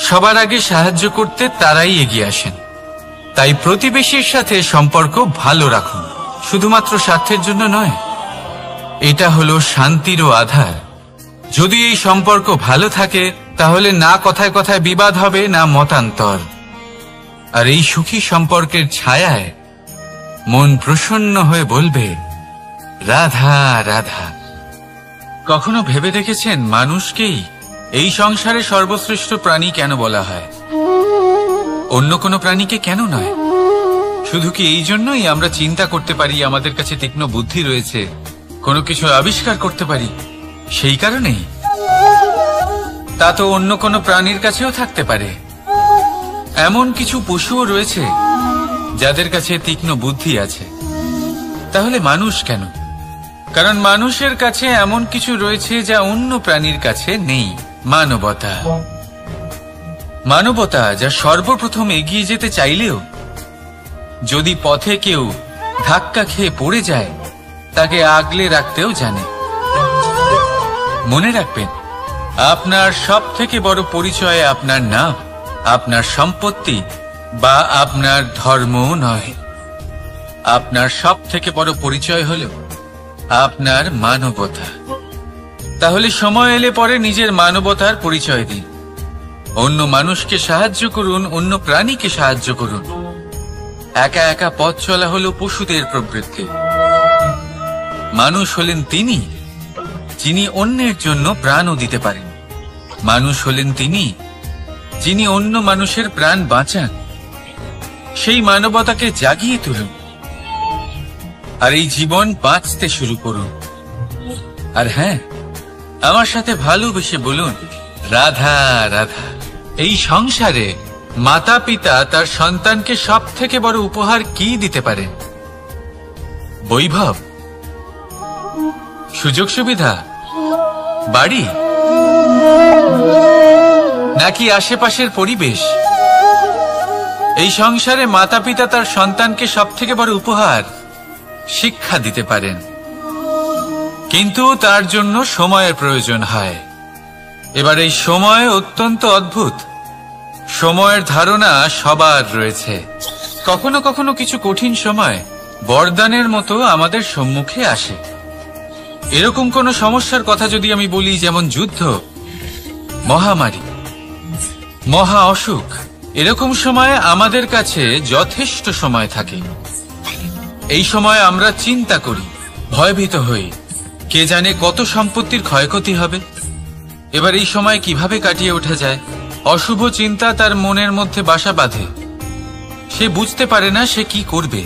সবার আগে সাহায্য করতে তারাই এগিয়ে আসেন। তাই প্রতিবেশীর সাথে সম্পর্ক ভালো রাখুন, শুধুমাত্র স্বার্থের জন্য নয়। এটা হলো শান্তিরও আধার। যদি এই সম্পর্ক ভালো থাকে, তাহলে না কথায় কথায় বিবাদ হবে, না মতান্তর। আর এই সুখী সম্পর্কের ছায়ায় মন প্রসন্ন হয়ে বলবে, রাধা রাধা। কখনো ভেবে দেখেছেন, মানুষকেই এই সংসারে সর্বশ্রেষ্ঠ প্রাণী কেন বলা হয়? অন্য কোনো প্রাণীকে কেন নয়? শুধু কি এই জন্যই আমরা চিন্তা করতে পারি, আমাদের কাছে তীক্ষ্ণ বুদ্ধি রয়েছে, কোনো কিছু আবিষ্কার করতে পারি, সেই কারণেই? তা তো অন্য কোনো প্রাণীর কাছেও থাকতে পারে। এমন কিছু পশুও রয়েছে যাদের কাছে তীক্ষ্ণ বুদ্ধি আছে। তাহলে মানুষ কেন? কারণ মানুষের কাছে এমন কিছু রয়েছে যা অন্য প্রাণীর কাছে নেই, মানবতা। মানবতা যা সর্বপ্রথম এগিয়ে যেতে চাইলেও যদি পথে কেউ ধাক্কা খেয়ে পড়ে যায়, তাকে আগলে রাখতেও জানে। মনে রাখবেন, আপনার সব থেকে বড় পরিচয় আপনার নাম, আপনার সম্পত্তি বা আপনার ধর্মও নয়। আপনার সব থেকে বড় পরিচয় হল আপনার মানবতা। তাহলে সময় এলে পরে নিজের মানবতার পরিচয় দিন, অন্য মানুষকে সাহায্য করুন, অন্য প্রাণীকে সাহায্য করুন। একা একা পথ চলা হলো পশুদের প্রবৃত্তি। মানুষ হলেন তিনি যিনি অন্যের জন্য প্রাণও দিতে পারেন। মানুষ হলেন তিনি যিনি অন্য মানুষের প্রাণ বাঁচান। সেই মানবতাকে জাগিয়ে তুলুন, আর এই জীবন বাঁচতে শুরু করুন। আর হ্যাঁ, আমার সাথে ভালোবেসে বলুন, রাধা রাধা। এই সংসারে মাতা পিতা তার সন্তানকে সব থেকে বড় উপহার কি দিতে পারে? বৈভব, সুযোগ সুবিধা, বাড়ি, নাকি আশেপাশের পরিবেশ? এই সংসারে মাতা পিতা তার সন্তানকে সব থেকে বড় উপহার শিক্ষা দিতে পারেন, কিন্তু তার জন্য সময়ের প্রয়োজন হয়। এবার এই সময় অত্যন্ত অদ্ভুত। সময়ের ধারণা সবার রয়েছে। কখনো কখনো কিছু কঠিন সময় বরদানের মতো আমাদের সম্মুখে আসে। এরকম কোন সমস্যার কথা যদি আমি বলি, যেমন যুদ্ধ, মহামারী, মহা অসুখ, এরকম সময় আমাদের কাছে যথেষ্ট সময় থাকে। এই সময় আমরা চিন্তা করি, ভয়ভীত হই, কে জানে কত সম্পত্তির ক্ষয়ক্ষতি হবে। এবার এই সময় কিভাবে কাটিয়ে ওঠা যায়? অশুভ চিন্তা তার মনের মধ্যে বাসা বাঁধে, সে বুঝতে পারে না সে কি করবে।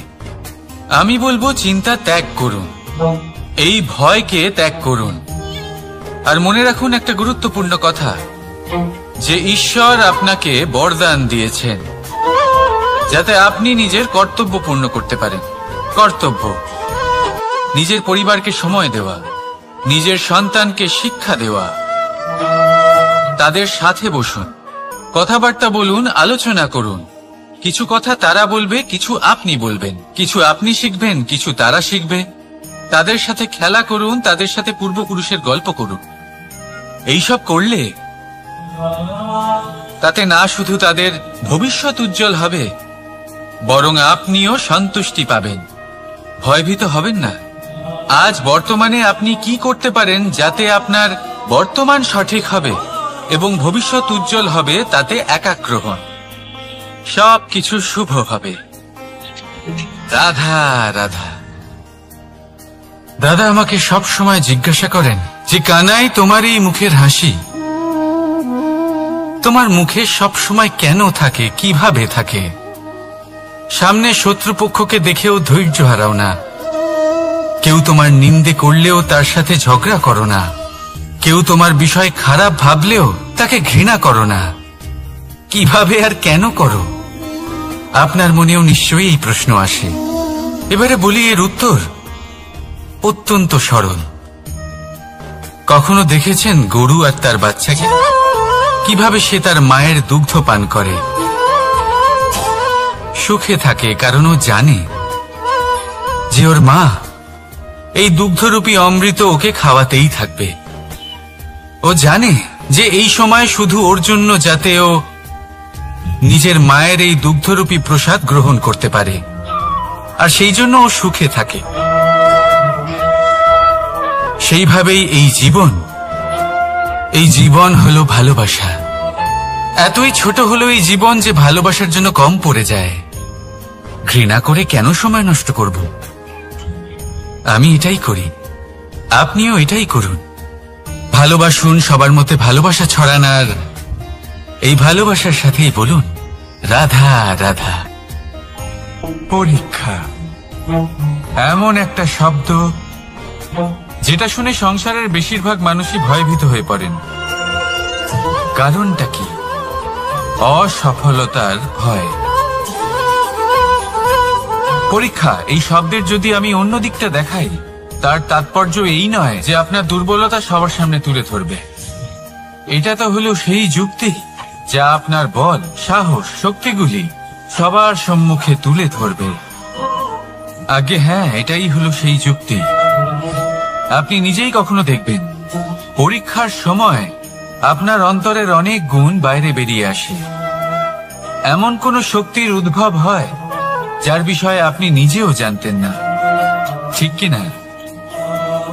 আমি বলবো চিন্তা ত্যাগ করুন, এই ভয়কে ত্যাগ করুন। আর মনে রাখুন একটা গুরুত্বপূর্ণ কথা, যে ঈশ্বর আপনাকে বরদান দিয়েছেন যাতে আপনি নিজের কর্তব্য পূর্ণ করতে পারেন। কর্তব্য, নিজের পরিবারকে সময় দেওয়া, নিজের সন্তানকে শিক্ষা দেওয়া। তাদের সাথে বসুন, কথাবার্তা বলুন, আলোচনা করুন। কিছু কথা তারা বলবে, কিছু আপনি বলবেন, কিছু আপনি শিখবেন, কিছু তারা শিখবে। তাদের সাথে খেলা করুন, তাদের সাথে পূর্বপুরুষের গল্প করুন। এইসব করলে তাতে না শুধু তাদের ভবিষ্যৎ উজ্জ্বল হবে, বরং আপনিও সন্তুষ্টি পাবেন। ভয়ভীত হবেন না। আজ বর্তমানে আপনি কি করতে পারেন যাতে আপনার বর্তমান সঠিক হবে এবং ভবিষ্যৎ উজ্জ্বল হবে, তাতে একাগ্র হন। সব কিছু শুভ হবে। রাধা রাধা। দাদা আমাকে সব সময় জিজ্ঞাসা করেন যে কানাই, তোমার এই মুখের হাসি, তোমার মুখে সব সময় কেন থাকে, কিভাবে থাকে? সামনে শত্রুপক্ষকে দেখেও ধৈর্য হারাও না, কেউ তোমার নিন্দে করলেও তার সাথে ঝগড়া করো না, কেউ তোমার বিষয় খারাপ ভাবলেও তাকে ঘৃণা করো না। কিভাবে আর কেন করো? আপনার মনেও নিশ্চয়ই এই প্রশ্ন আসে। এবারে বলি, এর উত্তর অত্যন্ত সরল। কখনো দেখেছেন গরু আর তার বাচ্চাকে কিভাবে সে তার মায়ের দুগ্ধ পান করে? সুখে থাকে, কারণ ও জানে যে ওর মা এই দুগ্ধরূপী অমৃত ওকে খাওয়াতেই থাকবে। ও জানে যে এই সময় শুধু ওর জন্য, যাতে ও নিজের মায়ের এই দুগ্ধরূপী প্রসাদ গ্রহণ করতে পারে, আর সেই জন্য ও সুখে থাকে। সেইভাবেই এই জীবন হলো ভালোবাসা। এতই ছোট হলো এই জীবন যে ভালোবাসার জন্য কম পড়ে যায়। ঘৃণা করে কেন সময় নষ্ট করব? আমি এটাই করি, আপনিও এটাই করুন। ভালোবাসুন, সবার মধ্যে ভালোবাসা ছড়ান, আর এই ভালোবাসার সাথেই বলুন রাধা রাধা। পরীক্ষা এমন একটা শব্দ যেটা শুনে সংসারের বেশিরভাগ মানুষই ভয়ভীত হয়ে পড়েন। কারণটা কি? অসফলতার ভয়। পরীক্ষা এই শব্দের যদি আমি অন্য দিকটা দেখাই, তার তাৎপর্য এই নয় যে আপনার দুর্বলতা সবার সামনে তুলে ধরবে। এটা তো হলো সেই যুক্তি যা আপনার বল, সাহস, শক্তিগুলি সবার সম্মুখে তুলে ধরবে। আগে হ্যাঁ, এটাই হলো সেই যুক্তি। আপনি নিজেই কখনো দেখবেন পরীক্ষার সময় আপনার অন্তরের অনেক গুণ বাইরে বেরিয়ে আসে। এমন কোন শক্তির উদ্ভব হয় যার বিষয়ে আপনি নিজেও জানতেন না, ঠিক কিনা?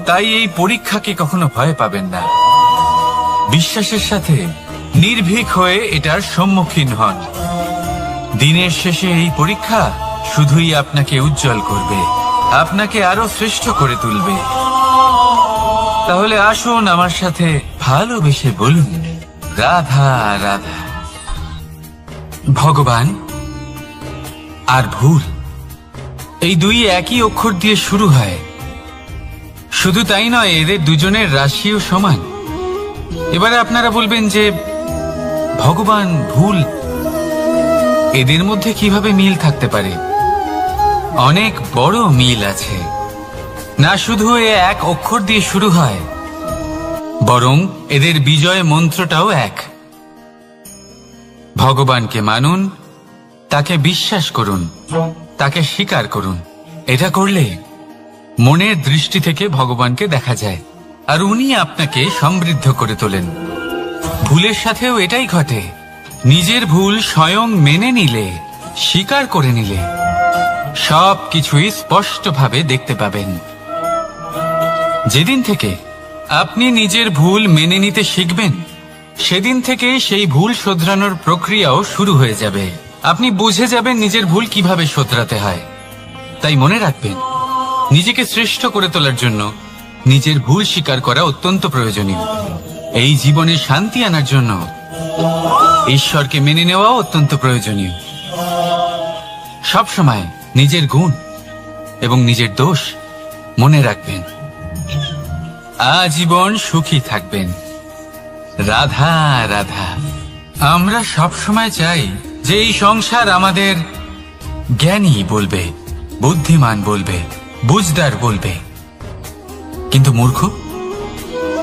তাই এই পরীক্ষাকে কখনো ভয় পাবেন না। বিশ্বাসের সাথে নির্ভীক হয়ে এটার সম্মুখীন হন। দিনের শেষে এই পরীক্ষা শুধুই আপনাকে উজ্জ্বল করবে, আপনাকে আরো শ্রেষ্ঠ করে তুলবে। তাহলে আসুন আমার সাথে ভালোবেসে বলুন রাধা রাধা। ভগবান আর ভুল, এই দুই একই অক্ষর দিয়ে শুরু হয়। শুধু তাই নয়, এদের দুজনের রাশিও সমান। এবারে আপনারা বলবেন যে ভগবান, ভুল, এদের মধ্যে কিভাবে মিল থাকতে পারে? অনেক বড় মিল আছে। না শুধু এ এক অক্ষর দিয়ে শুরু হয়, বরং এদের বিজয় মন্ত্রটাও এক। ভগবানকে মানুন, তাকে বিশ্বাস করুন, তাকে স্বীকার করুন। এটা করলে মনের দৃষ্টি থেকে ভগবানকে দেখা যায়, আর উনি আপনাকে সমৃদ্ধ করে তোলেন। ভুলের সাথেও এটাই ঘটে। নিজের ভুল স্বয়ং মেনে নিলে, স্বীকার করে নিলে সব কিছুই স্পষ্টভাবে দেখতে পাবেন। যেদিন থেকে আপনি নিজের ভুল মেনে নিতে শিখবেন, সেদিন থেকে সেই ভুল শোধরানোর প্রক্রিয়াও শুরু হয়ে যাবে। আপনি বুঝে যাবেন নিজের ভুল কিভাবে শোধরাতে হয়। তাই মনে রাখবেন, নিজেকে শ্রেষ্ঠ করে তোলার জন্য নিজের ভুল স্বীকার করা অত্যন্ত প্রয়োজনীয়। এই জীবনে শান্তি আনার জন্য ঈশ্বরকে মেনে নেওয়া অত্যন্ত প্রয়োজনীয়। সবসময় নিজের গুণ এবং নিজের দোষ মনে রাখবেন, আজীবন সুখী থাকবেন। রাধা রাধা। আমরা সবসময় চাই যে এই সংসার আমাদের জ্ঞানী বলবে, বুদ্ধিমান বলবে, বুঝদার বলবে, কিন্তু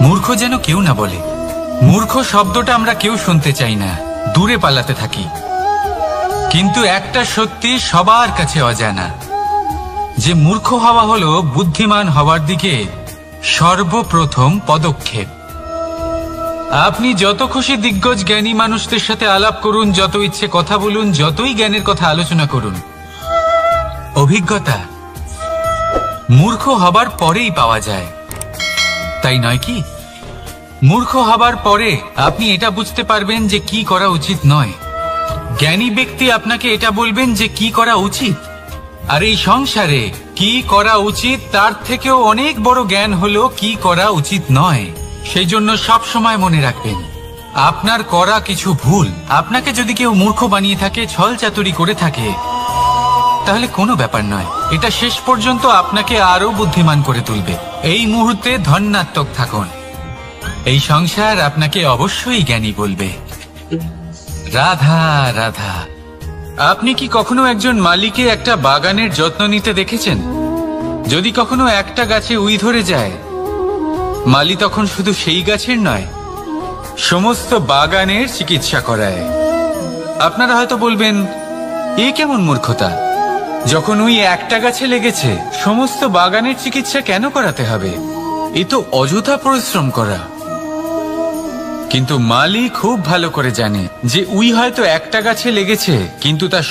মূর্খ যেন কেউ না বলে। মূর্খ শব্দটা আমরা কেউ শুনতে চাই না, দূরে পালাতে থাকি। কিন্তু একটা সত্যি সবার কাছে অজানা, যে মূর্খ হওয়া হলো বুদ্ধিমান হওয়ার দিকে সর্বপ্রথম পদক্ষেপ। আপনি যত খুশি দিগ্গজ জ্ঞানী মানুষদের সাথে আলাপ করুন, যত ইচ্ছে কথা বলুন, যতই জ্ঞানের কথা আলোচনা করুন, অভিজ্ঞতা মূর্খ হবার পরেই পাওয়া যায়, তাই নয় কি? মূর্খ হবার পরে আপনি এটা বুঝতে পারবেন যে কি করা উচিত নয়। জ্ঞানী ব্যক্তি আপনাকে এটা বলবেন যে কি করা উচিত। আর এই সংসারে কি করা উচিত তার থেকেও অনেক বড় জ্ঞান হলো কি করা উচিত নয়। সেই জন্য সব সময় মনে রাখবেন, আপনার করা কিছু ভুল, আপনাকে যদি কেউ মূর্খ বানিয়ে থাকে, ছল চাতুরি করে থাকে, তাহলে কোনো ব্যাপার নয়। এটা শেষ পর্যন্ত আপনাকে আরো বুদ্ধিমান করে তুলবে। এই মুহূর্তে ধন্যাত্মক থাকুন, এই সংসার আপনাকে অবশ্যই জ্ঞানী বলবে। রাধা রাধা। আপনি কি কখনো একজন মালিকে একটা বাগানের যত্ন নিতে দেখেছেন? যদি কখনো একটা গাছে উই ধরে যায়, মালি তখন শুধু সেই গাছের নয়, সমস্ত বাগানের চিকিৎসা করায়। আপনারা হয়তো বলবেন, এ কেমন মূর্খতা? যখন উই একটা গাছে লেগেছে, সমস্ত বাগানের চিকিৎসা কেন করাতে হবে? এ তো অযথা পরিশ্রম করা। কিন্তু মালি খুব ভালো করে জানে যে উই হয়তো একটা গাছে লেগেছে, কিন্তু তার